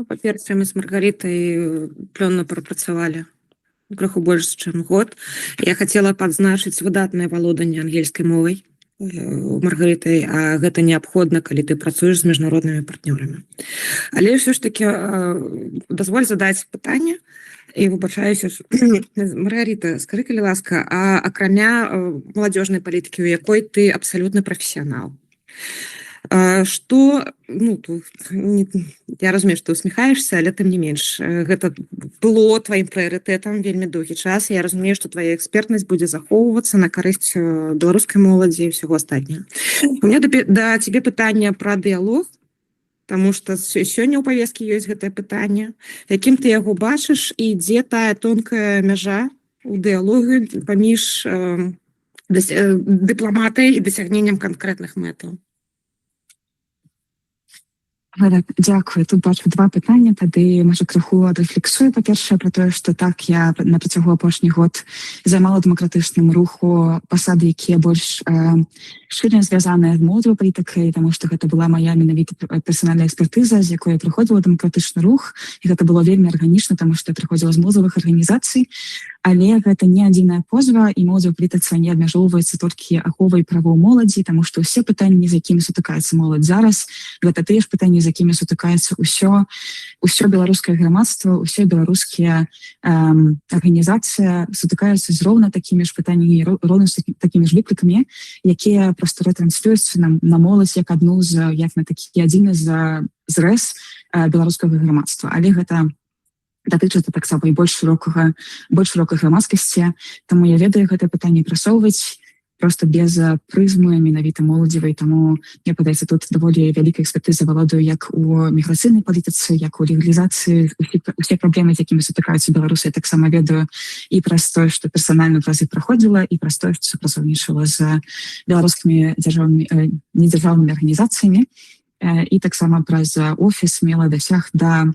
D: Па-першае, мы з Маргарытай плённа прапрацавалі крыху больш, чым год. Я хацела падзначыць выдатнае валоданне ангельскай мовай Маргарытай, а гэта неабходна, калі ты працуеш з міжнароднымі партнёрамі. Але ўсё ж таки дазволь задаць пытанне і выбачаюся. Маргарыта, скажы, калі ласка, а акрамя маладзёжнай палітыкі, у якой ты абсалютна прафесіянал, што, я разумею, што усміхаешся, але тым не менш, гэта было тваім прыярытэтам вельмі доўгі час. Я разумею, што твая экспертнасць будзе захоўвацца на карысць беларускай моладзі і ўсяго астатняга. У меня да цябе пытанне пра дыялог Таму што сёння ў павесткі ёсць гэтае пытанне, якім ты яго бачыш і дзе тая тонкая мяжа у дыялогу паміж дыпламатыяй і дасягненнем канкрэтных мэтаў.
F: Дякую. Тут бачу два питання, тады, може, крыху адрефлексую. Па-першае, про тое, што так, я на працягу апошні год займала дэмакратычным руху пасады, якія больш шчыльна звязаныя з моладзевай палітыкай, таму што гэта была мая менавіта персанальная экспертыза, з якой я прыходзіла дэмакратычны рух, і гэта было вельмі арганічна, таму што я прыходзіла з моладзевых арганізацый, але гэта не адзіная позва, і моладзевая палітыка не абмяжоўваецца толькі аховай правоў моладзі, таму што ўсе пытанні, з якімі сутыкаецца моладзь зараз, гэта тыя ж пытанні, з якімі сутыкаецца ўсё беларускае грамадства, ўсе беларускія арганізацыі сутыкаюцца з роўна такімі ж пытаннямі, роўна з такімі ж выклікамі, якія проста рэтрансляюцца на моладзь як адну з, як на такі адзіны зрэз беларускага грамадства. Але гэта датычыцца таксама і больш шырокай грамадскасці, таму я ведаю гэтае пытанне прасоўваць просто без прызмы менавіта моладзевай, таму мне падаецца, тут даволі вялікая экспертыза валодаю як у міграцыйнай палітыцы, як у легалізацыі, усе праблемы, з якімі сутыкаюцца беларусы, я таксама ведаю і праз тое, што персанальна праз іх праходзіла, і праз тое, што супрацоўнічала з беларускімі недзяржаўнымі арганізацыямі, і таксама праз офіс мела дасяг да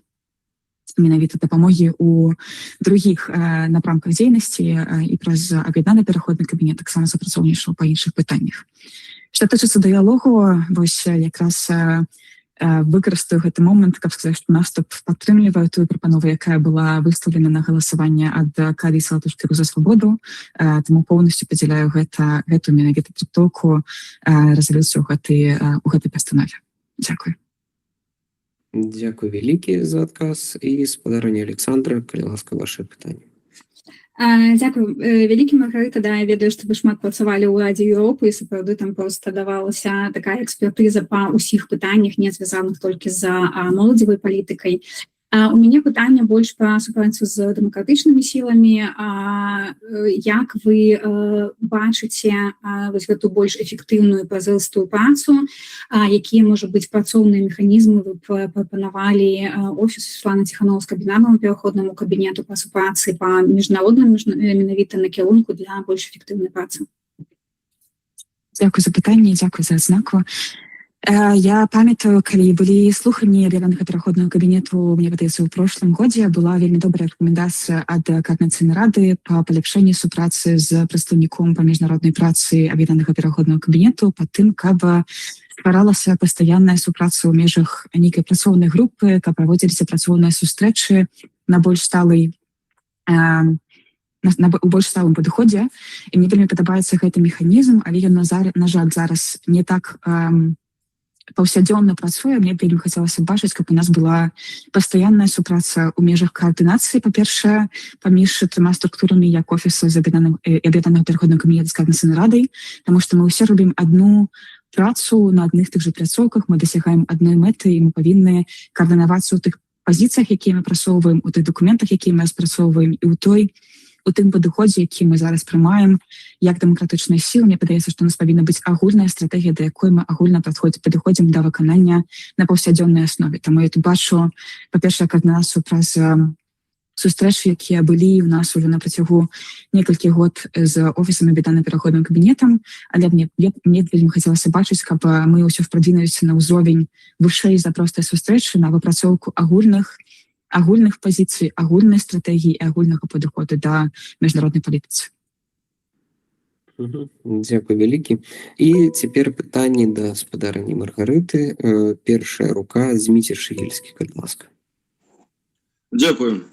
F: менавіта дапамогі у другіх напрамках дзейнасці і праз аб'яднаны пераходны кабінет таксама супрацоўнічаў па іншых пытаннях. Што тычыцца дыялогу, вось якраз выкарыстаю гэты момант, каб сказаць, што наступ падтрымлівае тую прапанову, якая была выстаўлена на галасаванне ад коаліцыі «Латышская за свабоду», таму поўнасцю падзяляю гэту менавіта трактоўку рэзалюцыю у гэтай пастанове. Дзякуй.
A: Дякую вялікі за адказ. І спадарня Александра, калі ласка, ваше пытанне.
E: Дзякую вялікі, Маргарыта. Да, я ведаю, што вы шмат працавалі ў Раді Еўропы, і сапраўды там проста давалася такая экспертыза па ўсіх пытаннях, не звязаных толькі з моладзевай палітыкай. У мяне пытанне больш пра супрацу з дэмакратычнымі сіламі. Як вы бачыце вось гэту больш эфектыўную празрыстую працу, якія, можа быць, працоўныя механізмы вы прапанавалі офісу Светланы Ціхановскай, бінарнаму пераходнаму кабінету па супрацы па міжнародным менавіта накірунку для больш эфектыўнай працы?
F: Дзякуй за пытанне, дзякуй за адзнаку. Я памятаю, калі былі слуханні аб'яднанага пераходнага кабінету, мне падаецца, ў прошлым годзе была вельмі добрая рэкамендацыя ад Координацыйнай рады па паляпшэнні супрацы з прадстаўніком па міжнароднай працы аб'яднанага пераходнага кабінету па тым, каб стваралася пастаянная супраца ў межах нейкай працоўнай групы, каб праводзіліся працоўныя сустрэчы на больш сталым падыходзе. І мне вельмі падабаецца гэты механізм, але ён, на жаль, зараз не так паўсядзённа працуе. Мне вельмі хацелася бачыць, каб у нас была пастаянная супраца ў межах каардынацыі, па-першае, паміж трыма структурамі, як офіса з аб'яднанага пераходнага кабінета з Координацыйнай радай, таму што мы ўсе робім адну працу на адных тых жа пляцоўках, мы дасягаем адной мэты, і мы павінны каардынавацца ў тых пазіцыях, якія мы прасоўваем, у тых дакументах, якія мы распрацоўваем, і у тым падыходзе, які мы зараз прымаем як дэмакратычныя сілы. Мне падаецца, што у нас павінна быць агульная стратэгія, да якой мы агульна падыходзім да выканання на паўсядзённай аснове. Таму я тут бачу, па-першае, каардынацыю праз сустрэчы, якія былі ў нас ужо на працягу некалькі год з офісам аб'яднаным пераходным кабінетам, але мне вельмі хацелася бачыць, каб мы ўсё прадвінуліся на ўзровень вышэй за простыя сустрэчы, на выпрацоўку агульных пазіцый, агульнай стратэгіі і агульнага падыходу да міжнароднай палітыцы.
A: Дзякуй вялікі. І цяпер пытанне да спадарні Маргарыты. Першая рука Зміцер Шыгельскі, калі ласка.
L: Дзякую.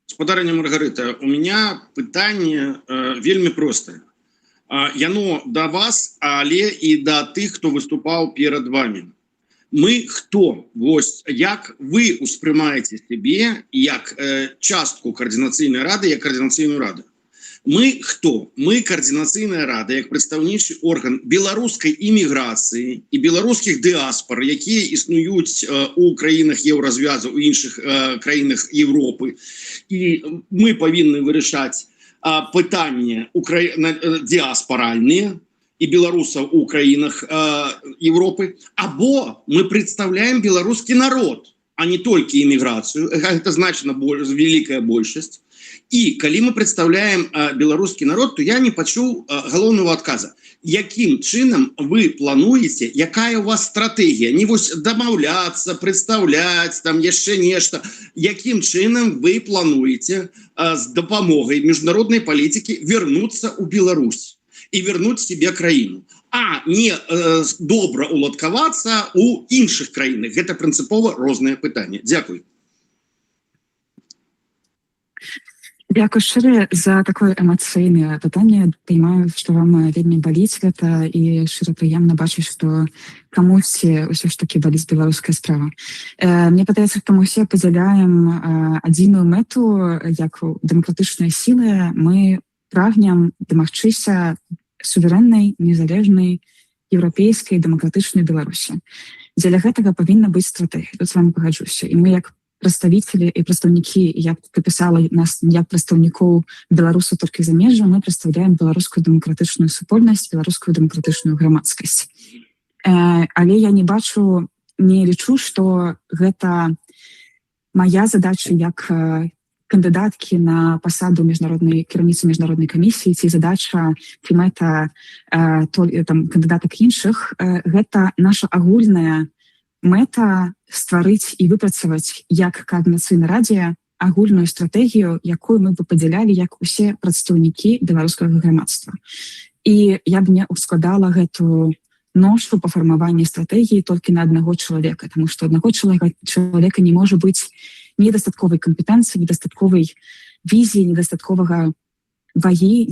L: Спадарня Маргарыта, у меня пытанне вельмі простае. Яно да вас, але і да тых, хто выступаў перад вами. Мы хто? Вось як вы успрымаеце сябе як частку Координацыйнай рады, як Координацыйную раду? Мы хто? Мы Координацыйная рада, як прадстаўнічы орган беларускай іміграцыі і беларускіх дыаспор, якія існуюць у краінах еўразвязу, у іншых краінах Европы. І мы павінны вырашаць пытанні дыаспаральныя, и белорусов у краинах Европы, або мы представляем белорусский народ, а не только иммиграцию, это значно великая большасць. И калі мы представляем белорусский народ, то я не пачуў галоўнага адказа. Якім чынам вы плануеце, якая у вас стратегія? Не вось дамаўляцца, представляць, там яшчэ нешта. Якім чынам вы плануеце з дапамогай міжнароднай палітыкі вернуться у Беларусь и вернуть себе краіну, а не добра уладкавацца у іншых краінах? Гэта прынцыпова рознае пытанне. Дзякуй.
F: Дякую шчыра за такое эмацыйнае пытанне. Паймаю, што вам вельмі баліць гэта, і шчыра прыемна бачыць, што камусьці ўсё ж такі баліць беларуская справа. Мне падаецца, што мы ўсе падзяляем адзіную мэту, як дэмакратычныя сілы. Мы прагнем дамагчыся суверэннай, незалежнай, еўрапейскай, дэмакратычнай Беларусі. Дзеля гэтага павінна быць стратэгія. Тут з вами пагаджуся. І мы як прадстаўніцелі і прадстаўнікі, я прапісала нас як прадстаўнікоў беларусаў толькі замежжа, мы прадстаўляем беларускую дэмакратычную супольнасць, беларускую дэмакратычную грамадскасць. Але я не лічу, што гэта моя задача як кандыдаткі на пасаду кіраўніцы міжнароднай камісіі, ці задача ці мэта кандыдатак іншых. Гэта наша агульная мэта стварыць і выпрацаваць як Координацыйнай радзе агульную стратэгію, якую мы бы падзялялі як усе прадстаўнікі беларускага грамадства. І я б не ускладала гэту ношу па фармаванні стратэгіі толькі на аднаго чалавека, таму што аднаго чалавека не можа быць недастатковай кампетэнцыі, недастатковай візіі, недастатковай вагі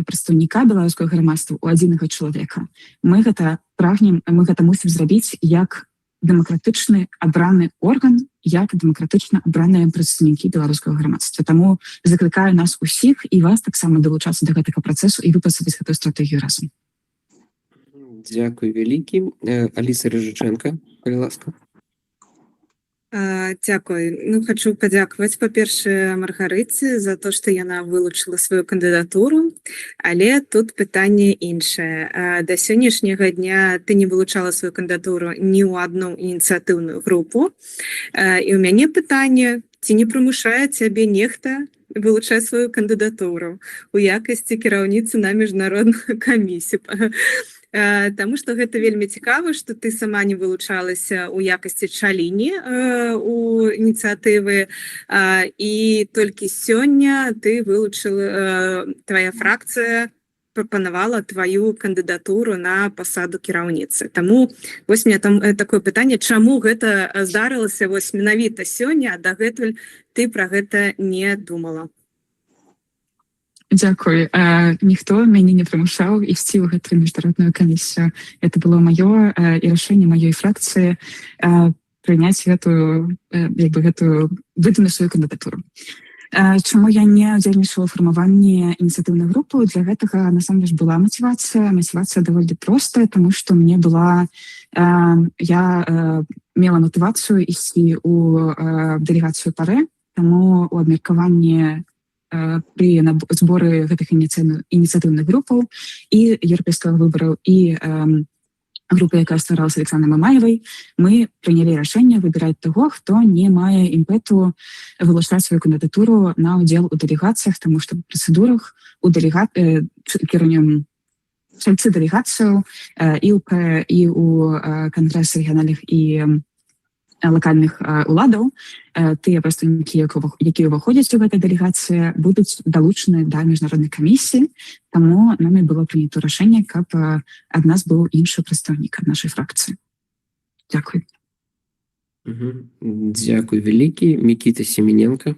F: прадстаўніка беларускага грамадства у адзінага чалавека. Мы гэта прагнем, мы гэта мусім зрабіць як дэмакратычны абраны орган, як дэмакратычна абраныя прадстаўнікі беларускага грамадства. Таму заклікаю нас усіх і вас таксама далучацца да гэтага працэсу і выпрацаваць гэтую стратэгію разам.
A: Дзякуй вялікі. Аліса Рыжыченко, калі ласка.
B: Дзякуй. Хочу падзякаваць, па-першае, Маргарыце за то, што яна вылучыла сваю кандыдатуру, але тут пытанне іншае. Да сённяшняга дня ты не вылучала сваю кандыдатуру ні ў адну ініцыятыўную групу. І ў мяне пытанне, ці не прымушае цябе нехта вылучаць сваю кандыдатуру у якасці кіраўніцы на міжнародную камісію? Таму што гэта вельмі цікава, што ты сама не вылучалася ў якасці чаліні у ініцыятывы, і толькі сёння ты вылучыла, твая фракцыя прапанавала тваю кандыдатуру на пасаду кіраўніцы. Таму вось мне там такое пытанне, чаму гэта здарылася вось менавіта сёння, а дагэтуль ты пра гэта не думала?
F: Дзякуй. Ніхто мяне не прымушаў ісці ў гэтую міжнародную камісію. Это было маё і рашэнне маёй фракцыі прыняць гэтую выдвинуць сваю кандыдатуру. Чаму я не ўдзельнічала ў фармаванні ініцыятыўнай групы? Для гэтага насамрэч была матывацыя. Матывацыя даволі простая, таму што мне была я мела матывацыю ісці ў дэлегацыю ПАРЭ, таму у абмеркаванні при зборы гэтых ініцыятыўных групаў і еўрапейскага выбараў і групы, якая стваралася Александрай Мамаевай, мы прынялі рашэнне выбіраць таго, хто не мае імпэту вылучаць сваю кандыдатуру на ўдзел у дэлегацыях, таму што ў працэдурах у кіраваннем чальцы дэлегацыяў і ў кангрэс рэгіянальных і локальных уладаў, тыя прадстаўнікі, якія ўваходзяць у гэтай дэлегацыі, будуць далучаны да міжнароднай камісіі, таму намі было прынято рашэнне, каб ад нас быў іншы прадстаўнік ад нашай фракцыі. Дзякуй.
A: Дзякуй вялікі. Мікіта Семененко.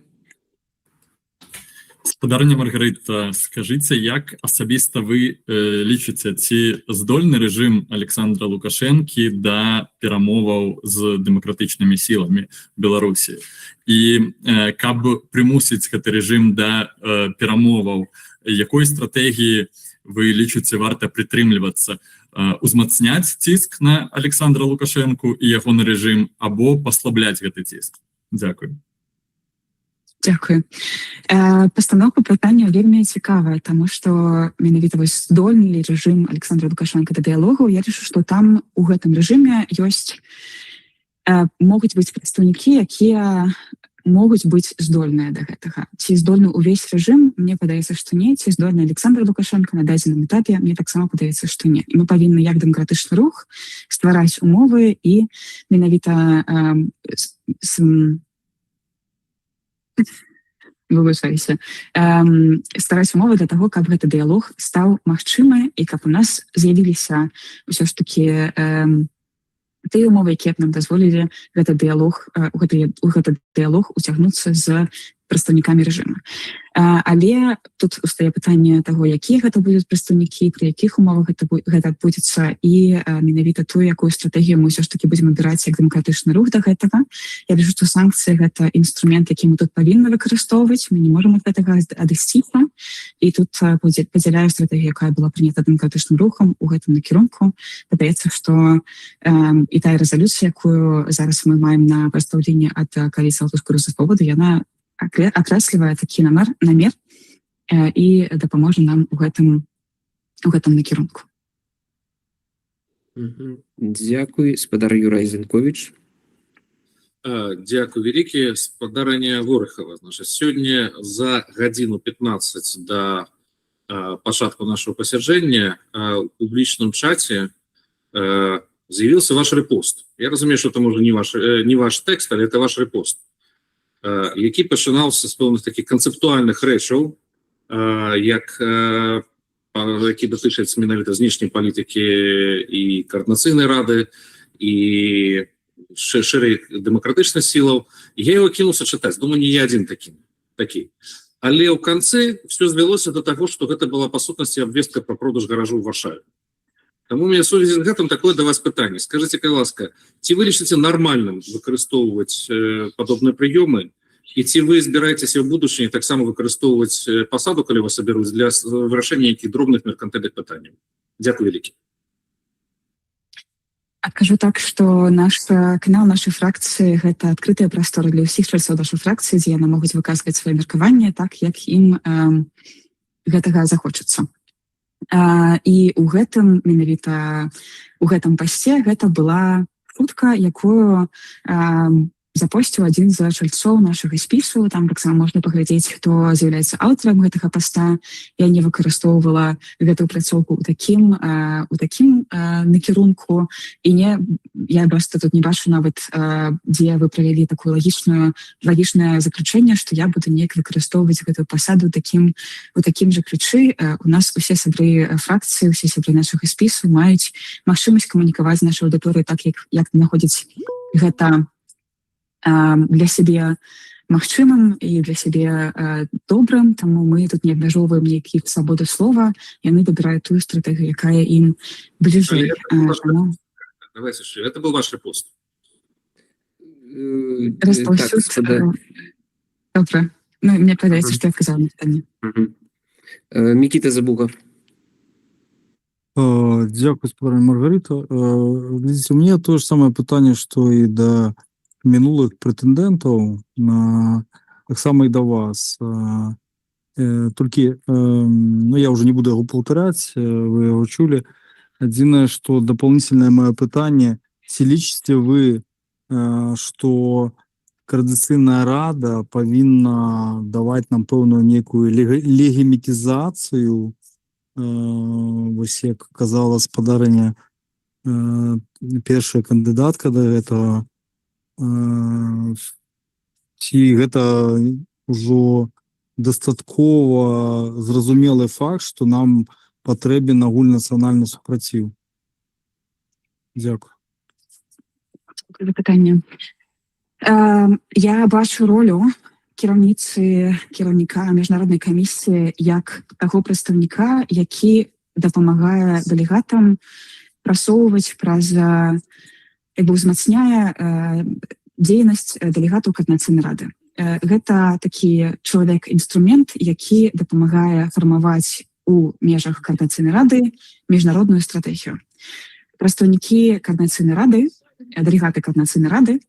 M: Спадарня Маргарыта, скажыце, як асабіста вы лічыце, ці здольны рэжым Александра Лукашэнкі да перамоваў з дэмакратычнымі сіламі Беларусі? І каб прымусіць гэты рэжым да перамоваў, якой стратэгіі вы лічыце варта прытрымлівацца? Узмацняць ціск на Александра Лукашэнку і ягоны рэжым або паслабляць гэты ціск? Дзякуй.
F: Дзякую. Пастаноўка пытання вельмі цікавая, таму што менавіта вось здольны рэжым Александра Лукашенко да дыялогу. Я лічу, што там у гэтым рэжыме ёсць могуць быць прадстаўнікі, якія могуць быць здольныя да гэтага. Ці здольны ўвесь рэжым? Мне падаецца, што не. Ці здольны Александр Лукашенко на дадзеным этапе? Мне таксама падаецца, што не. І мы павінны як дэмакратычны рух ствараць умовы і менавіта вывучайся, стараць умовы для таго, каб гэты дыялог стаў магчымы і каб у нас з'явіліся ўсё ж такі тыя умовы, якія б нам дазволілі гэты дыялог уцягнуцца з прадстаўнікамі рэжыма. Але тут устае пытанне таго, якія гэта будуць прадстаўнікі, пры якіх умовах гэта адбудзецца і менавіта тую, якую стратэгію мы ўсё ж такі будзем абіраць як дэмакратычны рух да гэтага. Я лічу, што санкцыі гэта інструмент, які мы тут павінны выкарыстоўваць, мы не можам ад гэтага адысціцца. І тут падзяляю стратэгію, якая была прынята дэмакратычным рухам у гэтым накірунку. Падаецца, што і тая рэзалюцыя, якую зараз мы маем на прадстаўленні ад кааліцыі «Алтушка Русафободы», яна акрэслівае такі намер і дапаможа нам у гэтым накірунку.
A: Дзякуй, спадар Юрай Зенкович.
H: Дзякуй вялікі, спадарыня Горыхава. Сёння за гадзіну 15 да пачатку нашего пасяджэння у публічным чаце з'явіўся ваш рэпост. Я разумею, што это можа не ваш тэкст, але это ваш рэпост, які пачынаўся з пэўных такіх канцэптуальных рэчаў, які датычаць менавіта знешняй палітыкі і каардынацыйнай рады і шырэй дэмакратычных сілаў. Я его кінуўся чытаць, думаю, не я адзін такі. Але ў канцы все звялося до таго, што гэта была па сутнасці абвестка пра продаж гаражу ў Варшаве. Таму у меня в сувязі з гэтым такое да вас пытанне. Скажите, калі ласка, ці вы лічыце нармальным выкарыстоўваць падобныя прыёмы, і ці вы збіраецеся ў будучыні таксама выкарыстоўваць пасаду, калі вас абяруць, для вырашэння якіх дробных меркантыльных пытанняў? Дзякуй вялікі.
F: Адкажу так, што наш канал нашай фракцыі гэта адкрытая прастора для ўсіх чальцоў нашай фракцыі, дзе яны могуць выказваць свае меркаванні так, як ім гэтага захочацца. І у гэтым менавіта у гэтым пасце гэта была фотка, якую запосціў адзін з чальцоў нашага спісу. Там таксама можна паглядзець, хто з'яўляецца аўтарам гэтага паста. Я не выкарыстоўвала гэтую пляцоўку ў такім накірунку і я проста тут не бачу нават, дзе вы правялі такое лагічнае заключэнне, што я буду неяк выкарыстоўваць гэтую пасаду у такім жа ключы. У нас усе сябры фракцыі, усе сябры нашага спісу маюць магчымасць камунікаваць з нашай аўдыторыяй так, як знаходзіць гэта для сябе магчымым і для сябе добрым, таму мы тут не абмяжоўваем ніякіх свабоды слова, яны выбіраюць тую стратэгію, якая ім бліжэй.
H: Это был ваш рэпост.
F: Добра. Мне падаецца, што я адказала на пытанне.
A: Микита Забугов.
I: Дякую, спадар Маргарита. Видите, у меня то же самое пытанне, што і да мінулых прэтэндэнтаў, таксама і да вас. Толькі, я уже не буду яго паўтараць, вы яго чулі. Адзінае, што дополнительное маё пытанне, ці лічыце вы, што Координацыйная рада павінна даваць нам пэўную некую легімітызацыю, вось як казала спадарыня першая кандыдатка да гэтага, ці гэта ўжо дастаткова зразумелы факт, што нам патрэбен агульнанацыянальны супраціў? Дзякую.
F: Пытанне. Я бачу ролю кіраўніка міжнароднай камісіі як таго прадстаўніка, які дапамагае дэлегатам прасоўваць праз узмацняе дзейнасць дэлегатаў Координацыйнай рады. Гэта такі чалавек-інструмент, які дапамагае фармаваць у межах Координацыйнай рады міжнародную стратэгію. Прадстаўнікі Координацыйнай рады, дэлегаты Координацыйнай рады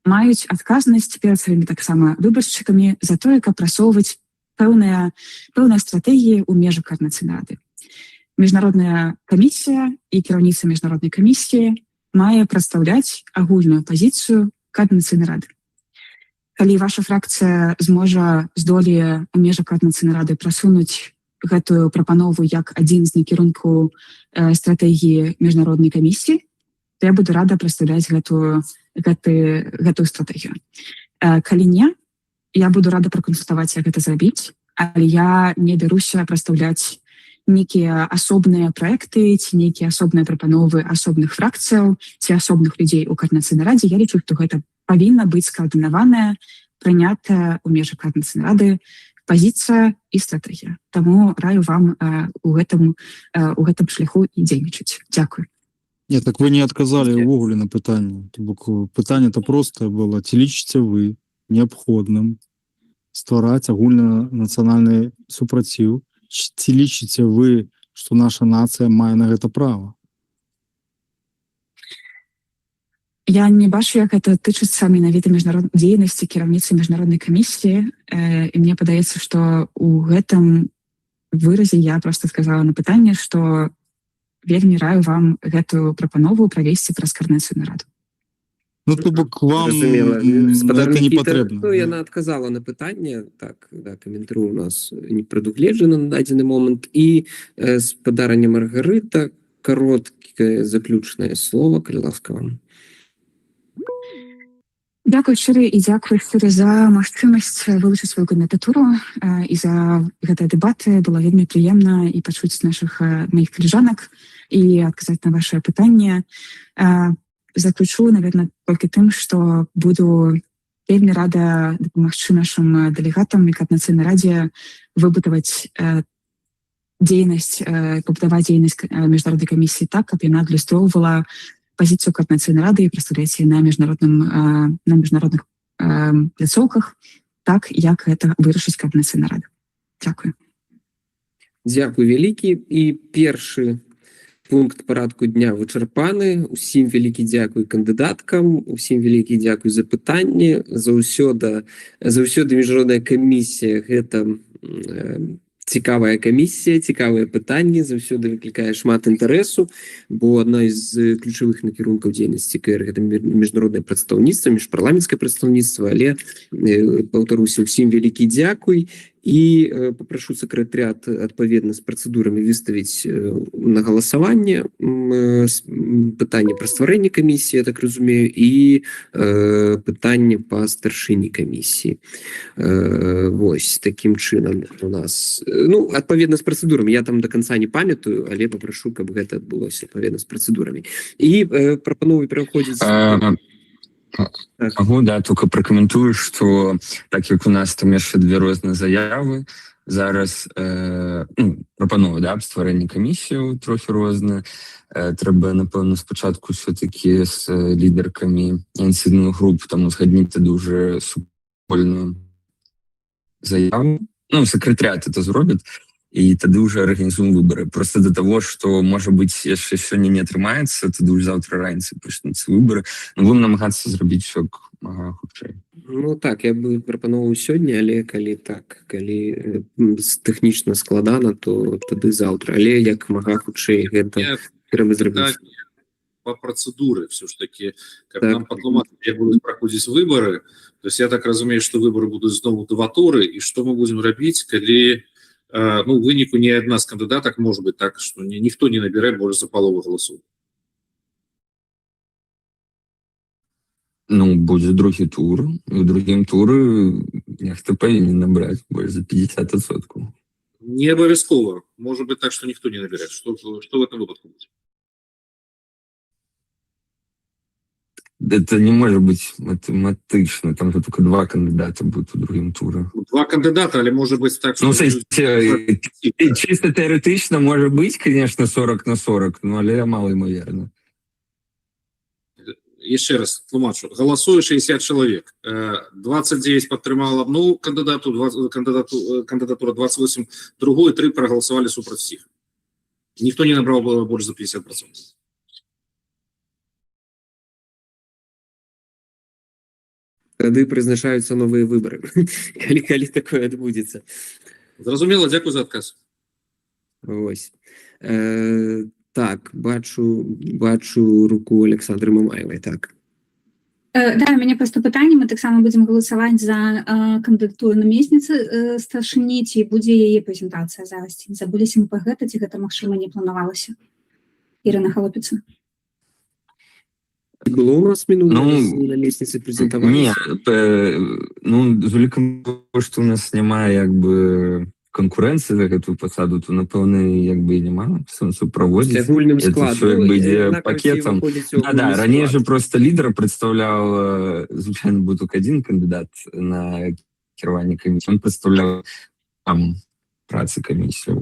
F: маюць адказнасць перад сваімі таксама выбаршчыкамі за тое, каб прасоўваць пэўныя стратэгіі ў межах Координацыйнай рады. Міжнародная камісія і кіраўніца міжнароднай камісіі мае прадстаўляць агульную пазіцыю Координацыйнай рады. Калі ваша фракцыя здолее ў межах Координацыйнай рады прасунуць гэтую прапанову як адзін з накірунку стратэгіі міжнароднай камісіі, то я буду рада прадстаўляць гэтую стратэгію. Калі не, я буду рада праконсультаваць, як гэта зрабіць, але я не бяруся прадстаўляць нейкія асобныя праекты ці нейкія асобныя прапановы асобных фракцыяў ці асобных людзей у Координацыйнай радзе. Я лічу, што гэта павінна быць скаардынаваная, прынятая ў межах Координацыйнай рады пазіцыя і стратэгія. Таму раю вам у гэтым шляху і дзейнічаць. Дзякую.
I: Нет, так вы не отказали увогуле на пытанне. Пытанне-то простое было. Ці лічыце вы неабходным ствараць агульнанацыянальны супраціў? Ці лічыце вы, што наша нацыя мае на гэта права?
F: Я не бачу, як гэта тычыцца менавіта дзейнасці кіраўніцы міжнароднай камісіі, і мне падаецца, што ў гэтым выразе я проста сказала на пытанне, што вельмі раю вам гэтую прапанову правесці праз Координацыйную раду.
I: Ну, то бок вам
A: это
I: не патрэбна.
A: Яна адказала на пытанне, так, да, каментару у нас не прадугледжана на дадзены момант. І спадарня Маргарыта, кароткае заключнае слово, калі ласка вам.
F: Дзякуй шчыры і дзякуй шчыры за магчымасць вылучыць сваю кандыдатуру і за гэтыя дэбаты. Было вельмі прыемна і пачуць нашых маіх калежанак і адказаць на ваше пытанне. Заключу, наверное, толькі тым, што буду вельмі рада дапамагчы нашым дэлегатам і Координацыйнай радзе выбудаваць дзейнасць міжнароднай камісіі так, каб яна адлюстроўвала пазіцыю Координацыйнай рады і прадстаўляць на міжнародных пляцоўках так, як гэта вырашыць Координацыйная рада. Дзякую.
A: Дзякуй вялікі. І першы пункт парадку дня вычарпаны. Усім вялікі дзякуй кандыдаткам, усім вялікі дзякуй за пытанне. Заўсёды міжнародная камісія гэта цікавая камісія, цікавыя пытанні, заўсёды выклікае шмат інтарэсу, бо адна з ключавых накірункаў дзейнасці КР гэта міжнароднае прадстаўніцтва, міжпарламенцкае прадстаўніцтва, але, паўтаруся, усім вялікі дзякуй. І попрошу сакратарыят адпаведна з працэдурамі выставіць на галасаванне пытанне пра стварэнне камісіі, я так разумею, і пытанне па старшыні камісіі. Вось, такім чынам у нас... Ну, адпаведна з працэдурамі, я там до конца не памятаю, але попрошу, каб гэта адбылося адпаведна з працэдурамі. І прапаную пераходзіць...
C: Могу, да, только прокомментую, что так як у нас там яшчэ две розныя заявы, зараз прапанову, да, аб стварэнні камісіяў трохі розныя. Трэба, напэўна, спачатку все-таки з лідаркамі ініцыятыўных груп там узгадніць дуже супольную заяву. Ну, сакратарыят это зробіць, і тады уже арганізуем выборы. Просто до того, что, может быть, яшчэ сёння не атрымаецца, тады уже завтра раніцай пачнуцца выборы. Но будем намагацца зрабіць всё мага хутчэй.
A: Ну так, я бы прапановаў сёння, але калі тэхнічна складана, то тады заўтра. Але як мага хутчэй гэта трэба зрабіць.
H: По процедуре все-таки, как нам потлумачили, як будут проходить выборы. То есть я так разумею, что выборы будут знову 2 туры, и что мы будем робіць, калі ну, в выніку ни одна з кандидаток может быть так, что никто не набирает больше за полову голосов.
C: Ну, будет другі тур, і ў другім туры нехто павінен набраць больш за 50%.
H: Не обовязково. Может быть так, что никто не набирает. Что в этом выпадку будет?
C: Это не может быть математично. Там же только 2 кандидата будут у другим туре.
H: 2 кандидата, але может быть так, что...
C: Ну, чисто теоретично может быть, конечно, 40/40, но але малоимоверно.
H: Еще раз тлумачу. Голосує 60 человек. 29 подтримало одну кандидатуру, 28 другую, 3 проголосовали супротив всех. Никто не набрал больше за 50%.
A: Тады прызначаюцца новыя выбары. Калі такое адбудзецца.
H: Зразумела, дзякую за адказ.
A: Вось. Так, бачу руку Александры Мамаевай, так.
E: Да, у мяне просто пытанне, мы таксама будзем галасаваць за кандыдатуру намесніцы старшыні, ці будзе яе прэзентацыя зараз, ці забыліся мы па гэта, ці гэта магчыма не планавалася? Ірына Халопіца.
A: Было у нас намесніцы прэзентаваліся?
C: Не, з улікам того, што у нас няма як бы конкуренції за гэтую посаду, то напевно якби і немає сенсу проводити.
A: Агульним складом.
C: Якби йде пакетом. Да, раніше просто лідера представляв, звичайно, був тільки один кандидат на керування комісії. Він представляв там праці комісії.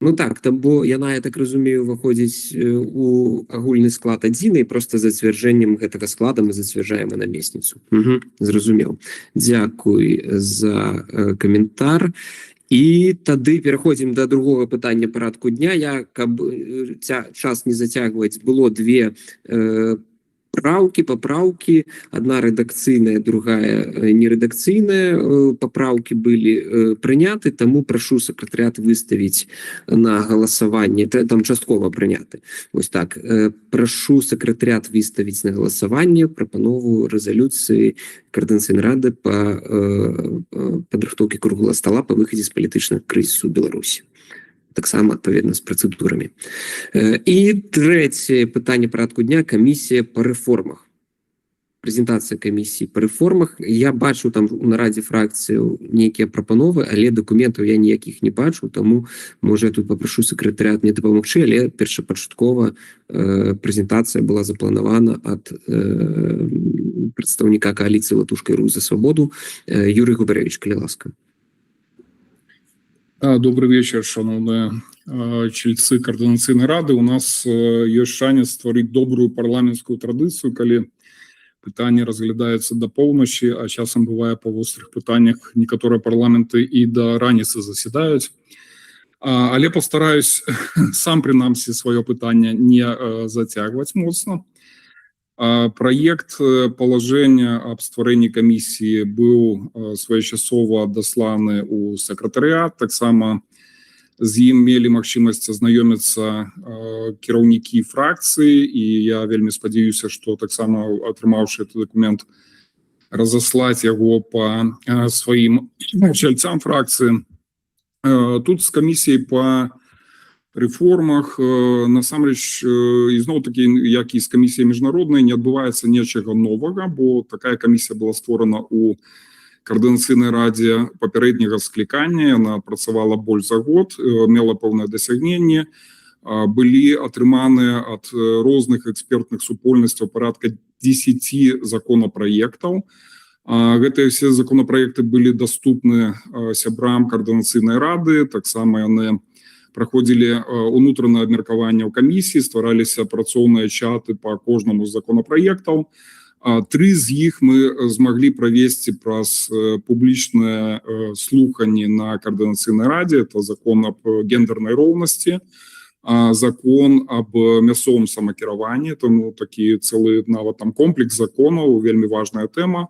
A: Ну так, бо яна, я так разумею, выходзіць у агульны склад адзіны, просто зацвярджэннем гэтага склада мы зацвярджаем і намесніцу. Зразумеў. Дзякуй за каментар. І тады пераходзім да другога пытання парадку дня. Каб час не зацягваць, было две поправки, одна редакційная, другая нередакційная. Поправки были прыняты, тому прошу секретаріат выставить на голосование, там частково прыняты. Ось так, прошу секретаріат выставить на голосование прапанову резолюции Координаційної ради по падрыхтоўкі круглого стола по выходе з палітычнага крызісу Беларусі. Так само, відповідно, з процедурами. І третє питання порядку дня – комісія по реформах. Презентація комісії по реформах. Я бачу там у нараді фракції ніякі пропанови, але документів я ніяких не бачу, тому, може, я тут попрошу секретаріат мені допомогти, але першопочаткова презентація була запланована від представника коаліції «Латушка і Рух за свободу» Юрій Губаревич, коли ласка.
N: Добрый вечер, шановные члены Координаційної ради. У нас есть шанс створить добрую парламентскую традицию, коли питання розглядаються до полночі, а часом буває по гострих питаннях некоторі парламенти і до раніці засідають. Але постараюсь сам, принаймні, своє питання не затягувати моцно. Проект положення об створенні комісії був своєчасово досланий у секретаріат. Так само з ім мали можливість ознайомитися керівники фракції, і я вельми сподіваюся, що так само, отримавши цей документ, розіслати його по своїм чільцям фракції. Тут з комісії по реформах, насамрэч, і знову-таки, як і з комісією міжнародної, не відбувається нічого нового, бо така комісія була створена у Координаційній раді попереднього скликання, вона працювала більше за год, мала певне досягнення, були отримані від різних експертних супольностей порядка 10 законопроєктів. Гэтыя все законопроекты были доступны сябрам Координаційної ради, так само вони проходили внутреннее абмеркаванне ў камісіі, ствараліся працоўныя чаты по кожнаму з законопроектаў. 3 з іх мы змаглі правесці праз публічнае слуханне на Координаційнай радзе. Это закон об гендернай роўнасці, закон об мясцовым самакіраванні, тому такі цэлы нават там комплекс законаў, вельмі важная тэма.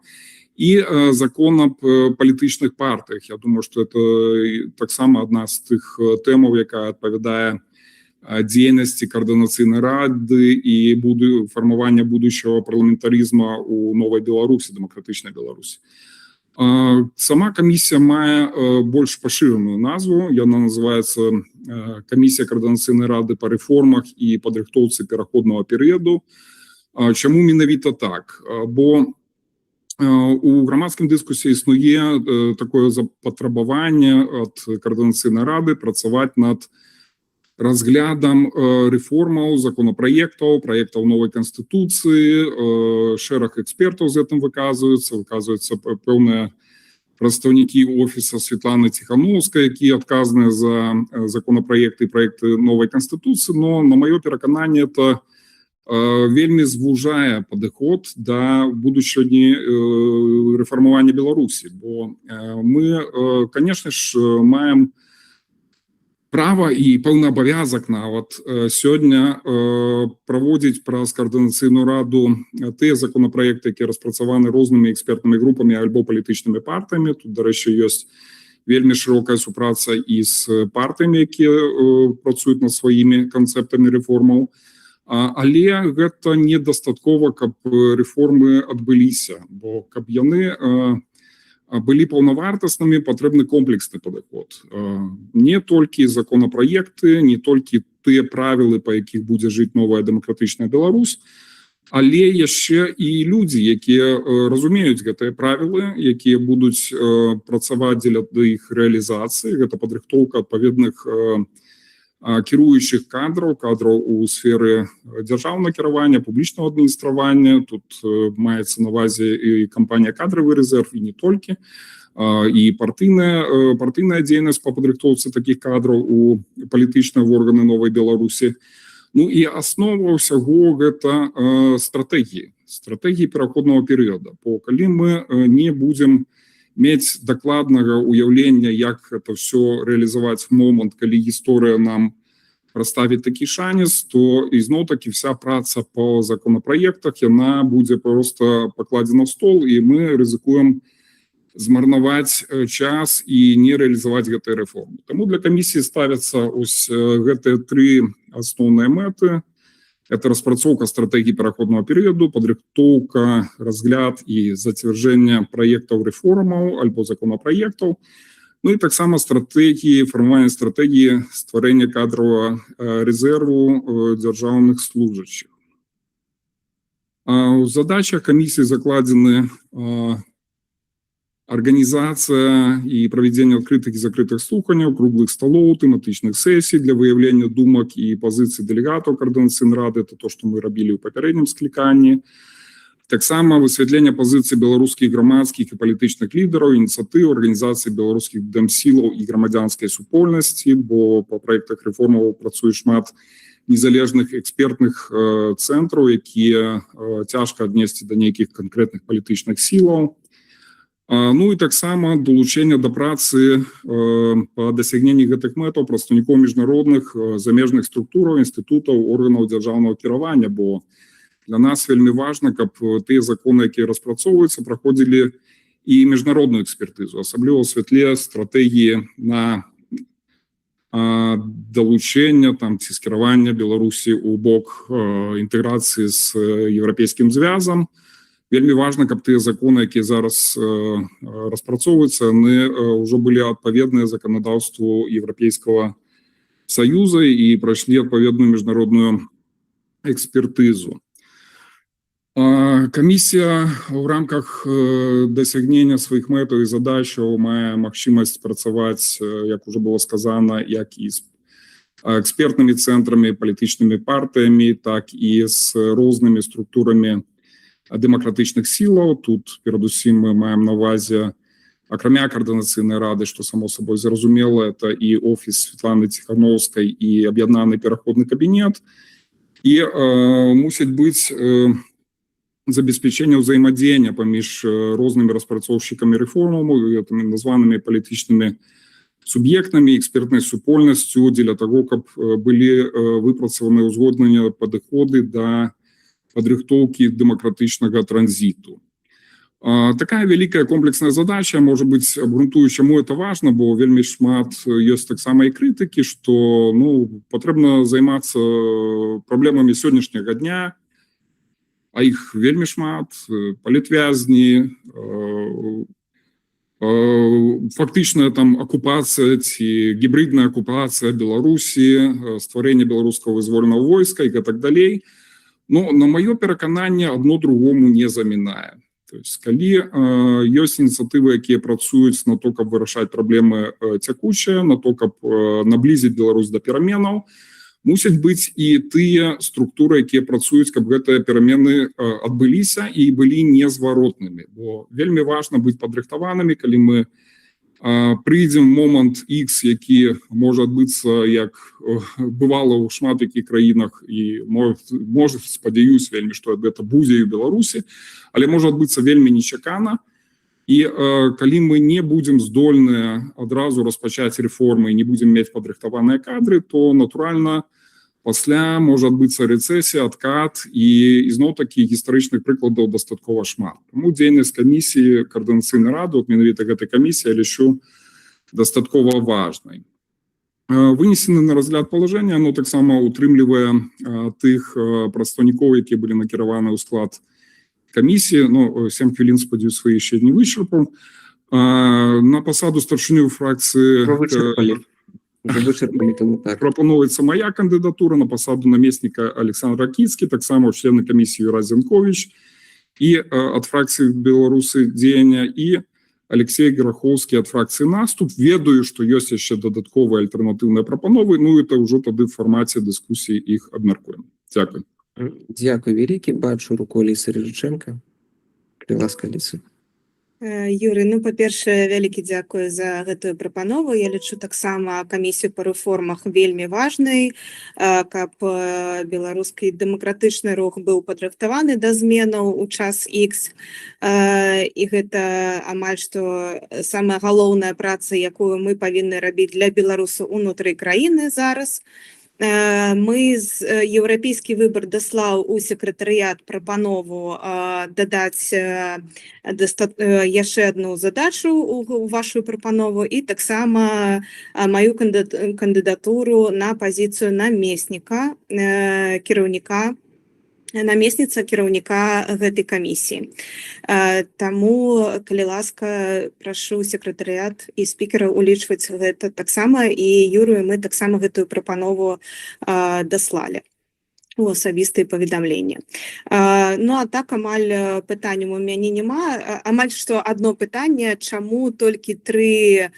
N: І закон об палітычных партыях. Я думаю, что это таксама одна з тых тэмаў, якая адпавядае дзейнасці Координаційнай рады і фармавання будущего парламентаризма у новой Беларусі, демократичной Беларусі. Сама камісія мае больш пашыраную назву. Яна называется Камісія Координаційнай рады по реформах і падрыхтоўцы пераходного перыяду. Чаму менавіта так? Бо у грамадскім дыскусіі існуе такое запатрабаванне ад Координаційнай рады працаваць над разглядам реформаў, законопроектаў, проектаў новой конституцыі. Шэраг экспертаў з гэтым выказваюцца пэўныя прадстаўнікі офіса Светланы Ціхановскай, якія адказныя за законопроекты і проекты новой конституцыі, но на маё перакананне это вельмі звужае падыход да будучага рэфармавання Беларусі, бо мы, конечно ж, маем права і пэўны абавязак нават сёння праводзіць праз каардынацыйную раду тыя законапраекты, якія распрацаваны рознымі экспертнымі групамі альбо палітычнымі партыямі. Тут, дарэчы, ёсць вельмі шырокая супраца і з партыямі, якія працуюць над сваімі канцэптамі рэформаў. Але гэта недастаткова, каб рэформы адбыліся, бо каб яны былі паўнавартаснымі, патрэбны комплексны падыход. Не толькі законапраекты, не толькі тыя правілы, па якіх будзе жыць новая дэмакратычная Беларусь, але яшчэ і людзі, якія разумеюць гэтыя правілы, якія будуць працаваць дзеля іх рэалізацыі. Гэта падрыхтоўка адпаведных кіруючых кадраў у сферы дзяржаўнага кіравання, публічнага адміністравання. Тут маецца на ўвазе і кампанія «Кадравы рэзерв», і не толькі, і партыйная дзейнасць па падрыхтоўцы такіх кадраў у палітычныя органы новай Беларусі. Ну і аснова ўсяго гэта стратэгіі пераходнага перыяда. Бо калі мы не будзем мець дакладнага уяўлення, як это все рэалізаваць в момант, калі гісторыя нам праставіць такі шанец, то ізноў-такі вся праца по законапраектах, яна будзе просто пакладзена ў стол, і мы рызыкуем змарнаваць час і не рэалізаваць гэтыя рэформы. Таму для камісіі ставяцца ось гэтыя тры асноўныя мэты. Это распрацоўка стратэгіі пераходнага перыяду, падрыхтоўка, разгляд і зацвярджэнне праектаў рэформаў альбо законапраектаў, ну і таксама фармаванне стратэгіі стварэння кадравага рэзерву дзяржаўных служачых. У задачах камісіі закладзены организация и проведение открытых и закрытых слуханий, круглых столов, тематичных сессий для выявления думок и позиций делегатов Координаційної ради. Это то, что мы робили в попереднем скликании. Так само высветление позиций белорусских громадских и политичных лидеров, инициатив, организаций белорусских демсилов и громадянской супольности, бо по проектах реформов працує шмат незалежных экспертных центров, якія тяжко аднесці до нейкіх конкретных политичных силаў. Ну і таксама долучэнне да працы па дасягненні гэтых мэтаў прадстаўнікоў міжнародных замежных структураў, інстытутаў, органаў дзяржаўнага кіравання, бо для нас вельмі важна, каб тыя законы, якія распрацоўваюцца, праходзілі і міжнародную экспертызу, асабліва ў святле стратэгіі на далучэння ці скіравання Беларусі ў бок інтэграцыі з еўрапейскім звязам. Вельмі важна, каб тыя законы, якія зараз распрацоўваюцца, яны ўжо былі адпаведныя заканадаўству Еўрапейскага Саюза і прайшлі адпаведную міжнародную экспертызу. Камісія ў рамках дасягнення сваіх мэтаў і задачаў мае магчымасць працаваць, як ужо было сказана, як і з экспертнымі цэнтрамі, палітычнымі партыямі, так і з рознымі структурамі дэмакратычных сілаў. Тут перадусім мы маем на ўвазе, акрамя Координаційнай рады, што само собой зразумела, это і офіс Светланы Ціхановскай і аб'яднаны пераходны кабінет. І мусіць быць забеспячэнне ўзаемадзеяння паміж рознымі распрацоўшчыкамі рэформаў, гэтымі названымі палітычнымі суб'ектамі, экспертнай супольнасцю, дзеля таго, каб былі выпрацаваны ўзгодныя падыходы да падрыхтоўкі дэмакратычнага транзіту. Такая вялікая комплексная задача, можа быць, абгрунтую, чаму это важна, бо вельмі шмат ёсць таксама і крытыкі, што патрэбна займацца праблемамі сённяшняга дня, а іх вельмі шмат, палітвязні, фактычная акупацыя ці гібридная акупацыя Беларусі, стварэнне беларускага вызвольнага войска і так далей. Но на маё перакананне адно другому не замінае. То есть, калі ёсць ініцыятывы, якія працуюць на то, каб вырашаць праблемы цякучыя, на то, каб наблізіць Беларусь да пераменаў, мусяць быць і тыя структуры, якія працуюць, каб гэтыя перамены адбыліся і былі незваротнымі. Бо вельмі важна быць падрыхтаванымі, калі мы прыйдзем момант X, які можа адбыцца, як бывала ў шмат якіх краінах, і можа, спадзяюсь вельмі, што гэта будзе і ў Беларусі, але можа адбыцца вельмі нечакана. І калі мы не будзем здольныя адразу распачаць рэформы і не будзем мець падрыхтаваныя кадры, то натуральна пасля можа адбыцца рэцэсія, адкат і ізноў-такі гістарычных прыкладаў дастаткова шмат. Таму дзейнасць камісіі Координаційнай рады, от менавіта гэтай камісіі, я лічу дастаткова важнай. Вынесены на разгляд палажэння, оно таксама утрымлівае тых прадстаўнікоў, якія былі накіраваны ў склад камісіі, 7 хвілін, спадзяюсь, свае яшчэ не вычарпаў. На пасаду старшыню фракцыі прапановваецца моя кандыдатура, на пасаду намесніка Александр Ракіцкі, таксама члены камісіі Разенкович, і ад фракцыі Беларусы дзеяння, і Алексей Граховскі ад фракцыі Наступ. Ведаю, што ёсць яшчэ дадатковыя альтэрнатыўныя прапановы, это ўжо тады в фармаце дыскусіі іх абмяркуем. Дзякуй.
A: Дзякуй вялікі, бачу руку Алісы Рыжычэнка. Калі ласка, Аліса.
B: Юрый, па-першае, вялікі дзякуй за гэтую прапанову. Я лічу таксама камісію па рэформах вельмі важнай, каб беларускі дэмакратычны рух быў падрыхтаваны да зменаў у час X. І гэта амаль што самая галоўная праца, якую мы павінны рабіць для беларусаў унутры краіны зараз. Еўрапейскі выбар даслаў у сакратарыят прапанову дадаць яшчэ одну задачу у вашу прапанову і таксама маю кандыдатуру на пазіцыю намесніца кіраўніка гэтай камісіі. Таму, калі ласка, прашу сакратарыят і спікера улічваць гэта таксама, і Юрію мы таксама гэтую прапанову даслалі у асабістыя паведамленні. А так амаль пытанняў у мяне няма. Амаль што адно пытанне, чаму толькі 3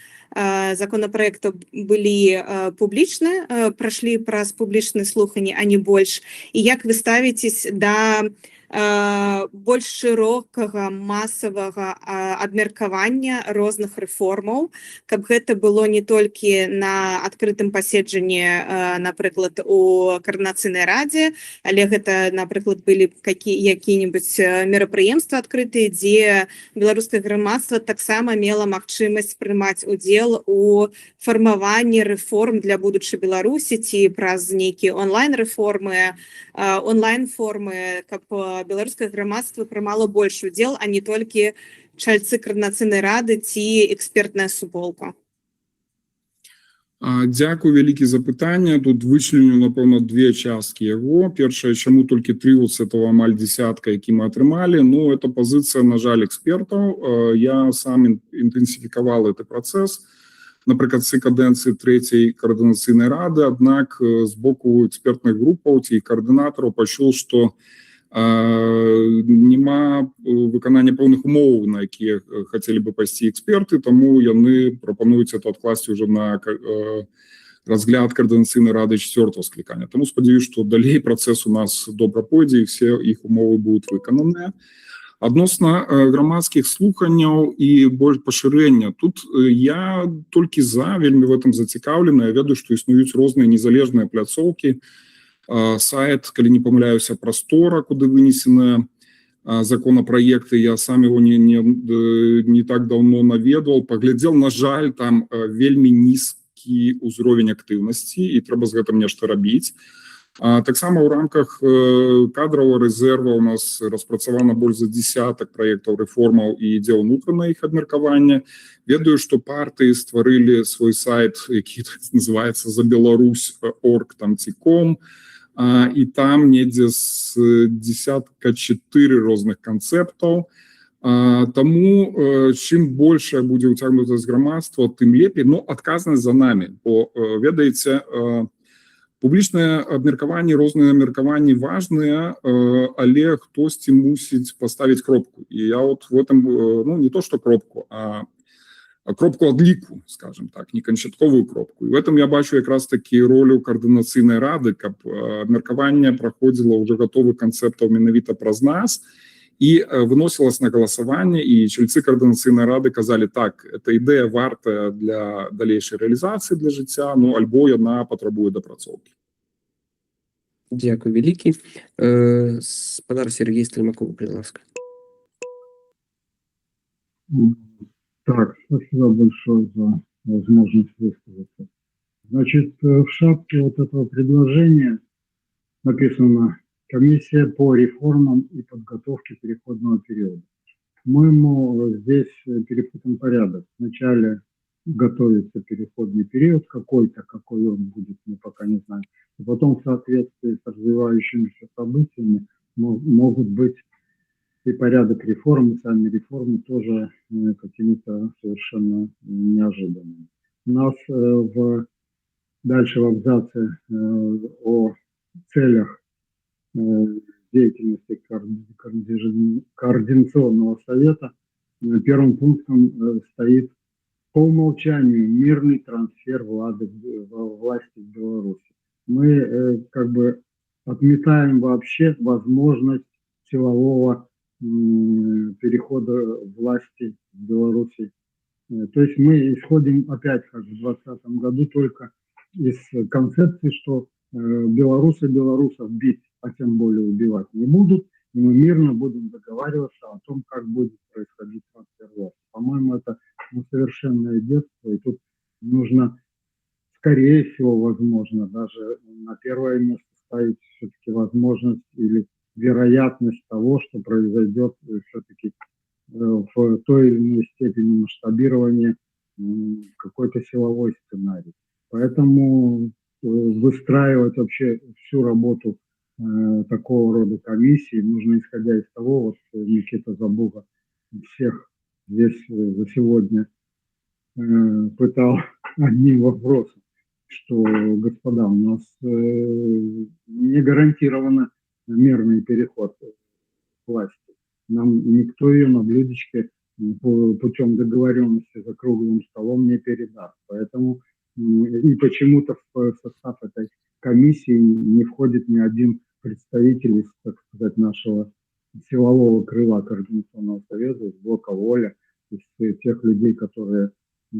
B: законопроекта былі публічныя, прайшлі праз публічныя слуханні, а не больш. І як вы ставіцесь да больш шырокага масавага абмеркавання розных рэформаў, каб гэта было не толькі на адкрытым паседжанні, напрыклад, у Координаційнай радзе, але гэта, напрыклад, былі які-небудзь мерапрыемствы адкрытыя, дзе беларускае грамадства таксама мела магчымасць прымаць удзел у фармаванні рэформ для будучай Беларусі ці праз нейкія онлайн-рэформы, онлайн-формы, каб беларускае грамадства прымала больш удзел, а не толькі чальцы Координаційнай рады ці экспертная суполка.
N: Дзякуй вялікі за пытанне. Тут вычленю, напэўна, 2 часткі яго. Першае, чаму толькі 3 з этого амаль десятка, які мы атрымалі. Это пазіцыя, на жаль, экспертаў. Я сам інтэнсіфікаваў гэты працэс напрыканцы кадэнцыі 3-й Координаційнай рады, аднак з боку экспертных групаў ці каардынатараў пачуў, што няма выканання пэўных умоў, на якія хацелі бы пайсці эксперты, таму яны прапануюць это адкласці ўжо на разгляд Координаційнай рады 4-го склікання. Таму спадзяюсь, што далей працэс у нас добра пойдзе і все іх умовы будуць выкананыя. Адносна грамадскіх слуханняў і больш пашырэння, тут я толькі вельмі в этом зацікаўлены. Я ведаю, што існуюць розныя незалежныя пляцоўкі, сайт, калі не памыляюся, Прастора, куды вынесены законопроекты. Я сам его не так давно наведваў, паглядзеў, на жаль, там вельмі нізкі ўзровень актыўнасці і трэба з гэтым нешта рабіць. Таксама ў рамках кадравого рэзерва у нас распрацавана больш за 10 праектаў рэформаў і ідзе ўнутранае іх абмеркаванне. Ведаю, што партыі стварылі свой сайт, які называецца «За Беларусь.орг» там ці.ком, і там недзе з 14 розных канцэптаў. Таму чым большая будзе ўцягнутасць грамадства, тым лепей. Адказнасць за намі, бо ведаеце, публічнае абмеркаванне, розныя абмеркаванні важныя, але хтосьці мусіць паставіць кропку. І я в этом, не то што кропку, а кропку адліку, скажем так, не канчатковую кропку. І в этом я бачу якраз такі ролю Координаційнай рады, каб абмеркаванне праходзіла ўжо гатовых канцэптаў менавіта праз нас і выносілася на галасаванне, і чальцы Координаційнай рады казалі, так, эта ідэя вартая для далейшай рэалізацыі для жыцця, альбо яна патрабуе дапрацоўкі.
A: Дзякуй вялікі. Спадар Сергей Стрымакоў, калі ласка.
O: Так, спасибо большое за возможность высказаться. Значит, в шапке вот этого предложения написано «Комиссия по реформам и подготовке переходного периода». По-моему, здесь перепутан порядок. Вначале готовится переходный период какой-то, какой он будет, мы пока не знаем. И потом в соответствии с развивающимися событиями могут быть и порядок реформ, и сами реформы тоже какими-то совершенно неожиданными. У нас дальше в абзаце о целях деятельности Координационного совета первым пунктом стоит по умолчанию мирный трансфер власти в Беларуси. Мы как бы отметаем вообще возможность силового перехода власти в Беларуси. То есть мы исходим опять, как в 2020 году, только из концепции, что белорусы белорусов бить, а тем более убивать не будут, и мы мирно будем договариваться о том, как будет происходить трансфер власти. По-моему, это совершенное детство, и тут нужно, скорее всего, возможно, даже на первое место ставить все-таки возможность или вероятность того, что произойдет все-таки в той или иной степени масштабирования какой-то силовой сценарий. Поэтому выстраивать вообще всю работу такого рода комиссии нужно, исходя из того, вот Никита Забуга всех здесь за сегодня пытал одним вопросом, что, господа, у нас не гарантировано мирный переход власти. Нам никто ее на блюдечке путем договоренности за круглым столом не передаст. Поэтому и почему-то в состав этой комиссии не входит ни один представитель из, так сказать, нашего силового крыла Координационного совета, из блока «Воля», из тех людей, которые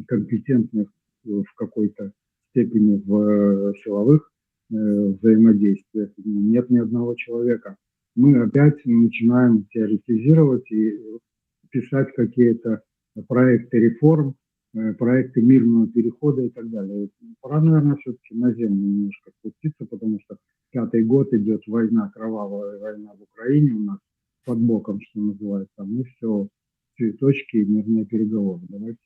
O: компетентны в какой-то степени в силовых взаимодействиях. Нет ни одного человека. Мы опять начинаем теоретизировать и писать какие-то проекты реформ, проекты мирного перехода и так далее. Пора, наверное, все-таки на землю немножко спуститься, потому что 5-й год идет война, кровавая война в Украине у нас под боком, что называется, а мы все цветочки и мирные переговоры. Давайте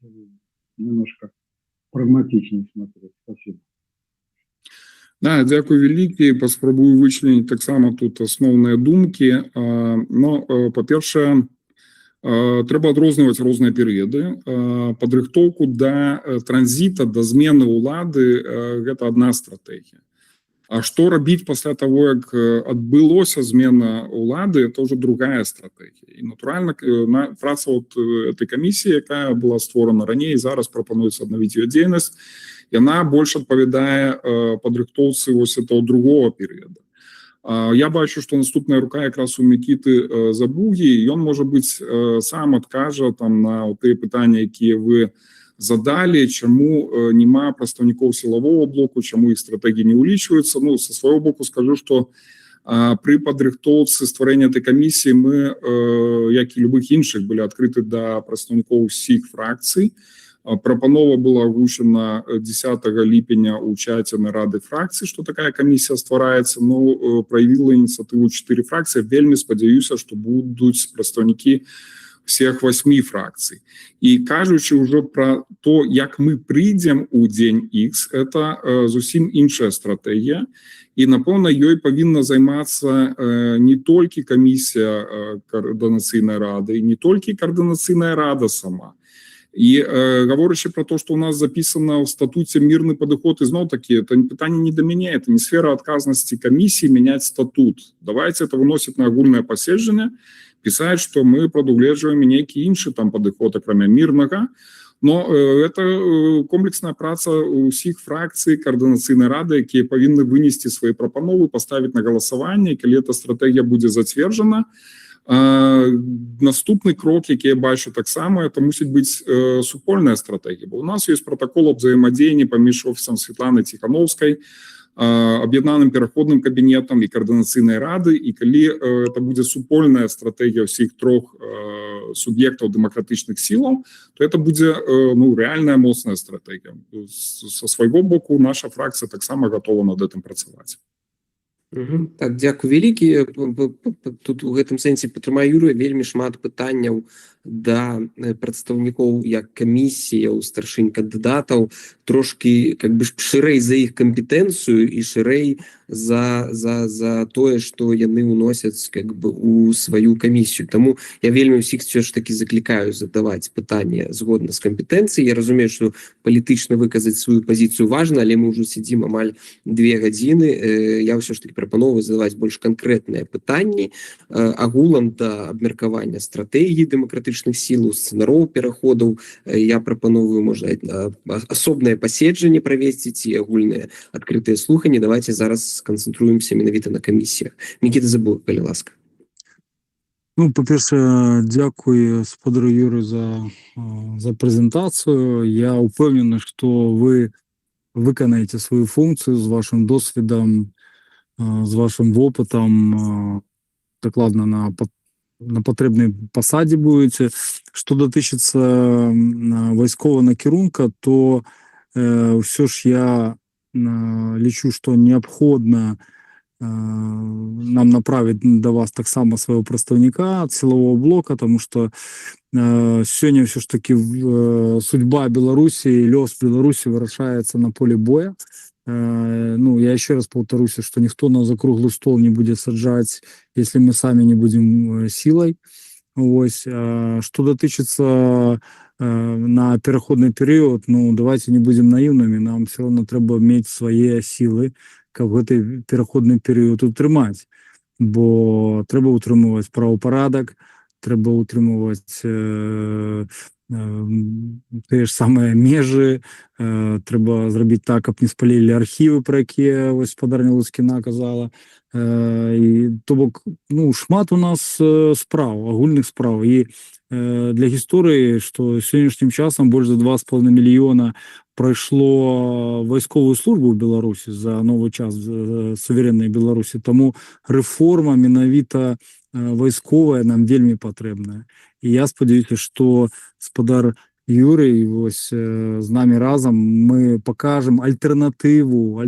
O: немножко прагматичнее смотреть. Спасибо.
N: Да, дякую вялікі. Паспрабую вычленіць таксама тут асноўныя думкі. Па-першае, трэба адрозніваць розныя перыяды. Падрыхтоўку да транзіта, да змены ўлады гэта адна стратэгія. А што рабіць пасля таго, як адбылося змена ўлады, это ўжо другая стратэгія. І, натуральна, праца этой камісіі, якая была створана раней, зараз прапануецца аднавіць яе дзейнасць, яна больш адпавядае падрыхтоўцы вось этого другого перыяда. Я бачу, што наступная рука якраз у Мікіты Забугі, і ён, можа быць, сам адкажа там на тыя пытанні, якія вы задалі, чаму няма прадстаўнікоў сілавого блоку, чаму іх стратэгіі не ўлічваюцца. Ну, са свайго боку скажу, што пры падрыхтоўцы стварэння этой камісіі мы, як і любых іншых, былі адкрыты да прадстаўнікоў усіх фракцый. Прапанова была агучана 10 ліпеня ў чаце нарады фракцый, што такая камісія ствараецца, но праявіла ініцыятыву 4 фракцыі. Вельмі спадзяюся, што будуць прадстаўнікі всех 8 фракцый. І кажучы ўжо пра то, як мы прыйдзем у дзень X, это зусім іншая стратэгія. І, напэўна, ёй павінна займацца не толькі камісія Координацыйнай рады, не толькі Координацыйная рада сама. І гаворачы пра то, што ў нас запісана ў статуце мірны падыход, і зноў-такі, это пытанне не да мяне, это не сфера адказнасці камісіі мяняць статут. Давайте это выносіць на агульнае паседжанне, пісаць, што мы прадугледжваем нейкі іншы там падыход, акрамя мірнага, но это комплексная праца ўсіх фракцый Координацыйнай рады, якія павінны вынесці свае прапановы, паставіць на галасаванне, і калі эта стратэгія будзе зацверджана, наступны крок, які я бачу таксама, это мусіць быць супольная стратэгія. Бо у нас ёсць протакол аб взаемадзеянні паміж офісам Светланы Ціхановскай, аб'яднаным пераходным кабінетам і каардынацыйнай рады, і калі это будзе супольная стратэгія ўсіх трох суб'ектаў дэмакратычных сілаў, то это будзе рэальная моцная стратэгія. Са свайго боку наша фракцыя таксама гатова над гэтым працаваць.
A: Так, дзякуй вялікі. Тут у гэтым сэнсе падтрымаю Юрыя, вельмі шмат пытанняў да прадстаўнікоў як камісіяў, старшынь кандыдатаў, трошкі шырэй за іх кампетэнцыю і шырэй за тое, што яны ўносяць у сваю камісію. Таму я вельмі ўсіх все ж таки заклікаю задаваць пытанне згодна з кампетэнцыяй. Я разумею, што палітычна выказаць сваю пазіцыю важна, але мы ўжо сядзім амаль 2 гадзіны. Я ўсё ж таки прапановваю задаваць больш канкрэтныя пытанні агулам да абмеркавання стратэгіі дэмакратычных сілаў, сцэнароў пераходаў. Я прапановваю, можа, асобнае паседжанне правесці ці агульныя адкрытыя слуханні. Давайте зараз сканцэнтруемся менавіта на камісіях. Мікіта Забух, калі ласка.
I: Па-першае, дзякуй спадару Юры за прэзентацыю. Я ўпэўнены, што вы выканаеце сваю функцыю з вашым досведам, з вашым вопытам, дакладна на патрэбнай пасадзе будете. Што датычыцца вайсковага накірунка, то ўсё ж я лічу, што неабходна нам направить до вас таксама свайго прадстаўніка ад сілавого блока, тому што сёння ўсё ж таки судьба Беларусі, лёс Беларусі вырашаецца на поле боя. Я еще раз повторюсь, что никто нас за круглый стол не будет саджать, если мы сами не будем силой. Что датычыцца на пераходный период, давайте не будем наивными, нам все равно трэба мець свае силы, каб гэты пераходны перыяд утрымаць, бо трэба утрымываць правапарадак, трэба утрымываць тыя ж самыя межы, трэба зрабіць так, каб не спалілі архівы, пра якія спадарня Лускіна казала. То бок, шмат у нас справ, агульных справ. І для гісторыі, што сённяшнім часам больш за 2,5 мільёна прайшло вайсковую службу ў Беларусі за новы час суверэннай Беларусі. Таму рэформа менавіта вайсковая нам вельмі патрэбная. І я спадзяюся, што спадар Юрый з намі разам мы пакажам альтэрнатыву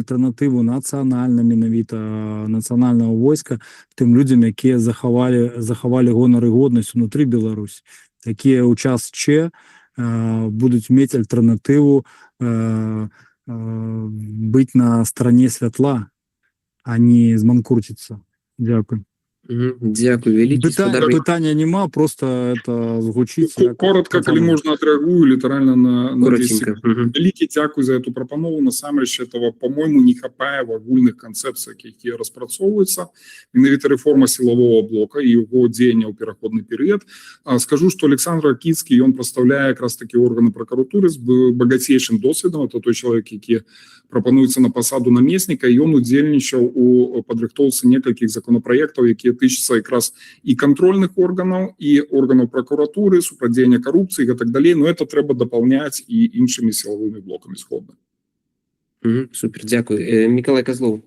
I: нацыянальна менавіта нацыянальнага войска тым людзям, якія захавалі гонар і годнасць унутры Беларусі, якія ў час Ч будуць мець альтэрнатыву быць на стороне святла, а не зманкурціцца. Дзякуй.
A: Дзякуй вялікі.
I: Пытання нема, просто это згучыць.
N: Коротко, калі можна, адрэагую літаральна на вялікі дзякуй за эту прапанову. Насамрэч этого, по-моему, не хапае в агульных канцэпцыях, якія распрацоўваюцца. Менавіта рэформа сілавого блока і яго дзеяння ў пераходны перыяд. Скажу, што Александр Акіцкі, ён прадстаўляе якраз такі органы пракуратуры з багацейшым досведам. Это той чалавек, які прапануецца на пасаду намесніка, і ён удзельнічаў у падрыхтоўцы некалькіх законапраектаў, якія тычыцца якраз і кантрольных органаў, і органаў пракуратуры, супрацьдзеяння карупцыі і так далей, но это трэба дапаўняць і іншымі сілавымі блокамі сходна.
A: Супер, дзякуй. Миколай Козлов.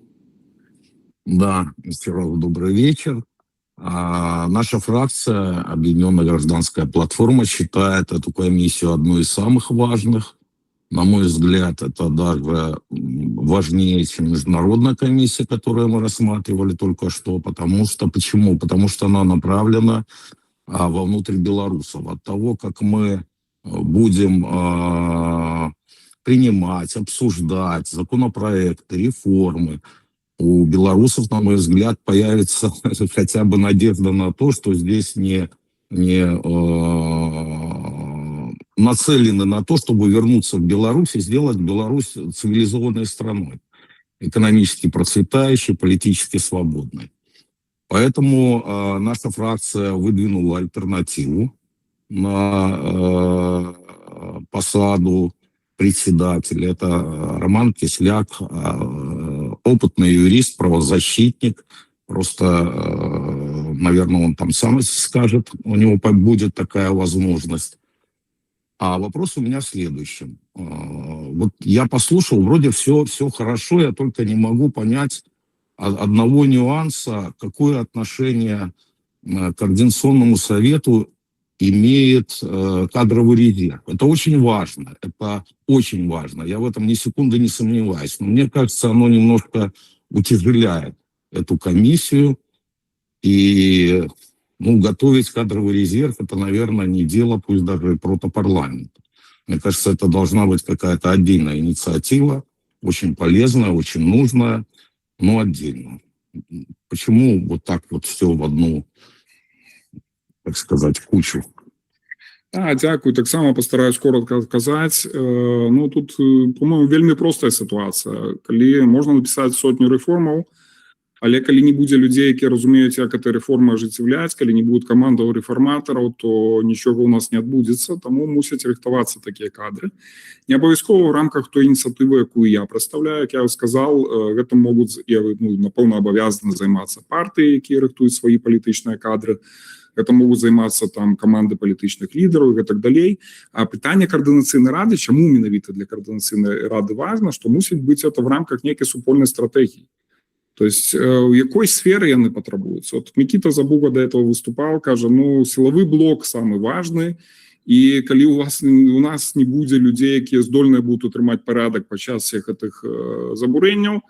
P: Да, еще раз добрый вечер. Наша фракция «Объединенная гражданская платформа» считает эту комиссию одной из самых важных. На мой взгляд, это даже важнее, чем международная комиссия, которую мы рассматривали только что. Почему? Потому что она направлена вовнутрь белорусов. От того, как мы будем принимать, обсуждать законопроекты, реформы, у белорусов, на мой взгляд, появится хотя бы надежда на то, что здесь не нацелены на то, чтобы вернуться в Беларусь и сделать Беларусь цивилизованной страной, экономически процветающей, политически свободной. Поэтому наша фракция выдвинула альтернативу на посаду председателя. Это Роман Кисляк, опытный юрист, правозащитник. Просто, наверное, он там сам скажет, у него будет такая возможность. А вопрос у меня в следующем. Вот я послушал, вроде все хорошо, я только не могу понять одного нюанса, какое отношение к Координационному совету имеет кадровый резерв. Это очень важно, Я в этом ни секунды не сомневаюсь. Но мне кажется, оно немножко утяжеляет эту комиссию. И готовить кадровый резерв – это, наверное, не дело, пусть даже и протопарламента. Мне кажется, это должна быть какая-то отдельная инициатива, очень полезная, очень нужная, но отдельно. Почему вот так вот все в одну, так сказать, кучу?
N: Дякую. Так само постараюсь коротко адказаць. Тут, по-моему, вельмі простая ситуация. Калі можна написать сотню рэформаў, але калі не будзе людзей, якія разумеюць, як этой рэформы ажыццяўляць, калі не будет камандаў рэформатараў, то нічога у нас не адбудзецца, таму мусяць рыхтавацца такія кадры. Не абавязкова ў рамках той ініцыятывы, якую я прадстаўляю, як я сказал, гэтым могуць, напэўна, абавязаны займацца партыі, якія рыхтуюць свае палітычныя кадры. Это могуць займацца там каманды палітычных лідараў і так далей. А пытанне координацыйнай рады, чаму менавіта для координацыйнай рады важна, што мусіць быць это в рамках нейкай супольнай стратэгіі. То есть у якой сферы яны патрабуюцца? Вот Микита Забуга до этого выступал, кажа, силовы блок самый важный, і калі у нас не будзе людзей, якія здольныя будуць утрымаць парадак падчас всех гэтых забурэнняў,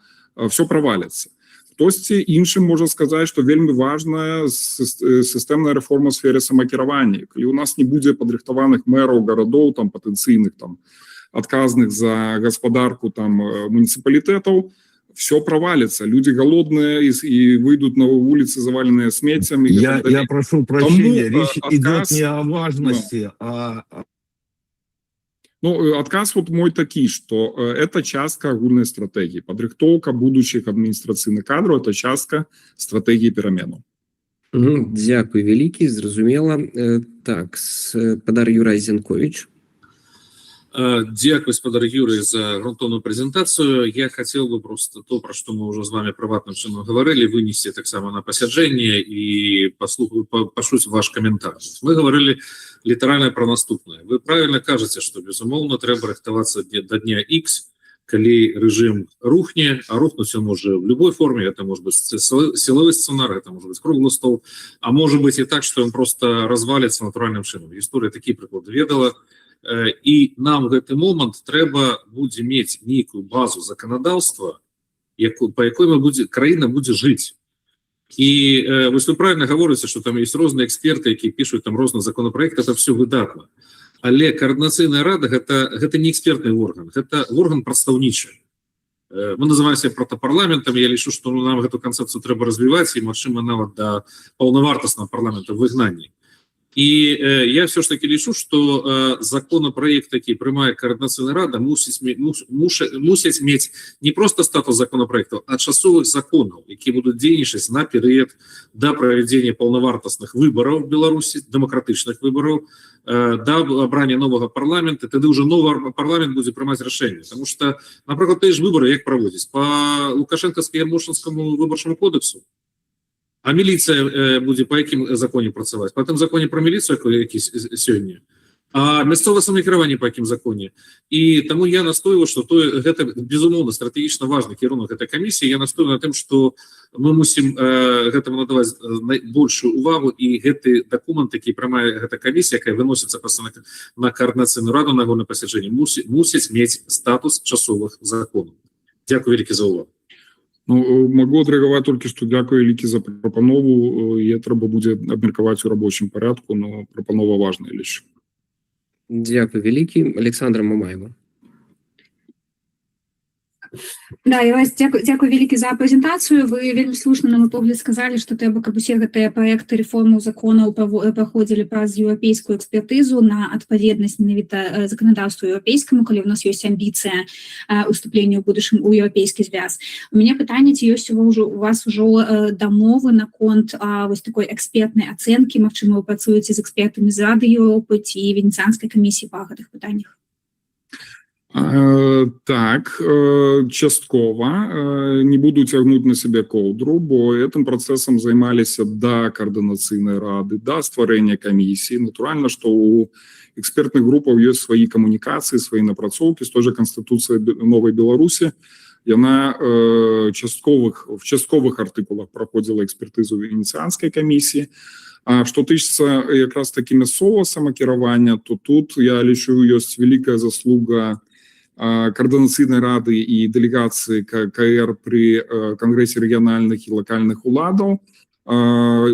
N: все праваліцца. Хтосьці іншым можа сказаць, што вельмі важная сістэмная рэформа ў сферы самакіравання. Калі у нас не будзе падрыхтаваных мэраў гарадоў, там патэнцыйных, там адказных за гаспадарку там муніцыпалітэтаў, все провалится. Люди голодные и выйдут на улицы, заваленные смецем.
P: Я прошу прощения, речь идет не о важности,
N: отказ вот мой такі, что это частка агульнай стратегии. Подрыхтоўка будущих адміністрацыйных кадраў – это частка стратегии пераменаў.
A: Дякую вялікі, зразумела. Так, спадар Юрай Зенкович.
Q: Дякую, спадар Юрий, за грунтовную презентацию. Я хотел бы просто то, про что мы уже с вами приватным чином говорили, вынести так само на посяджение и пошуть ваш комментарий. Мы говорили литерально про наступное. Вы правильно кажете, что, безумовно, треба рыхтавацца до дня X, калі режим рухне, а рухнуть он может в любой форме, это может быть силовой сценарий, это может быть круглый стол, а может быть и так, что он просто развалится натуральным чином. История такие приклады ведала. І нам в гэты момант трэба будзе мець нейкую базу заканадаўства, па якой краіна будзе жыць. І вы правильно гаворыце, што там ёсць розныя эксперты, якія пішуць там розныя законапраекты, это все выдатна. Але координацыйная рада гэта не экспертны орган, гэта орган прадстаўнічы. Мы называемся протопарламентом, я лічу, што нам гэту канцэпцыю трэба развіваць і, магчыма, нават да паўнавартаснага парламента в выгнанні. И я все ж таки лічу, что законопроект, які приймає Координаційна рада, мусять мець не просто статус законопроектов, а часовых законов, які будуть дзейнічаць на перыяд до проведения полновартасных выборов в Беларуси, демократичных выборов, до обрания нового парламента. Тогда уже новый парламент будет принимать решения. Потому что, например, те ж выборы як проводить? По Лукашенковско-Ярмошинскому выборчему кодексу. А міліцыя будзе па якім законе працаваць? Па тым законе про міліцыю, які сёння. А мясцовае самакіраванне па якім законе? І таму я настойваю, што гэта, безумоўна, стратэгічна важны кірунак гэтай камісіі. Я настойваю на тым, што мы мусім гэтаму надаваць большую увагу, і гэты дакумент, які прымае гэта камісія, якая выносіцца на координацыйную раду на агульным пасяджэнні, мусіць мець статус часовых законаў. Дзякую вялікі за увагу.
N: Могу адрэагаваць толькі, што дзякую вялікі за прапанову, і трэба будзе абмеркаваць у рабочым парадку, но прапанова важная лічу.
A: Дякую вялікі. Александра Мамаева.
E: Да, і вас дзякую вялікі за прэзентацыю. Вы вельмі слушна, на мой погляд, сказалі, што трэба, каб усе гэтыя праекты рэформаў законаў праходзілі праз еўрапейскую экспертызу на адпаведнасць менавіта заканадаўству еўрапейскаму, калі у нас ёсць амбіцыя уступлення ў будучым у еўрапейскі звяз. У мяне пытанне, ці ёсць у вас ужо дамовы наконт вось такой экспертнай ацэнкі, магчыма, вы працуеце з экспертамі з Рады Еўропы ці Венецыянскай камісіі па гэтых пытаннях?
N: Так, часткова. Не буду цягнуць на сябе коўдру, бо гэтым працэсам займаліся да каардынацыйнай рады, да стварэння камісіі. Натуральна, што у экспертных групаў ёсць свае камунікацыі, свае напрацоўкі з той жа Канстытуцыі Новай Беларусі. Яна в частковых артыкулах праходзіла экспертызу венецыянскай камісіі. А што тычыцца якраз такі мясцовага самакіравання, то тут, я лічу, ёсць вялікая заслуга координаційної ради і делегації КР при Конгресі регіональних і локальних уладів,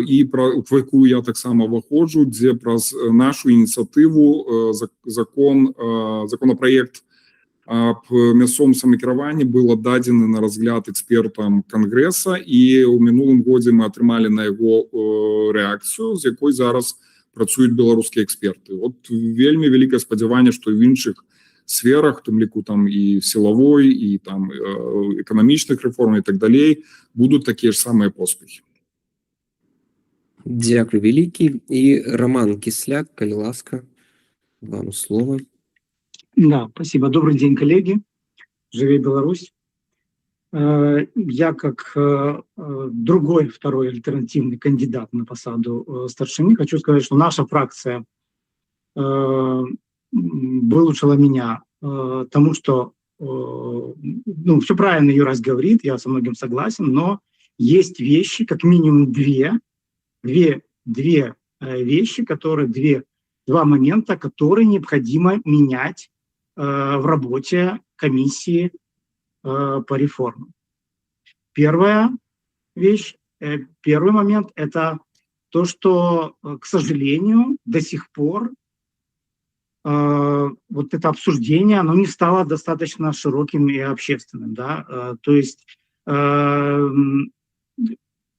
N: і в яку я так само виходжу, де про нашу ініціативу законопроект об мясцовым самакіраванні было дадзены на разгляд экспертам Конгресса, і ў мінулым годзе мы атрымалі на яго рэакцыю, з якой зараз працуюць беларускія эксперты. Вот вельмі вялікае спадзяванне, што ў іншых сферах, тым ліку там і сілавой, і там эканамічных рэформ і так далей, будуць такія ж самыя поспехі.
A: Дякую вялікі. І Роман Кисляк, калі ласка, вам слово.
R: Да, спасибо. Добрый день, коллеги. Живи Беларусь. Я как второй альтернативный кандидат на посаду старшины хочу сказать, что наша фракция вылучила меня тому, что все правильно Юрась говорит, я со многим согласен, но есть вещи, как минимум две вещи, два момента, которые необходимо менять в работе комиссии по реформам. Первый момент – это то, что, к сожалению, до сих пор вот это обсуждение, оно не стало достаточно широким и общественным. Да? То есть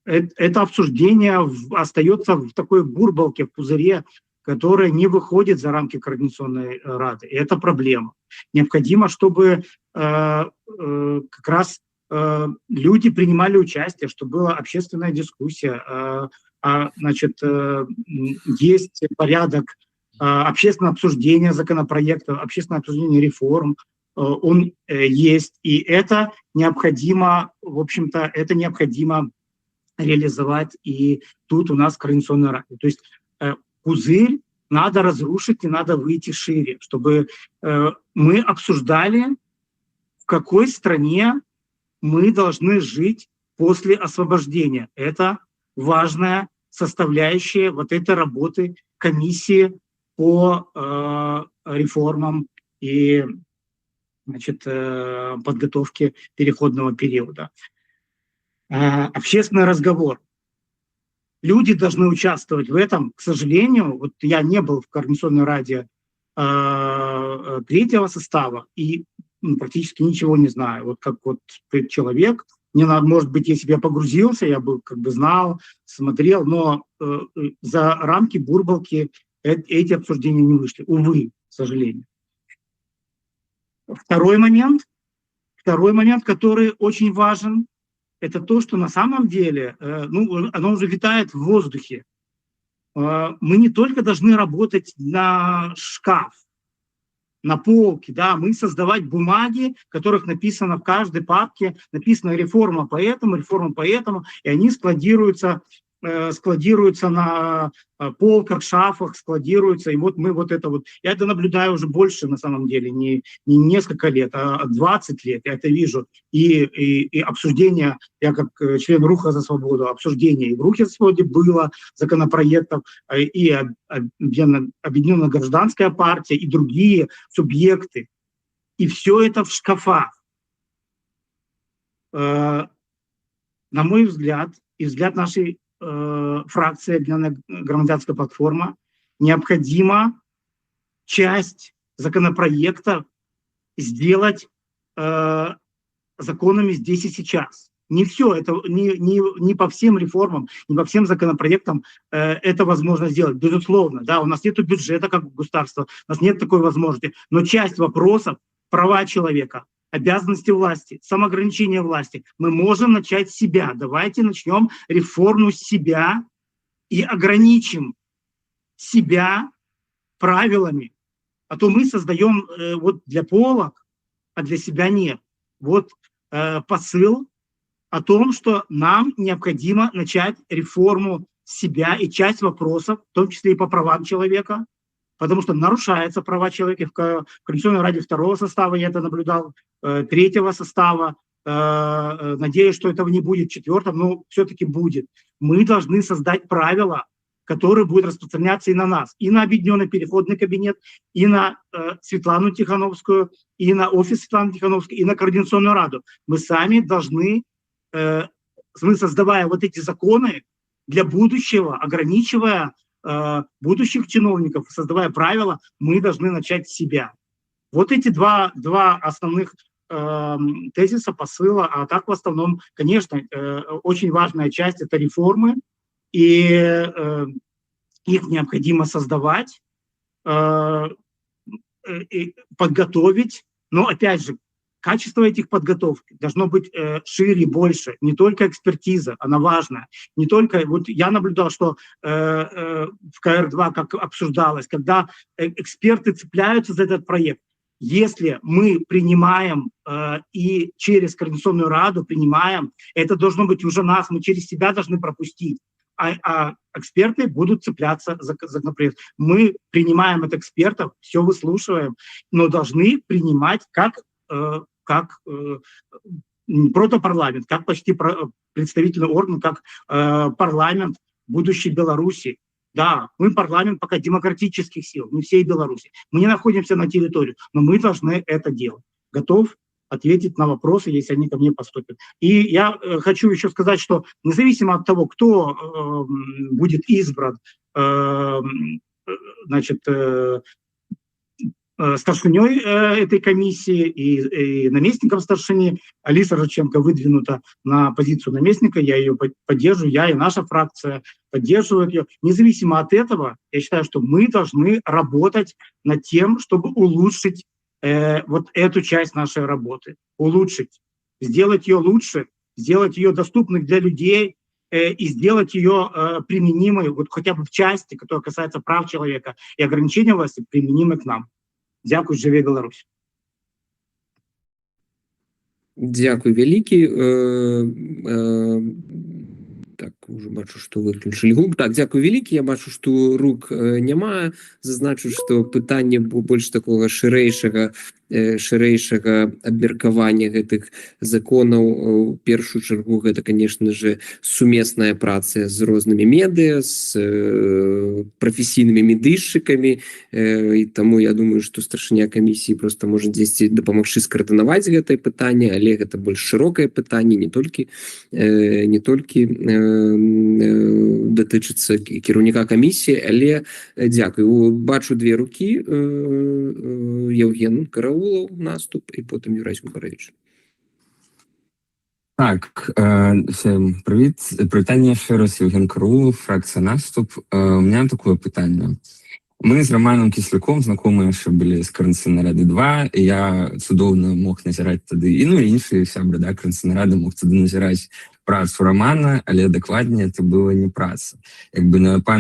R: это обсуждение остается в такой бурбалке, в пузыре, которая не выходит за рамки Координационной рады. И это проблема. Необходимо, чтобы как раз люди принимали участие, чтобы была общественная дискуссия. Значит, есть порядок общественного обсуждения законопроектов, общественного обсуждения реформ. Он есть. И это необходимо, в общем-то, это необходимо реализовать и тут у нас в Координационной раде. То есть пузырь надо разрушить и надо выйти шире, чтобы мы обсуждали, в какой стране мы должны жить после освобождения. Это важная составляющая вот этой работы комиссии по реформам и, значит, подготовке переходного периода. Общественный разговор. Люди должны участвовать в этом. К сожалению, вот я не был в Координационной раде третьего состава и практически ничего не знаю. Вот как вот человек, мне надо, может быть, если бы я погрузился, я бы как бы знал, смотрел, но за рамки бурбалки эти обсуждения не вышли. Увы, к сожалению. Второй момент, который очень важен, это то, что на самом деле, оно уже витает в воздухе. Мы не только должны работать на шкаф, на полке, да, мы создавать бумаги, в которых написано в каждой папке, написано реформа по этому, и они складируются на полках, шафах, складируются, и вот мы вот это вот, я это наблюдаю уже больше на самом деле, не несколько лет, а 20 лет, я это вижу, и обсуждение, я как член Руха за свободу, обсуждение и в Рухе за свободу было законопроектов, и Объединенная гражданская партия, и другие субъекты, и все это в шкафах. На мой взгляд, и взгляд нашей фракции Объединенная гражданская платформа, необходимо часть законопроекта сделать законами здесь и сейчас. Не все, это не по всем реформам, не по всем законопроектам это возможно сделать. Безусловно, да, у нас нет бюджета как государства, у нас нет такой возможности, но часть вопросов, права человека, обязанности власти, самоограничение власти. Мы можем начать с себя. Давайте начнем реформу с себя и ограничим себя правилами. А то мы создаем вот для полок а для себя нет. Вот посыл о том, что нам необходимо начать реформу себя и часть вопросов, в том числе и по правам человека, потому что нарушаются права человека. В Координационной раде второго состава я это наблюдал, третьего состава. Надеюсь, что этого не будет в четвертом, но все-таки будет. Мы должны создать правила, которые будут распространяться и на нас, и на Объединенный переходный кабинет, и на Светлану Тихановскую, и на офис Светланы Тихановской, и на Координационную раду. Мы сами должны, мы создавая вот эти законы для будущего, ограничивая будущих чиновников, создавая правила, мы должны начать с себя. Вот эти два основных тезиса, посыла, а так в основном, конечно, очень важная часть – это реформы, и их необходимо создавать, и подготовить, но, опять же, качество этих подготовки должно быть шире, больше, не только экспертиза, она важна, не только, вот я наблюдал, что в КР-2, как обсуждалось, когда эксперты цепляются за этот проект, если мы принимаем и через Координационную раду принимаем, это должно быть уже нас, мы через себя должны пропустить, а эксперты будут цепляться за законопроект. Мы принимаем от экспертов, все выслушиваем, но должны принимать как протопарламент, как почти представительный орган, как парламент будущей Беларуси. Да, мы парламент пока демократических сил, не всей Беларуси. Мы не находимся на территории, но мы должны это делать. Готов ответить на вопросы, если они ко мне поступят. И я хочу еще сказать, что независимо от того, кто будет избран, значит, старшиней этой комиссии и наместником старшины, Алиса Раченко выдвинута на позицию наместника, я ее поддерживаю, я и наша фракция поддерживает ее. Независимо от этого, я считаю, что мы должны работать над тем, чтобы улучшить вот эту часть нашей работы, улучшить, сделать ее лучше, сделать ее доступной для людей и сделать ее применимой вот хотя бы в части, которая касается прав человека и ограничения власти, применимой к нам. Дякую, живе Беларусь.
A: Дякую вялікі. Так, уже бачу, што выключылі гук. Так, дзякую вялікі. Я бачу, што рук няма. Зазначу, што пытанне больш такога шырэйшага абмеркавання гэтых законаў. У першую чаргу гэта, конечно же, сумесная праца з рознымі медыа, з прафесійнымі медыйшчыкамі. І таму я думаю, што старшыня камісіі просто можа дзесьці дапамагчы скаардынаваць гэтае пытанне, але гэта больш шырокае пытанне, не толькі датычыцца кіраўніка камісіі, але дзякую. Бачу две рукі. Евген Караулов, наступ, и потом Юрай Купарович.
C: Так, всем привет. Привитание еще раз, Евген Караулов, фракция «Наступ». У меня такое питание. Мы с Романом Кисляком знакомы еще были с Координаційної ради 2, и я цудовно мог назирать тоді, і інші сябри, да, Координаційної ради мог тоді назирати працю Романа, але докладніше це було не праця. Якби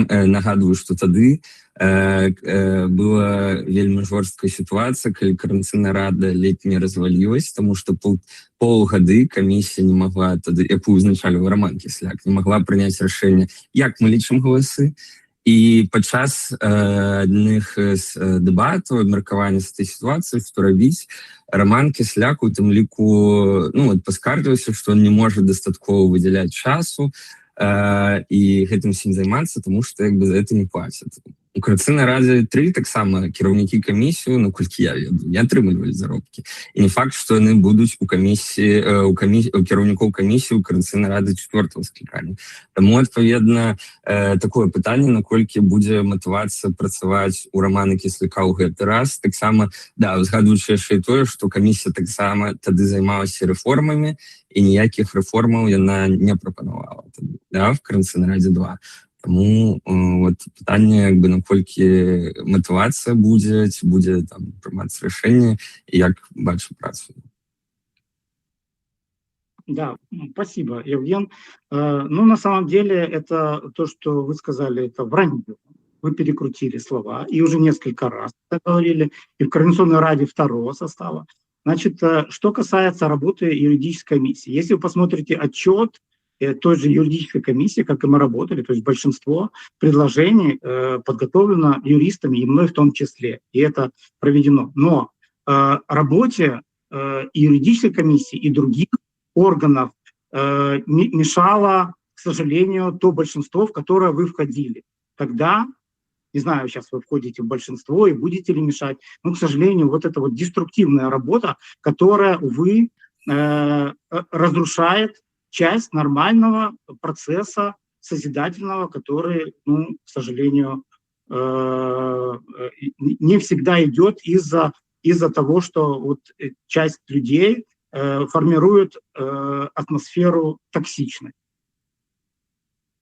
C: нагадую, що тоді была вельмі жорсткая ситуація, коли Координаційна рада ледь не развалилась, тому що полгоды комісія не могла, яку узначалював Роман Кисляк, не могла прийняти рішення, як ми лічимо голоси. І падчас одних з дебатів, абмеркавання з цієї ситуації, що робити, Роман Кисляк у тим ліку поскаржився, що він не може достатково виділяти часу і гэтым всім займацца, тому що якби за це не платять. У Координаційній раді 3 так само керівники комісії, наколькі я веду, не отримували заробки. І не факт, що вони будуть у керівників комісії у Координаційній раді 4-го скликання. Тому, відповідно, таке питання, наколькі буде мотивація працювати у Романа Кисляка у гэты раз. Так само, да, згадуючи ще й те, що комісія так само тоді займалася реформами, і ніяких реформів вона не пропонувала тоді, да, в Координаційній раді 2. Тому от питання, якби наколькі мотивація буде там прийматися рішення, і як бачу працю.
R: Да, спасибо, Евген. Ну, на самом деле, это то, что вы сказали, это вранье. Вы перекрутили слова, и уже несколько раз это говорили, и в Координационной раде 2-го состава. Значит, что касается работы юридической комиссии. Если вы посмотрите отчет той же юридической комиссии, как и мы работали, то есть большинство предложений подготовлено юристами, и мной в том числе, и это проведено. Но работе и юридической комиссии, и других органов мешало, к сожалению, то большинство, в которое вы входили. Тогда, не знаю, сейчас вы входите в большинство и будете ли мешать, но, к сожалению, вот эта вот деструктивная работа, которая, увы, разрушает часть нормального процесса созидательного, который, ну, к сожалению, не всегда идет из-за того, что вот часть людей формирует атмосферу токсичной.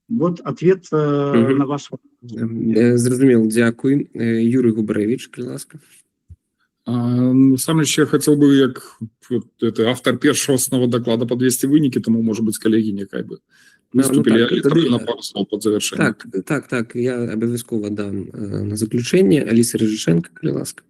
R: Вот ответ на ваш вопрос.
A: Зрозуміло, дякую. Юрій Губаревич, будь ласка.
N: Сам лишь я хотел бы, як вот, это, автор першого доклада по 200 выники, тому, может быть, коллеги нехай бы выступили на пару слов под завершение.
A: Так, я обов'язково дам на заключення. Аліса Рижишенко, будь ласка.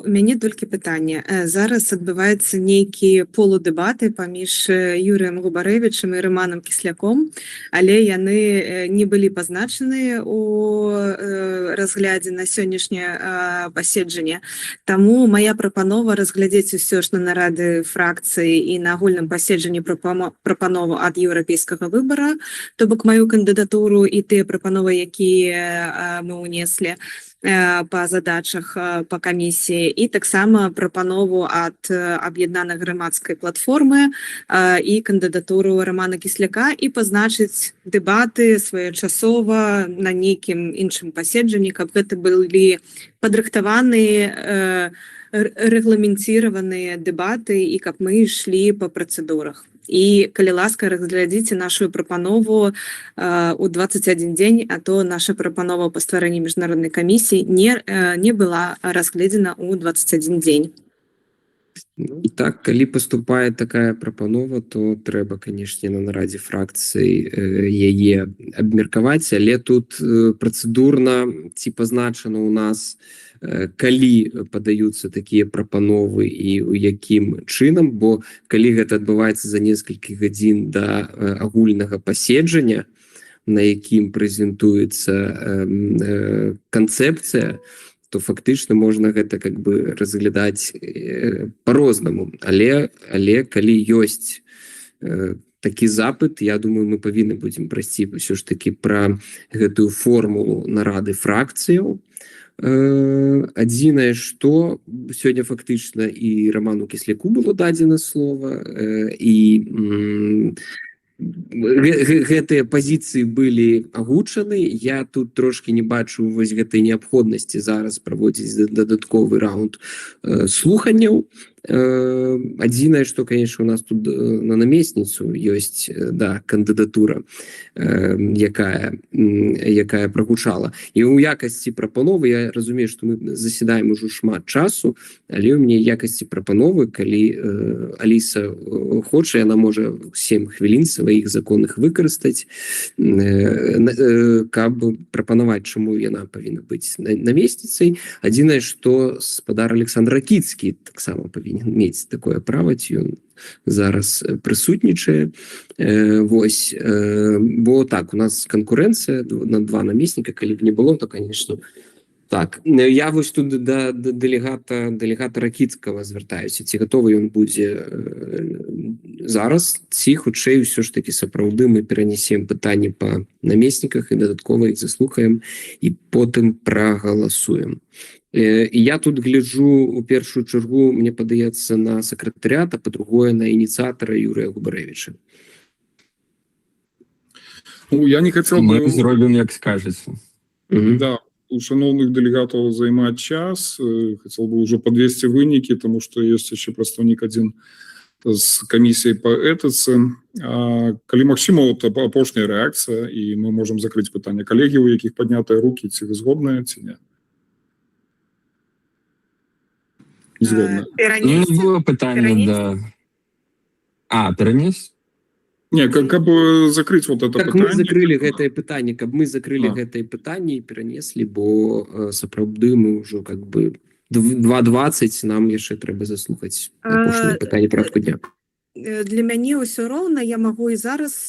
B: У мяне толькі пытанне. Зараз адбываюцца нейкія полудэбаты паміж Юрыем Губарэвічам і Романам Кісляком, але яны не былі пазначаны у разглядзе на сённяшняе паседжанне. Таму мая прапанова разглядзець усё ж на нарады фракцыі і на агульным паседжанні прапанову ад еўрапейскага выбара, то бок маю кандыдатуру і тыя прапановы, якія мы ўнеслі па задачах па камісіі, і таксама прапанову ад аб'яднанай грамадскай платформы і кандыдатуру Романа Кісляка, і пазначыць дэбаты своечасова на нейкім іншым паседжанні, каб гэта былі падрыхтаваныя рэгламенціраваныя дэбаты і каб мы ішлі па працэдурах. І, калі ласка, разглядзіце нашу прапанову у 21 дзень, а то наша прапанова па стварэнні міжнароднай камісіі не была разгледзена ў 21 дзень.
A: Так, калі паступае такая прапанова, то трэба, канешне, на нарадзе фракцыі яе абмеркаваць, але тут працэдурна ці пазначана ў нас, калі падаюцца такія прапановы і ў якім чынам, бо калі гэта адбываецца за некалькі гадзін да агульнага паседжання, на якім прэзентуецца канцэпцыя, то фактычна можна гэта как бы разглядаць по-рознаму. Але калі ёсць такі запыт, я думаю, мы павінны будзем прайсці ўсё ж такі пра гэтую формулу нарады фракцыяў. Адзінае, што сёння фактычна і Роману Кісляку было дадзена слова, і гэтыя пазіцыі былі агучаны. Я тут трошки не бачу вось гэтай неабходнасці зараз праводзіць дадатковы раунд слуханняў. Адзінае, што, конечно, у нас тут на намесніцу ёсць, да, кандыдатура, якая прагучала. І ў якасці прапановы, я разумею, што мы заседаем ужо шмат часу, але ў мяне якасці прапановы, калі Аліса хоча, яна можа 7 хвілін сваіх законных выкарыстаць, каб прапанаваць, чаму яна павінна быць намесніцай. Адзінае, што спадар Александр Ракіцкі таксама павінен мець такое права, ці ён зараз прысутнічае. Вось, бо так, у нас канкурэнцыя на 2 намесніка, калі б не было, то, конечно, так. Я вось тут да дэлегата Ракіцкага звяртаюся, ці гатовы ён будзе зараз, ці хутчэй усё ж такі сапраўды мы перанесем пытанні па намесніках і дадаткова іх заслухаем і потым прагаласуем. І я тут гляджу у першую чаргу, мне падаецца, на сакратарыят, а па-другое на ініцыятара Юрыя Губарэвіча.
N: Я не хотел бы...
C: Мы зробім, як скажеце.
N: Да, у шановных делегатов займать час. Хотел бы уже по 200 выники, потому что есть еще представник один с комиссией по этице. Калі магчыма, вот апошняя реакция, и мы можем закрыть питание. Коллеги, у якіх поднятые руки, ці вы згодныя, ці не? Згодна.
C: Не было питання, да. Перенес?
N: Не, как бы закрыть вот это
A: так
N: питание.
A: Мы закрыли гэтае пытанне, каб мы закрыли гэтае пытанне і перанеслі, бо сапраўды мы ўжо как бы 2:20 нам яшчэ трэба заслухаць апошняе пытанне парадку дня.
B: Для мяне ўсё роўна, я магу і зараз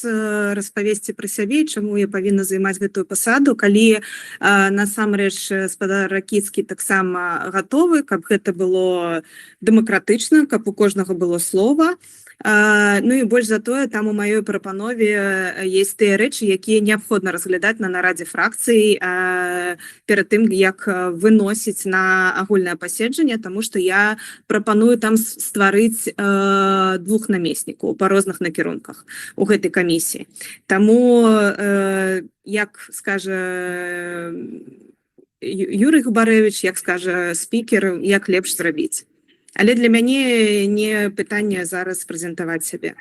B: распавесці пра сябе, чаму я павінна займаць гэтую пасаду, калі насамрэч спадар Ракіцкі таксама гатовы, каб гэта было дэмакратычна, каб у кожнага было слова. Ну і больш за тое, там у маёй прапанове ёсць тыя рэчы, якія неабходна разглядаць на нарадзе фракцый перад тым, як выносіць на агульнае паседжанне, таму што я прапаную там стварыць 2 намеснікаў па розных накірунках у гэтай камісіі. Таму, як скажа Юрый Губарэвіч, як скажа спікер, як лепш зрабіць. Але для мяне не пытанне зараз прэзентаваць сябе.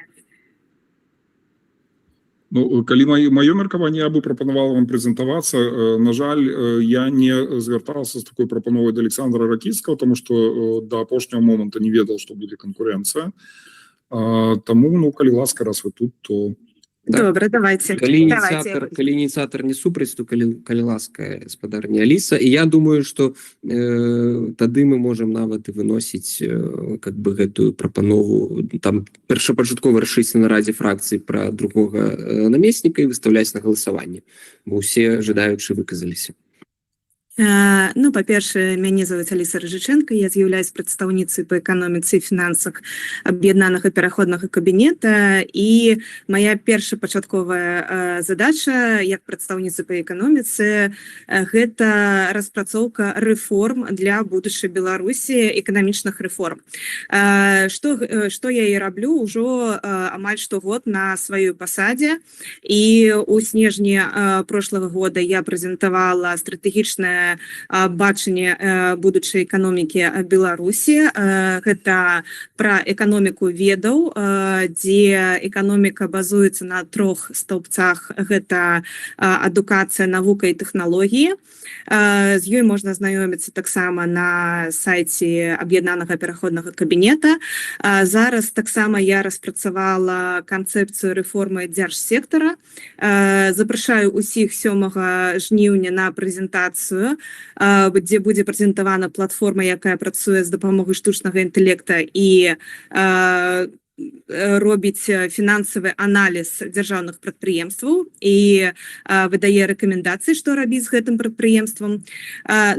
N: Ну, калі маё меркаванне, я бы прапанавала вам прэзентавацца. На жаль, я не звяртаўся з такой прапановай да Александра Ракіцкага, таму што да апошняга моманту не ведаў, што будзе канкурэнцыя. Таму, ну, калі ласка, раз вы тут, то...
B: Добра, давайте.
A: Калі ініцыятар не супраць, то калі ласка, спадарня Аліса. І я думаю, што тады мы можам нават і выносіць как бы гэтую прапанову, там першапачаткова рашыць на нарадзе фракцыі пра другога намесніка і выстаўляць на галасаванне, бо ўсе жадаючы выказаліся.
B: Ну, па-першае, мяне зовут Аліса Рыжыченко, я з'яўляюсь прадстаўніцай па эканоміцы і фінансах аб'яднанага пераходнага кабінета, і моя першапачатковая задача як прадстаўніцы па эканоміцы гэта распрацоўка рэформ для будучай Беларусі, эканамічных рэформ. Што я і раблю ўжо амаль штогод на сваёй пасадзе, і ў снежні прошлого года я прэзентавала стратэгічнае бачанне будучай эканомікі Беларусі. Гэта пра эканоміку ведаў, дзе эканоміка базуецца на 3 стаўбцах. Гэта адукацыя, навука і тэхналогіі. З ёй можна знаёміцца таксама на сайце аб'яднанага пераходнага кабінета. Зараз таксама я распрацавала канцэпцыю рэформы дзяржсектара. Запрашаю усіх 7 жніўня на прэзентацыю, дзе будзе прэзентавана платформа, якая працуе з дапамогай штучнага інтэлекта і робіць фінансавы аналіз дзяржаўных прадпрыемстваў і выдае рэкамендацыі, што рабіць з гэтым прадпрыемствам.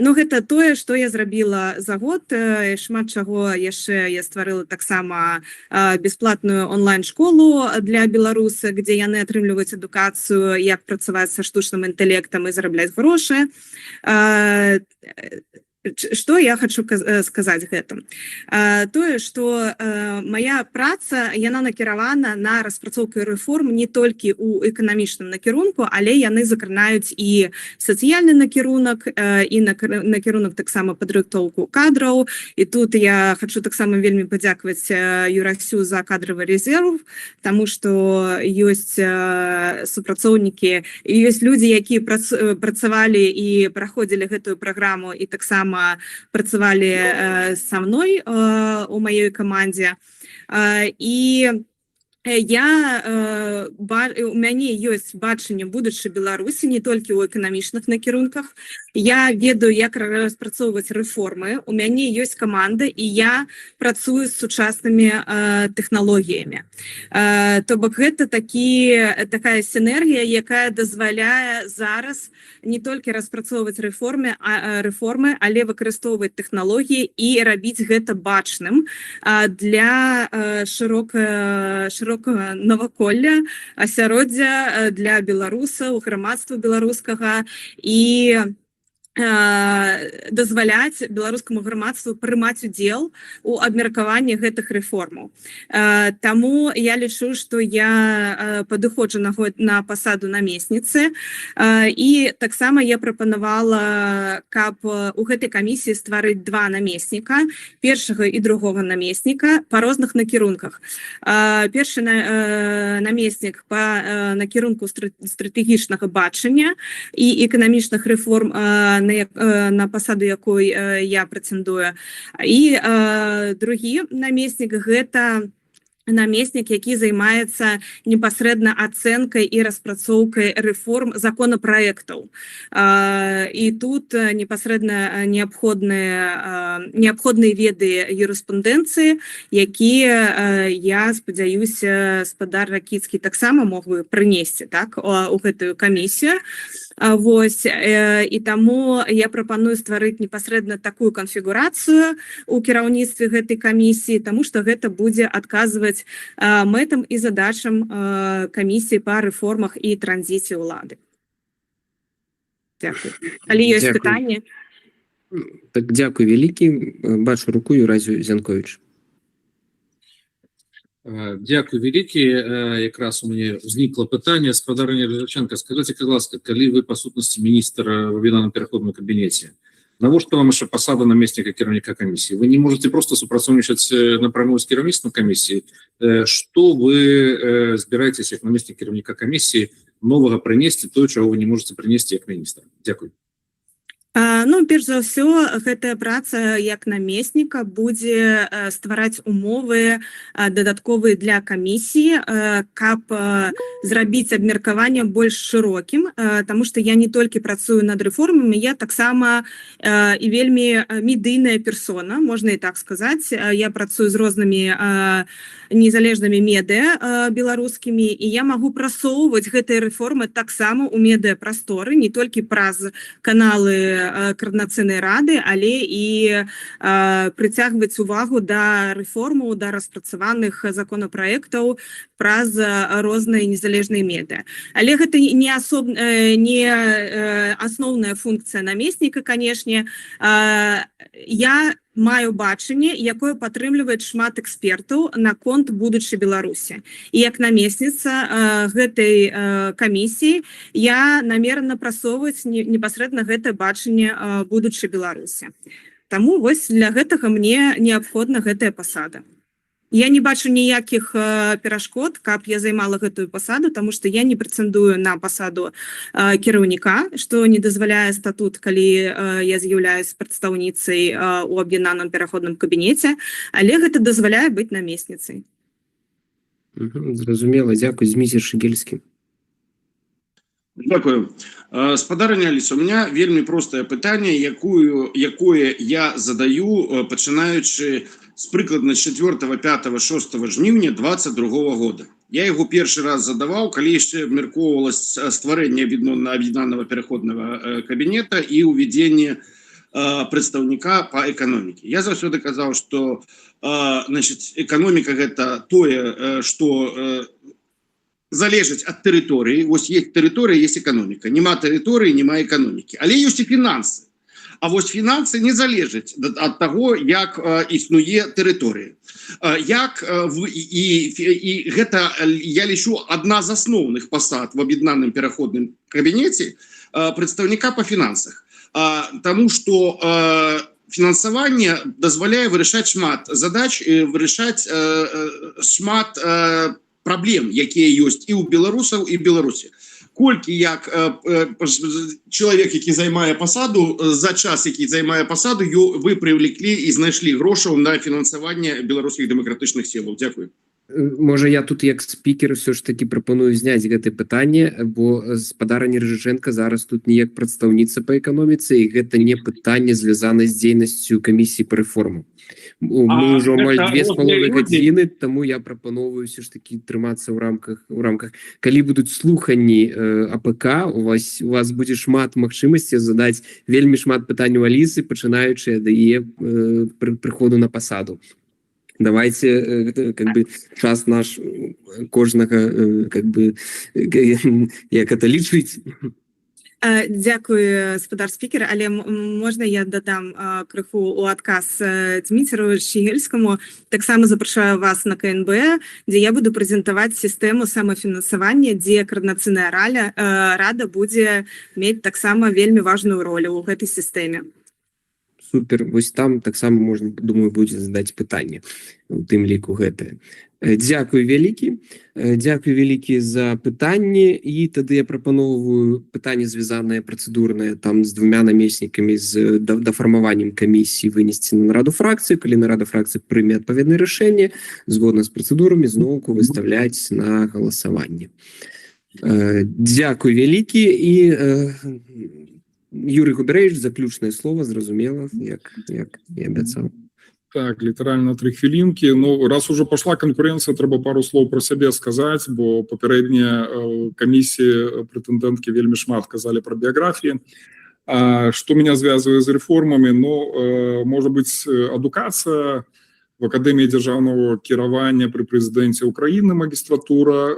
B: Ну, гэта тое, што я зрабіла за год. Шмат чаго яшчэ я стварыла таксама бясплатную онлайн-школу для беларусаў, дзе яны атрымліваюць адукацыю, як працаваць са штучным інтэлектам і зарабляць грошы. Што я хочу сказаць гэтым? Тое, што моя праца, яна накіравана на распрацоўку рэформ не толькі ў эканамічным накірунку, але яны закранаюць і сацыяльны накірунак, і накірунак таксама падрыхтоўку кадраў. І тут я хочу таксама вельмі падзякаваць Юрасю за кадравы резерв, таму што ёсць супрацоўнікі, ёсць людзі, якія працавалі і праходзілі гэтую праграму і таксама працавалі са мной у маёй камандзе. І у мяне ёсць бачанне будучай Беларусі не толькі ў эканамічных накірунках. Я ведаю, як распрацоўваць рэформы. У мяне ёсць каманда, і я працую з сучаснымі тэхналогіямі. То бок гэта такая сінергія, якая дазваляе зараз не толькі распрацоўваць рэформы, але выкарыстоўваць тэхналогіі і рабіць гэта бачным для шырокага наваколля, асяроддзя для беларусаў, грамадства беларускага і дазваляць беларускаму грамадству прымаць удзел у абмеркаванні гэтых рэформаў. Таму я лічу, што я падыходжу на пасаду намесніцы, і таксама я прапанавала, каб у гэтай камісіі стварыць 2 намесніка, першага і другога намесніка па розных накірунках. Першы намеснік па накірунку стратэгічнага бачання і эканамічных рэформ, на пасаду якой я прэтэндую. І другі намеснік гэта намеснік, які займаецца непасрэдна ацэнкай і распрацоўкай рэформ законапраектаў. І тут непасрэдна неабходныя веды юрыспрудэнцыі, якія, я спадзяюся, спадар Ракіцкі таксама мог бы прынесці, так, у гэтую камісію. Вось, і таму я прапаную стварыць непасрэдна такую канфігурацыю у кіраўніцтве гэтай камісіі, таму што гэта будзе адказваць мэтам і задачам камісіі па рэформах і транзіцыі ўлады. Дзякуй. Калі ёсць пытанні?
A: Так, дзякуй вялікі. Бачу руку Юразію Зянкович.
Q: Дякую вялікі. Якраз у мяне ўзнікла пытанне. Спадарня Рыжаченко, скажыце, ласка, калі вы па сутнасці міністр в аб'яднаным пераходным кабінеце, навошта вам яшчэ пасада намесніка кіраўніка камісіі? Вы не можете просто супрацоўнічаць напрямую з кіраўніцтвам камісіі. Што вы збіраецесь як намеснік кіраўніка камісіі новага прынесці, тое, чаго вы не можете прынесці як міністр? Дзякуй.
B: Ну, перш за ўсё, гэтая праца як намесніка будзе ствараць умовы дадатковыя для камісіі, каб зрабіць абмеркаванне больш шырокім, таму што я не толькі працую над рэформамі, я таксама і вельмі медыйная персона, можна і так сказаць. Я працую з рознымі незалежнымі медыа беларускімі, і я магу прасоўваць гэтыя рэформы таксама ў медыапрасторы, не толькі праз каналы Координацыйнай рады, але і прыцягваць увагу да рэформаў, да распрацаваных законапраектаў праз розныя незалежныя медыа. Але гэта не асноўная функцыя намесніка, канешне. Я маю бачанне, якое падтрымлівае шмат экспертаў наконт будучай Беларусі. І як намесніца гэтай камісіі я намерана прасоўваць непасрэдна гэтае бачанне будучай Беларусі. Таму вось для гэтага мне неабходна гэтая пасада. Я не бачу ніякіх перашкод, каб я займала гэтую пасаду, таму што я не прэтэндую на пасаду кіраўніка, што не дазваляе статут, калі я з'яўляюсь прадстаўніцай у аб'яднаным пераходным кабінеце, але гэта дазваляе быць намесніцай.
A: Зразумела, дзякуй. Зміцер Шыгельскі.
L: Дякую. Спадарня Аліса, у меня вельмі простае пытанне, якое я задаю, пачынаючы з прыкладна 4, 5, 6 жніўня 22 года. Я яго першы раз задаваў, калі яшчэ абмяркоўвалось стварэнне аб'яднанага пераходнага кабінета і ўвядзенне прадстаўніка па эканоміке. Я заўсёды казаў, што эканоміка гэта тое, што залежыць ад тэрыторыі. Вось есть тэрыторыя, есть эканоміка. Нема тэрыторыі, нема эканомікі. Але ёсць і фінансы. А вось фінансы не залежаць ад таго, як існуе тэрыторыя. І гэта, я лічу, адна з асноўных пасад в аб'яднаным пераходным кабінеце прадстаўніка па фінансах. Таму што фінансаванне дазваляе вырашаць шмат задач, вырашаць шмат праблем, якія ёсць і ў беларусаў, і Беларусі. Колькі як чалавек, які займае пасаду, за час, які займае пасаду, вы прывлеклі і знайшлі грошаў на фінансаванне беларускіх дэмакратычных сілаў? Дзякую.
A: Можа, я тут як спікер все ж таки прапаную зняць гэтае пытанне, бо спадарня Рыжаченко зараз тут не як прадстаўніца па эканоміцы, і гэта не пытанне звязана з дзейнасцю камісіі па рэформу. Мы ўжо амаль 2,5 гадзіны, таму я прапановую все ж таки трымацца ў рамках. Калі будуць слуханні АПК, у вас будзе шмат магчымасцей задаць вельмі шмат пытанняў Алісы, пачынаючы ад яе прыходу на пасаду. Давайте час наш кожнага як это лічыць.
B: Дзякую, спадар спікер, але можна я дадам крыху у адказ Зміцеру Шыгельскаму. Таксама запрашаю вас на КНБ, дзе я буду прэзентаваць сістэму самафінансавання, дзе Координацыйная рада будзе мець таксама вельмі важную ролю ў гэтай сістэме.
A: Супер, вось там таксама можна, думаю, будзе задаць пытанне, у тым ліку гэтае. Дякую вялікі за пытанні, і тады я прапановваю пытанне звязанае працэдурнае там з двумя намеснікамі з дафармаваннем камісіі вынесці на нараду фракцыі, калі нарада фракцыі прыме адпаведнае рашэнне згодна з працэдурамі зноўку выставляць на галасаванне. Дякую вялікі, і Юрий Губерович, заключное слово, зразумела, як і абяцаў.
N: Так, літаральна 3 хвілінкі. Ну, раз уже пошла конкуренція, треба пару слов про себе сказати, бо попередні комісії претендентки вельми шмат казали про біографії. Что меня связывает с реформами? Ну, может быть, адукація в Академії державного кіравання при президенті України, магістратура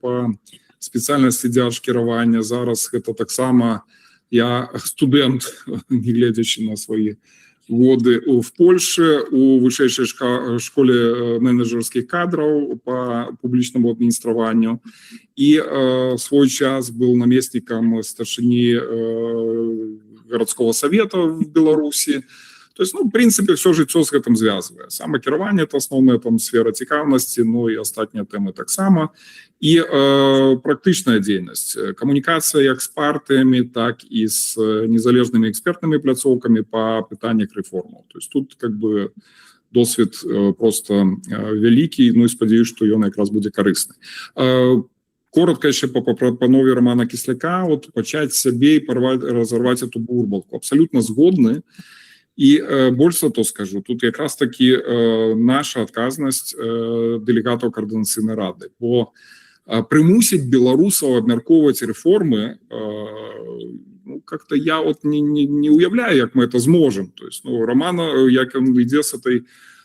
N: по спеціальності держкіравання. Зараз це так само я студент, не глядячи на свої годы в Польше, у высшей школе менеджерских кадров по публичному администрованию. И свой час был наместником старшини городского совета в Беларуси. То есть, ну, в принципе, все життя с этим звязывает. Самокерування – это основная там сфера цікавості, ну и остальные темы так само. И практичная деятельность. Коммуникация як с партиями, так и с незалежными экспертными пляцовками по питаннях реформу. То есть тут как бы досвід просто великий, ну і сподіваюся, що він якраз буде корисний. Коротко ще по новій Романа Кисляка, от почати собі і розірвати цю бурбалку. Абсолютно згодний. І більше то скажу, тут якраз таки наша відказність делегатів Координаційної ради. Бо примусить білорусів обмірковувати реформи, ну, как-то я от не уявляю, як ми це зможемо. Тобто, ну, Роман, як він йде з цією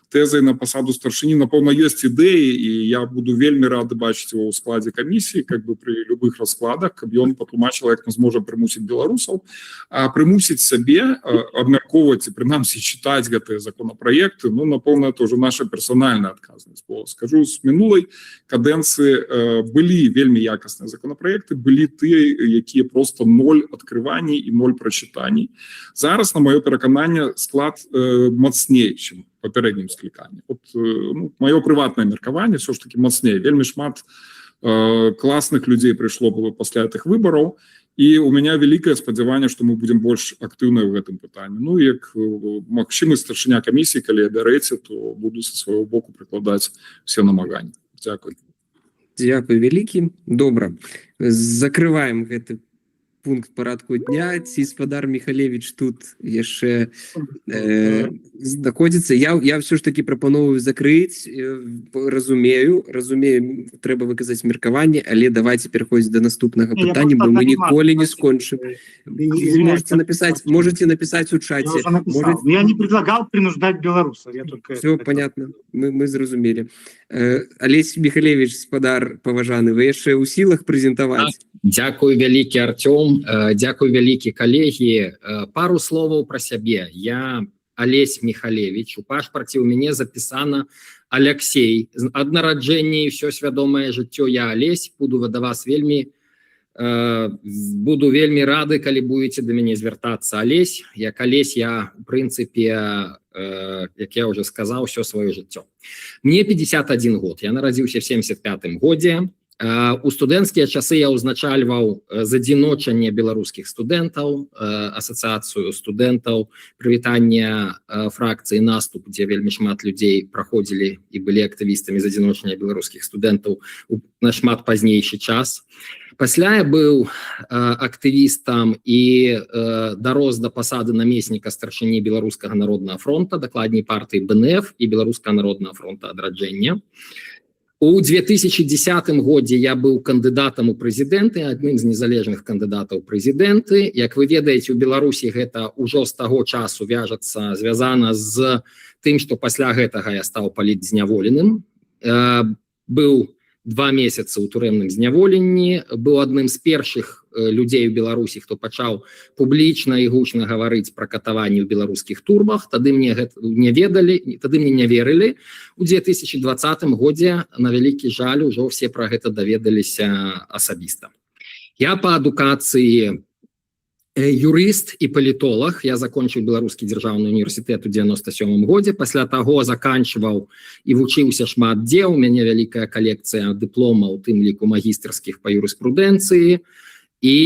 N: тезою на посаду старшини, напевно, є ідеї, і я буду вельми радий бачити його у складі комісії, как бы при любых розкладах, щоб він потлумачив, як ми зможемо примусити білорусів, а примусити себе обмірковувати, принаймні читати ці законопроекти, ну, напевно, це вже наша персональна відказність. Бо, скажу, з минулої каденції були вельми якісні законопроекти, були ті, які просто ноль відкривань і ноль прочитань. Зараз, на моє переконання, склад міцніший, ніж попереднім скликанні. От, ну, моє приватне міркування все ж таки міцніше. Вельми шмат класних людей прийшло після цих виборів, і у мене велике сподівання, що ми будемо більш активні в цьому питанні. Ну, як максимум старшиня комісії, коли я береться, то буду зі свого боку прикладати всі намагання. Дякую.
A: Дякую вялікі. Добра. Закрываем гэты пункт парадку дня. Ці спадар Михалевич тут яшчэ знаходзіцца. Я все ж таки прапановую закрыць. Разумею, трэба выказаць меркаванне, але давайте пераходзіць до наступнага пытання, бо мы ніколі не скончым. Можете написать у чате.
R: Я не предлагал принуждать белорусов.
A: Все понятно, мы зразумелі. Олесь Михалевич, спадар паважаны, вы яшчэ ў сілах прэзентаваць?
S: Дякую вялікі, Артём. Дякую вялікі, калегі. Пару словаў пра сябе. Я Олесь Михалевич. У пашпарце у мяне запісана Алексей. Ад нараджэння і ўсё свядомае жыццё я Олесь. Буду да вас вельмі рады, калі будете да мяне звяртацца. Олесь. Як Олесь я, в прынцыпе, як я уже сказаў, ўсё сваё жыццё. Мне 51 год. Я нарадзіўся в 75-м годзе. У студэнцкія часы я ўзначальваў задзіночанне беларускіх студэнтаў, асацыяцыю студэнтаў, прывітання фракцыі «Наступ», дзе вельмі шмат людзей праходзілі і былі актывістамі задзіночання беларускіх студэнтаў на шмат пазнейшы час. Пасля я быў актывістам і дарос да пасады намесніка старшыні Беларускага народнага фронта, дакладней партыі БНФ і Беларускага народнага фронта адраджэння. У 2010 годзе я быў кандыдатам у прэзідэнты, адным з незалежных кандыдатаў прэзідэнты. Як вы ведаеце, у Беларусі гэта ўжо з таго часу звязана з тым, што пасля гэтага я стаў палітзняволеным. Быў 2 месяцы ў турэмным зняволенні, быў адным з першых людзей у Беларусі, хто пачаў публічна і гучна гаварыць пра катаванні ў беларускіх турмах. Тады мне гэта не ведалі, тады мне не верылі. У 2020 годзе, на вялікі жаль, ужо все пра гэта даведаліся асабіста. Я па адукацыі юрыст і палітолог. Я закончыў беларускі дзяржаўны універсітэт у 97 годзе, пасля таго заканчваў і вучыўся шмат дзе. У мяне вялікая калекцыя дыпломаў, у тым ліку магістарскіх па юрыспрудэнцыі, і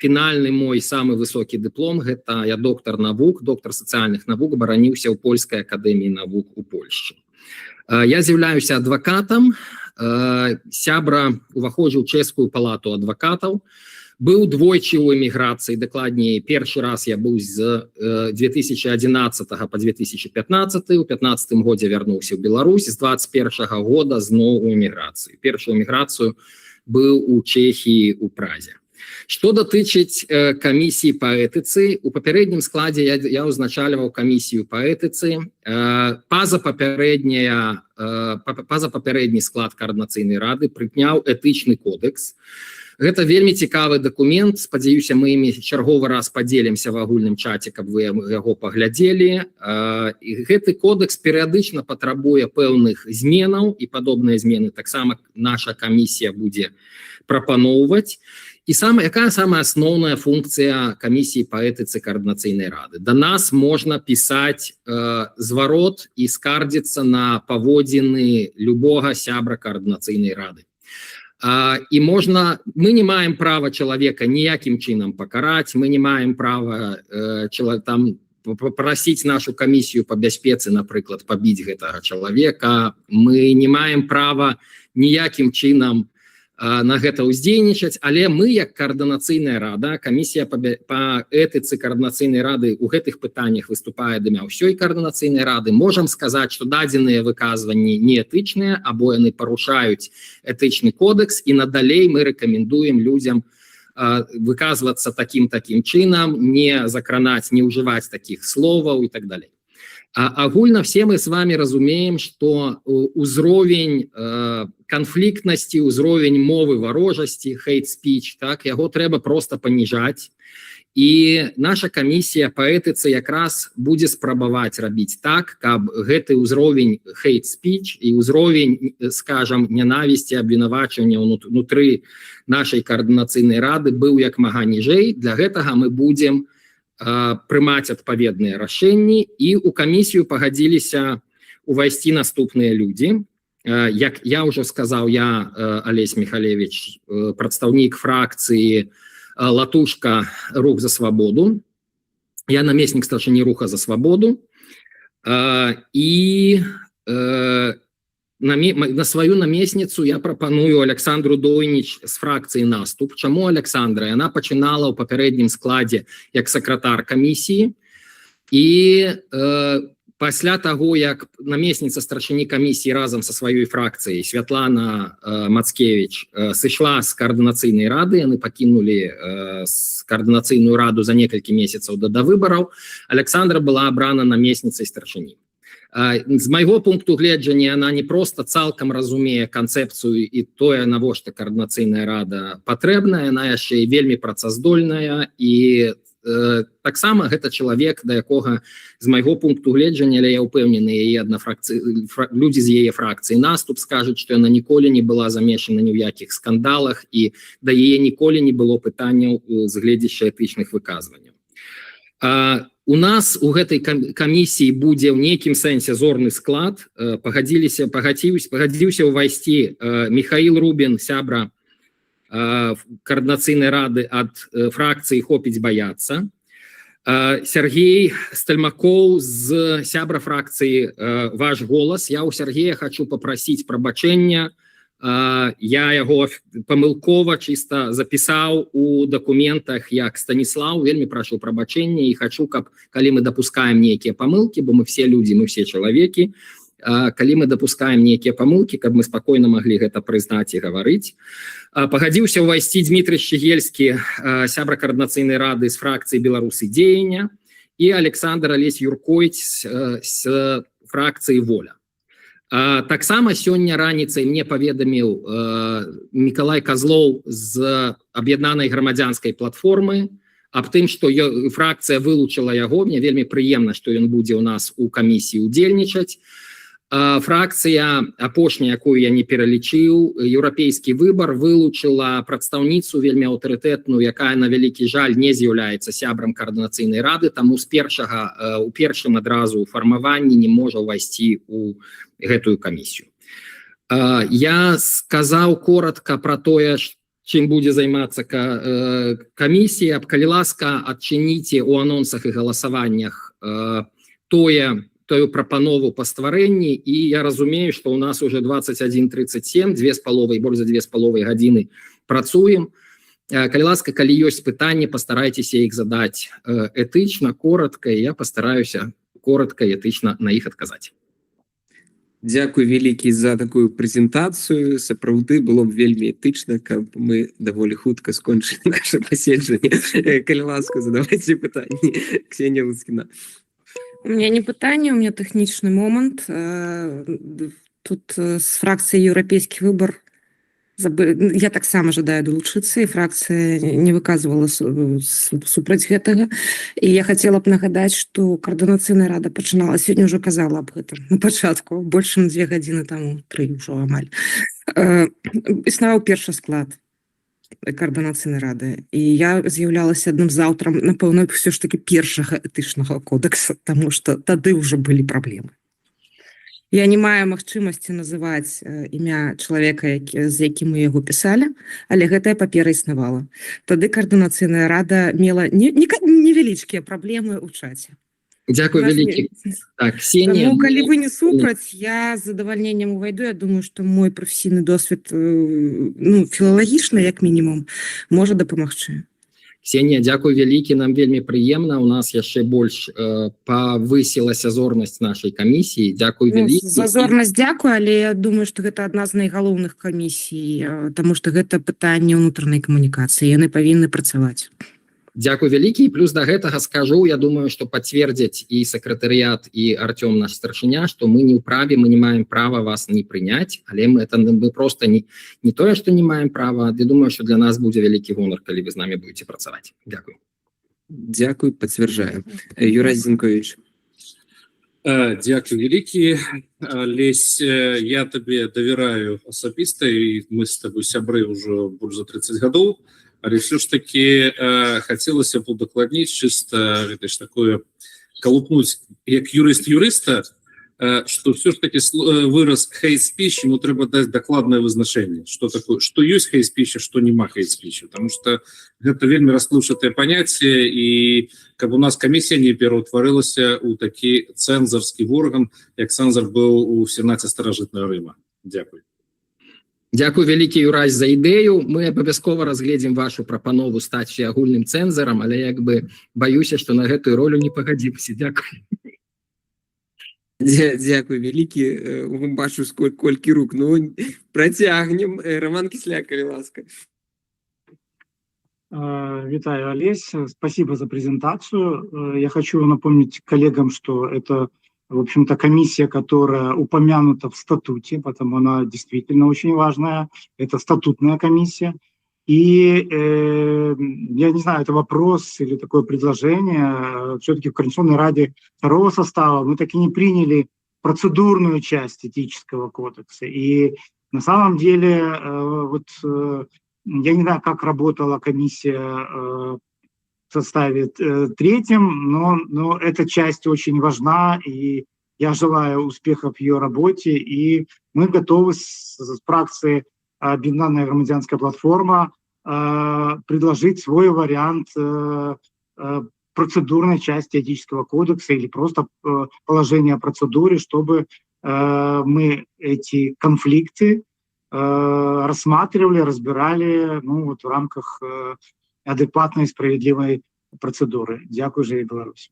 S: фінальны мой самы высокі дыплом — гэта я доктар навук, доктар сацыяльных навук, бараніўся ў польскай акадэміі навук у Польшчы. Я з'яўляюся адвакатам, сябра уваходжу ў чэшскую палату адвакатаў, быў двойчы ў эміграцыі, дакладней, першы раз я быў з 2011 по 2015, у 15 годзе вярнуўся ў Беларусь, з 21 года зноў у эміграцыю. Першую эміграцыю быў у Чэхіі, у Празе. Што датычыць камісіі па этыцы, у папярэднім складзе я ўзначальваў камісію па этыцы. Пазапапярэдні склад Каардынацыйнай рады прыняў этычны кодекс. Гэта вельмі цікавы дакумент. Спадзяюся, мы імі чарговы раз падзелімся в агульным чаце, каб вы яго паглядзелі. І гэты кодекс перыядычна патрабуе пэўных зменаў, і падобныя змены таксама наша камісія будзе прапаноўваць. І якая самая асноўная функцыя камісіі па этыцы Каардынацыйнай рады? Да нас можна пісаць зварот і скардзіцца на паводзіны любога сябра Каардынацыйнай рады. І мы не маем права чалавека ніякім чынам пакараць, мы не маем права папрасіць нашу камісію па бяспецы, напрыклад, пабіць гэтага чалавека, мы не маем права ніякім чынам на гэта ўздзейнічаць, але мы, як Каардынацыйная рада, камісія па этыцы Каардынацыйнай рады ў гэтых пытаннях выступае ад імя ўсёй Каардынацыйнай рады, можам сказаць, што дадзеныя выказванні неэтычныя, або яны парушаюць этычны кодекс, і надалей мы рэкамендуем людзям выказвацца такім чынам, не закранаць, не ўжываць такіх словаў і так далей. Агульна все мы с вами разумеем, что узровень конфликтности, узровень мовы варожасці, hate speech, так, яго трэба просто паніжаць. І наша камісія па этыцы якраз будзе спрабаваць рабіць так, каб гэты ўзровень hate speech і ўзровень, скажам, нянавісці, абвінавачвання ўнутры нашай Каардынацыйнай рады быў як мага ніжэй. Для гэтага мы будзем прымаць адпаведныя рашэнні, і ў камісію пагадзіліся увайсці наступныя людзі. Як я ўжо сказаў, я Алесь Михалевич, прадстаўнік фракцыі Латушка «Рух за свабоду». Я намеснік старшыні «Руха за свабоду». І на сваю намесніцу я прапаную Александру Дойніч з фракцыі «Наступ». Чаму Александра? Яна пачынала ў папярэднім складзе як сакратар камісіі, і пасля таго, як намесніца старшыні камісіі разам са сваёй фракцыяй Святлана Мацкевич сышла з Каардынацыйнай рады, яны пакінулі Каардынацыйную раду за некалькі месяцаў да выбараў, Александра была абрана намесніцай старшыні. З майго пункту гледжання, яна не проста цалкам разумее канцэпцыю і тое, навошта Каардынацыйная рада патрэбная, яна яшчэ і вельмі працаздольная, і таксама гэта чалавек, да якога з майго пункту гледжання, але я ўпэўнены, людзі з яе фракцыі «Наступ» скажуць, што яна ніколі не была замешана ні ў якіх скандалах, і да яе ніколі не было пытанняў з гледзяча этычных выказванняў. У нас у гэтай камісіі будзе ў нейкім сэнсе зорны склад. Пагадзіўся ўвайсці Михаил Рубин, сябра Каардынацыйнай рады ад фракцыі «Хопіць баяцца», Сергей Стальмакоў з сябра фракцыі «Ваш голас». Я ў Сергея хочу папрасіць прабачэння. Я яго памылкова чыста запісаў у дакументах як Станіслаў, вельмі прашу прабачэння, і хочу, каб калі мы дапускаем нейкія памылкі, бо мы все людзі, мы все чалавекі, калі мы дапускаем нейкія памылкі, каб мы спакойна маглі гэта прызнаць і гаварыць. Пагадзіўся ўвайсці Дмітрый Шчыгельскі, сябра Каардынацыйнай рады з фракцыі «Беларусы дзеяння», і Александр Алесь Юркоіць з фракцыі «Воля». Таксама сёння раніцай мне паведаміў Мікалай Казлоў з аб'яднанай грамадзянскай платформы аб тым, што фракцыя вылучыла яго. Мне вельмі прыемна, што ён будзе ў нас у камісіі удзельнічаць. Фракцыя апошняя, якую я не пералічыў, еўрапейскі выбар, вылучыла прадстаўніцу вельмі аўтарытэтную, якая на вялікі жаль не з'яўляецца сябрам каардынацыйнай рады, таму у першым адразу фармаванні не можа ўвайсці ў гэтую камісію. Я сказаў коротка про тое, чым будзе займацца камісія. Калі ласка, адчыніце ў анонсах і галасаваннях тую прапанову па стварэнні, і я разумею, што ў нас уже 21:37, больш за 2,5 гадзіны працуем. Калі ласка, калі ёсць пытанні, пастарайцеся іх задаць этычна, коротка, і я пастараюся коротка і этычна на іх адказаць.
A: Дзякуй вялікі за такую прэзентацыю. Сапраўды было б вельмі этычна, каб мы даволі хутка скончылі наше паседжанне. Калі ласка, задавайце пытанні. Ксенія Луцкіна.
D: У меня не пытанне, у меня тэхнічны момант. Тут з фракцыяй еўрапейскі выбар я таксама жадаю далучыцца, і фракцыя не выказвала супраць гэтага. І я хацела б нагадаць, што каардынацыйная рада пачынала, сёння ўжо казала аб гэтым на пачатку, больш чым 2 гадзіны таму, 3 ўжо амаль. Існаваў першы склад каардынацыйнай рады, і я з'яўлялася адным з аўтарам, напэўна, ўсё ж таки першага этычнага кодекса, таму што тады ўжо былі праблемы. Я не маю магчымасці называць імя чалавека, з якім мы яго пісалі, але гэтая папера існавала. Тады каардынацыйная рада мела невялічкія праблемы ў чаце.
S: Дзякуй вялікі. Так, Ксенія.
D: Таму, калі вы не супраць, я з задавальненнем увайду. Я думаю, што мой прафесійны досвед, філалагічны, як мінімум, можа дапамагчы.
S: Ксенія, дзякуй вялікі, нам вельмі прыемна. У нас яшчэ больш павысілася зорнасць нашай камісіі. Дзякуй вялікі.
D: За зорнасць дзякуй, але я думаю, што гэта адна з найгалоўных камісій, таму што гэта пытанне ўнутранай камунікацыі. Яны павінны працаваць.
S: Дзякуй вялікі. Плюс да гэтага скажу, я думаю, што пацвердзяць і сакратарыят, і Артём, наш старшыня, што мы не ў праве, мы не маем права вас не прыняць, але мы проста не тое, што не маем права, я думаю, што для нас будзе вялікі гонар, калі вы з намі будете працаваць. Дзякуй.
A: Дзякуй, пацвярджаю. Юрай Зінкович.
Q: Дзякуй вялікі. Лесь, я табе давяраю асабіста, і мы з табой сябры ўжо больш за 30 гадоў. Але все ж таки хацелася б удакладніць чыста такое калупнуць як юрыст юрыста, што все ж таки выраз hate speech ему трэба даць дакладнае вызначэнне, што такое, што ёсць hate speech, што няма hate speech, потому что гэта вельмі расплыўчатае паняцце, і каб у нас камісія не пераўтварылася ў такі цэнзарскі орган, як цэнзар быў у сенаце старажытнага Рыма. Дзякуй.
S: Дзякуй вялікі, Юрай, за ідэю. Мы абавязкова разгледзім вашу прапанову стаць агульным цэнзарам, але баюся, што на гэтую ролю не пагадзіўся. Дзякуй.
A: Дзякуй вялікі. Бачу, колькі рук. Працягнем. Роман Кисляк, калі ласка.
R: Витаю, Олесь. Спасибо за презентацию. Я хочу напомнить коллегам, что это, в общем-то, комиссия, которая упомянута в статуте, потому она действительно очень важная. Это статутная комиссия. И я не знаю, это вопрос или такое предложение. Все-таки в Координационной раде второго состава мы так и не приняли процедурную часть этического кодекса. И на самом деле, я не знаю, как работала комиссия в составе третьем, но эта часть очень важна, и я желаю успехов в ее работе, и мы готовы с фракцией «Объединенная громадянская платформа» предложить свой вариант процедурной части этического кодекса или просто положение о процедуре, чтобы мы эти конфликты рассматривали, разбирали в рамках адекватной и справедливой процедуры. Дякую, Жыве Беларусь.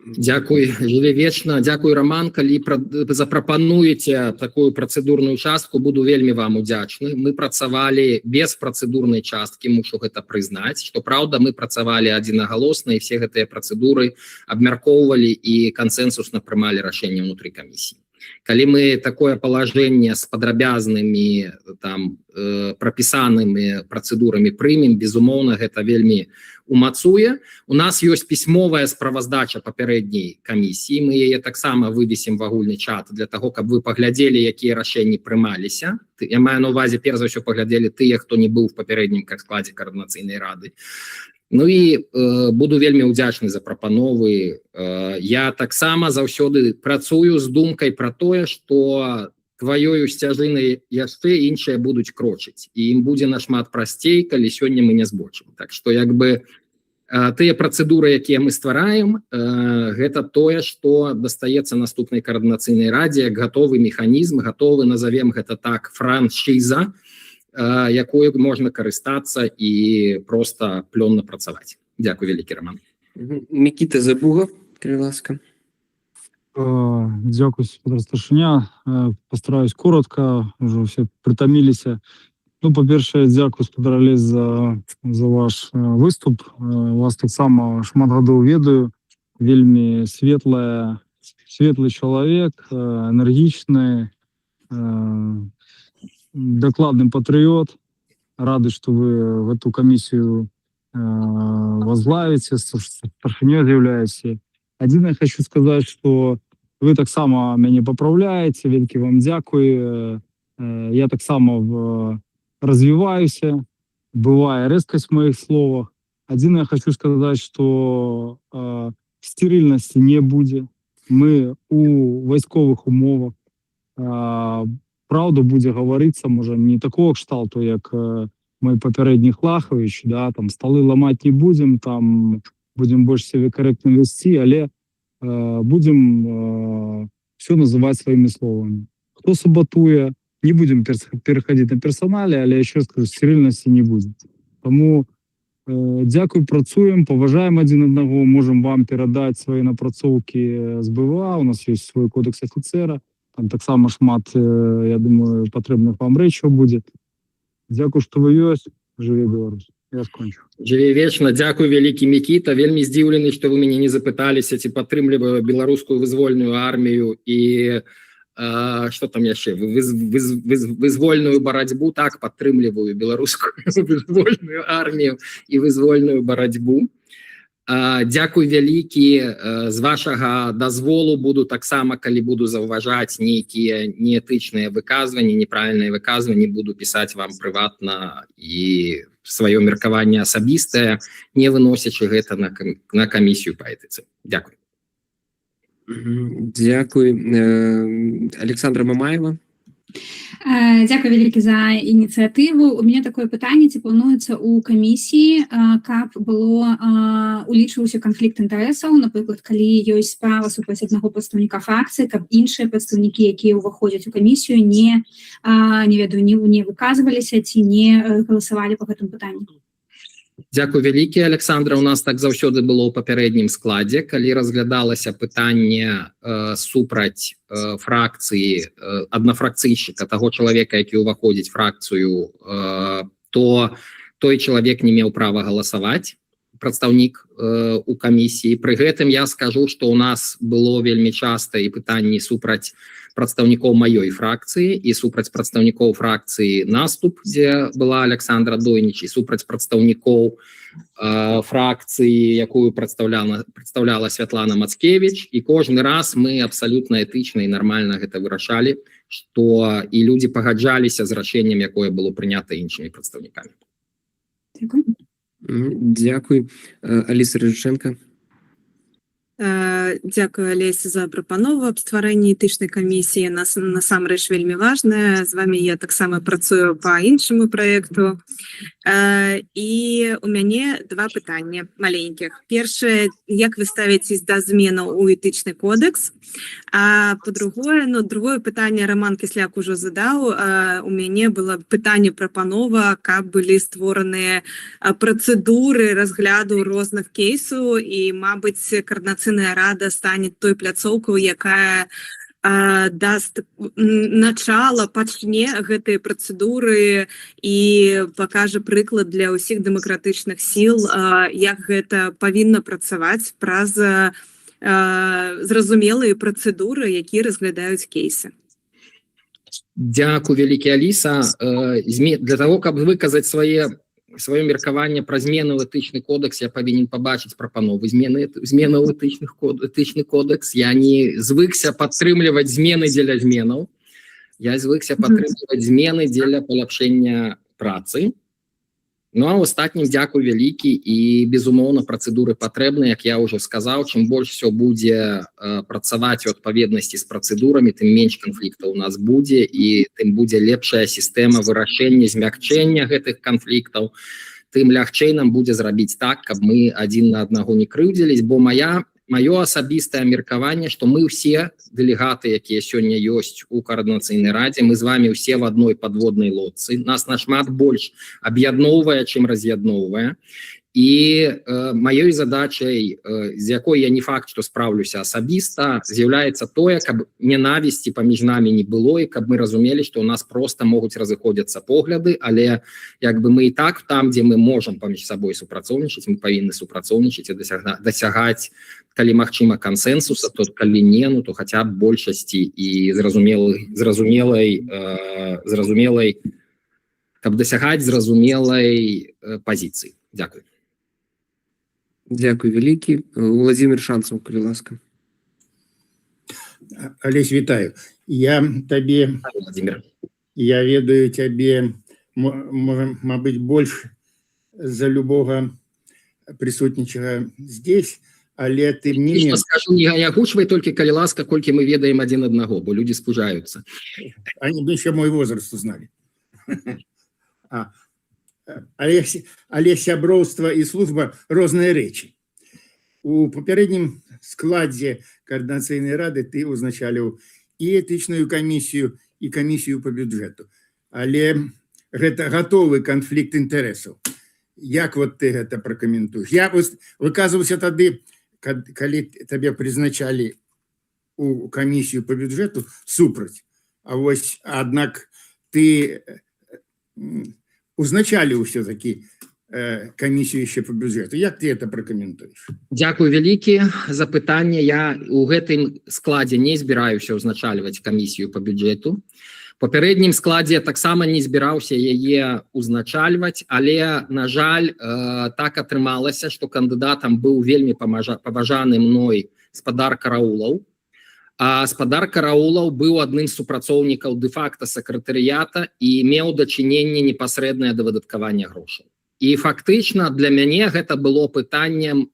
S: Дзякуй, жыве вечна. Дзякуй, Роман. Калі запрапануеце такую працэдурную частку, буду вельмі вам удзячны. Мы працавалі без працэдурнай часткі, мушу гэта прызнаць. Што праўда, мы працавалі адзінагалосна, і все гэтыя працэдуры абмяркоўвалі і кансэнсусна прымалі рашэнне ўнутры камісіі. Калі мы такое палажэнне з падрабязнымі там прапісанымі працэдурамі прымем, безумоўна, гэта вельмі умацуе. У нас ёсць пісьмовая справаздача папярэдняй камісіі, мы яе таксама вывесім в агульны чат для таго, каб вы паглядзелі, якія рашэнні прымаліся. Я маю на увазе, перш за ўсё паглядзелі тыя, хто не быў в папярэднім складзе каардынацыйнай рады. Ну і буду вельмі ўдзячны за прапановы. Я таксама заўсёды працую з думкай пра тое, што тваёю сцяжынай яшчэ іншыя будуць крочыць. І ім будзе нашмат прасцей, калі сёння мы не збочым. Так што як бы тыя працэдуры, якія мы ствараем, гэта тое, што дастаецца наступнай каардынацыйнай радзе, як гатовы механізм, гатовы, назовем гэта так, франшыза, якою можна карыстацца і просто плённа працаваць. Дзякуй вялікі, Роман.
A: Микита Забугов, калі ласка.
I: Дякую, спадар старшыня. Постараюсь коротко, уже все притомились. Ну, по-перше, дякую, спадар Олесь, за ваш выступ. Вас таксама шмат гадоў ведаю. Вельмі светлы чалавек, энергичный, докладный патриот. Рады, что вы в эту комиссию возглавите, старшынёй з'яўляецеся. Один я хочу сказать, что вы так само меня поправляете, велькі вам дзякую. Я так само развиваюсь, бывает резкость в моих словах. Один я хочу сказать, что стерильности не будет. Мы у войсковых умовах. Правда буде говориться, може, не такого кшталту, як мой попередній Хлахович, да, там столи ламати не будемо, там будемо більш себе коректно вести, але будемо все називати своїми словами. Хто саботує, не будемо переходити на персоналі, але я ще раз скажу, стерильності не буде. Тому дякую, працюємо, поважаємо один одного, можемо вам передати свої напрацовки з БВА, у нас є свій кодекс офіцера. Там так само шмат, я думаю, потрібних вам речей буде. Дякую, що ви є. Живі Білорусь. Я скончу.
S: Живі вечно. Дякую, вялікі Мікіта. Вельмі здзіўлены, што вы мяне не запыталіся, ці падтрымліваю беларускую вызвольную армію і што там яшчэ? Вызвольную барацьбу. Так, падтрымліваю беларускую вызвольную армію і вызвольную барацьбу. Дякую вялікі, з вашага дазволу буду таксама, калі буду заўважаць нейкія неэтычныя выказванні, неправільныя выказванні, буду пісаць вам прыватна і сваё меркаванне асабістае, не выносячы гэта на камісію па этыцы. Дякую.
A: Дякую. Александра Мамаева.
E: Дякую вялікі за ініцыятыву. У мяне такое пытанне, ці плануецца ў камісіі, каб было улічваўся канфлікт інтарэсаў, напрыклад, калі ёсць справа супраць аднаго прадстаўніка фракцыі, каб іншыя прадстаўнікі, якія ўваходзяць у камісію, не выказваліся ці не галасавалі па гэтым пытанні.
S: Дякую вялікі, Александра. У нас так заўсёды было ў папярэднім складзе, калі разглядалася пытанне супраць фракцыі аднафракцыйшчыка, таго чалавека, які ўваходзіць фракцыю, то той чалавек не меў права галасаваць, прадстаўнік у камісіі. Пры гэтым я скажу, што ў нас было вельмі часта і пытанні супраць прадстаўнікоў маёй фракцыі і супраць прадстаўнікоў фракцыі Наступ, дзе была Александра Дойніч, і супраць прадстаўнікоў фракцыі, якую прадстаўляла Святлана Мацкевіч. І кожны раз мы абсалютна этычна і нармальна гэта вырашалі, што і людзі пагаджаліся з рашэннем, якое было прынята іншымі прадстаўнікамі.
A: Дякую. Аліса Рыжыченко.
B: Дзякую, Алесь, за прапанову аб стварэнні этычнай камісіі. Насамрэч вельмі важная. З вами я таксама працую па іншаму праекту. І у мяне два пытання маленькіх. Першае, як вы ставіцесь да зменаў у этычны кодекс? А по-другое, другое пытанне Роман Кісляк ужо задаў. У мяне было пытанне прапанова, каб былі створаныя працэдуры разгляду розных кейсаў і, мабыць, каардынацыйная рада стане той пляцоўкай, якая даст начало, пачне гэтыя працэдуры і пакажа прыклад для ўсіх дэмакратычных сіл, як гэта павінна працаваць праз зразумелыя працэдуры, якія разглядаюць кейсы.
S: Дякую, вялікі, Аліса. Для того, каб выказаць сваё меркаванне пра змены ў этычны кодекс, я павінен пабачыць прапановы змены ў этычны кодекс. Я не звыкся падтрымліваць змены дзеля зменаў. Я звыкся падтрымліваць змены дзеля паляпшэння працы. Ну, а ў астатнім дзякую вялікі, і, безумоўна, працэдуры патрэбны, як я ўжо сказаў, чым больш все будзе працаваць у адпаведнасці з працэдурамі, тым менш канфліктаў у нас будзе, і тым будзе лепшая сістэма вырашэння, змякчэння гэтых канфліктаў, тым лягчэй нам будзе зрабіць так, каб мы адзін на аднаго не крыўдзілись, бо маё асабістае меркаванне, што мы ўсе дэлегаты, якія сёння ёсць у каардынацыйнай радзе, мы з вами ўсе в адной падводнай лодцы, нас нашмат больш аб'ядноўвае, чым раз'ядноўвае, і маёй задачай, з якой я не факт, што спраўлюся асабіста, з'яўляецца тое, каб ненавісці паміж намі не было, і каб мы разумелі, што ў нас проста могуць разыходзяцца погляды, але як бы мы і так там, дзе мы можам паміж сабой супрацоўнічаць, мы павінны супрацоўнічаць і дасягаць, калі магчыма, кансенсуса, то калі не, ну то хаця б большасці і зразумелай, каб дасягаць зразумелай пазіцыі. Дякую.
A: Дякую вялікі. Владимир Шанцаў, калі ласка.
T: Олесь, вітаю. Я ведаю цябе, мабыць, больш за любога прысутнічага здесь, але ты мне...
S: Скажу, не агучвай толькі, калі ласка, колькі мы ведаем адзін аднаго, бо людзі спужаюцца.
T: Они бы еще мой возраст узнали. Але сяброўства і служба розныя рэчы. У папярэднім складзе каардынацыйнай рады ты узначаліў і этычную камісію, і камісію па бюджэту. Але гэта гатовы канфлікт інтарэсаў. Як вот ты гэта пракаментуеш? Я выказваўся тады, калі табе прызначалі у камісію па бюджэту супраць. Аднак ты узначаліў ўсё-такі камісію яшчэ па бюджэту. Як ты это пракаментуеш?
S: Дякую вялікі за пытанне. Я у гэтым складзе не збіраюся ўзначальваць камісію па бюджэту. Папярэднім складзе таксама не збіраўся яе ўзначальваць, але, на жаль, так атрымалася, што кандыдатам быў вельмі паважаны мной спадар Караулаў. А спадар Караулаў быў адным з супрацоўнікаў дэ-факта сакратарыята і меў дачыненне непасрэднае да выдаткавання грошай. І фактычна для мяне гэта было пытаннем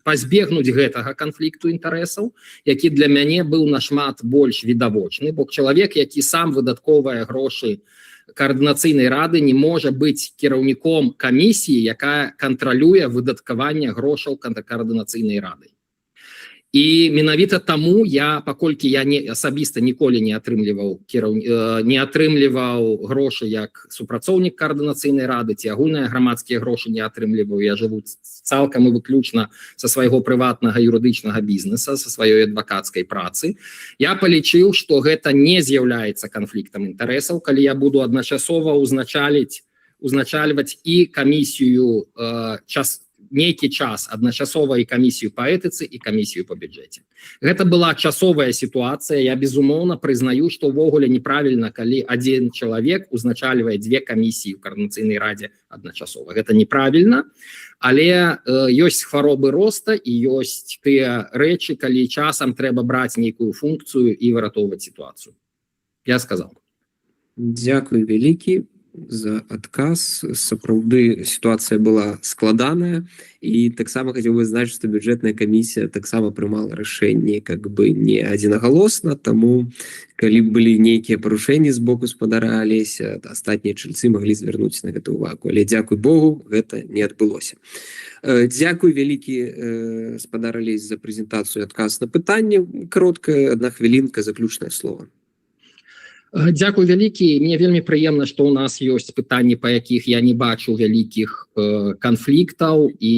S: пазбегнуць гэтага канфлікту інтарэсаў, які для мяне быў нашмат больш відавочны, бо чалавек, які сам выдаткоўвае грошы каардынацыйнай рады, не можа быць кіраўніком камісіі, якая кантралюе выдаткаванне грошаў каардынацыйнай рады. І менавіта таму паколькі я асабіста ніколі не атрымліваў грошы як супрацоўнік каардынацыйнай рады, ці агульныя грамадскія грошы не атрымліваў, я жыву цалкам і выключна са свайго прыватнага юрыдычнага бізнеса, са сваёй адвакацкай працы, я палічыў, што гэта не з'яўляецца канфліктам інтарэсаў, калі я буду адначасова узначальваць і камісію нейкі час адначасова і камісію па этыцы і камісію па бюджэце. Гэта была часовая сітуацыя. Я, безумоўна, прызнаю, што ўвогуле неправільна, калі адзін чалавек узначальвае дзве камісіі ў каардынацыйнай радзе адначасова. Гэта неправільна, але ёсць хваробы роста і ёсць тыя рэчы, калі часам трэба браць нейкую функцыю і выратоўваць сітуацыю. Я сказаў.
A: Дякую вялікі за адказ. Сапраўды сітуацыя была складаная, і таксама хацеў бы знаць, што бюджэтная камісія таксама прымала рашэнне как бы не адзінагалосна, таму калі былі нейкія парушэнні з боку спадара Алеся, астатнія чальцы маглі звярнуць на гэту увагу, але дзякуй Богу, гэта не адбылося. Дзякуй вялікі спадар Алесь за прэзентацыю, адказ на пытанне. Кароткая, адна хвілінка, заключнае слово.
S: Дзякуй вялікі. Мне вельмі прыемна, што ў нас ёсць пытанні, па якіх я не бачу вялікіх канфліктаў, і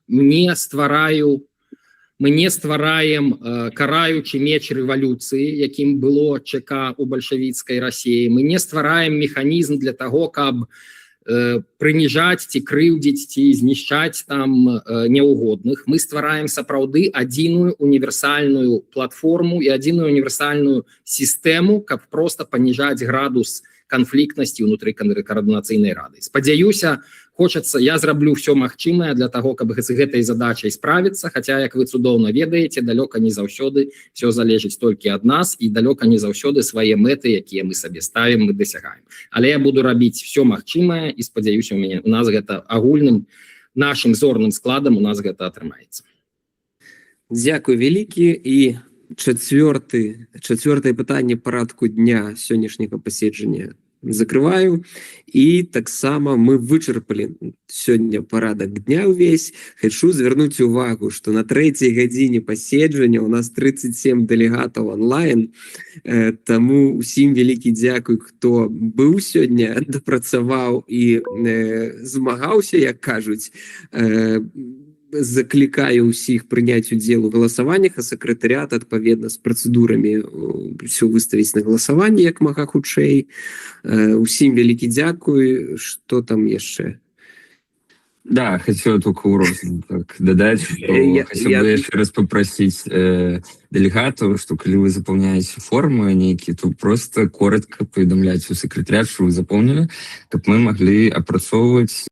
S: мы не ствараем караючы меч рэвалюцыі, якім было ЧК у бальшавіцкай Расіі. Мы не ствараем механізм для таго, каб прыніжаць ці крыўдзіць ці знішчаць там няўгодных. Мы ствараем сапраўды адзіную універсальную платформу і адзіную універсальную сістэму, каб проста паніжаць градус канфліктнасці ўнутры каардынацыйнай рады. Спадзяюся, хочацца, я зраблю все магчымае для того, каб з гэтай задачай справіцца, хаця, як вы цудоўна ведаеце, далёка не заўсёды все залежыць толькі ад нас і далёка не заўсёды свае мэты, якія мы сабе ставім, мы дасягаем. Але я буду рабіць все магчымае і спадзяюся, у нас гэта агульным нашим зорным складам у нас гэта атрымаецца.
A: Дзякуй вялікі. І чацвёртае пытанне парадку дня сённяшняга паседжання закрываю. І таксама мы вычарпалі сёння парадак дня ўвесь. Хачу звярнуць увагу, што на 3-й гадзіне паседжання у нас 37 дэлегатаў онлайн. Таму усім вялікі дзякуй, хто быў сёння, дапрацаваў і змагаўся, як кажуць. Заклікаю ўсіх прыняць удзел у галасаваннях, а сакратарыят адпаведна з працэдурамі ўсё выставіць на галасаванне як мага хутчэй. Усім вялікі дзякуй. Што там яшчэ?
C: Да, хотел только так додать, что хотел бы еще раз попросить делегатов, что когда вы заполняете формы некие, то просто коротко поведомляйте у секретаря, что вы заполнили, чтобы мы могли опрацовывать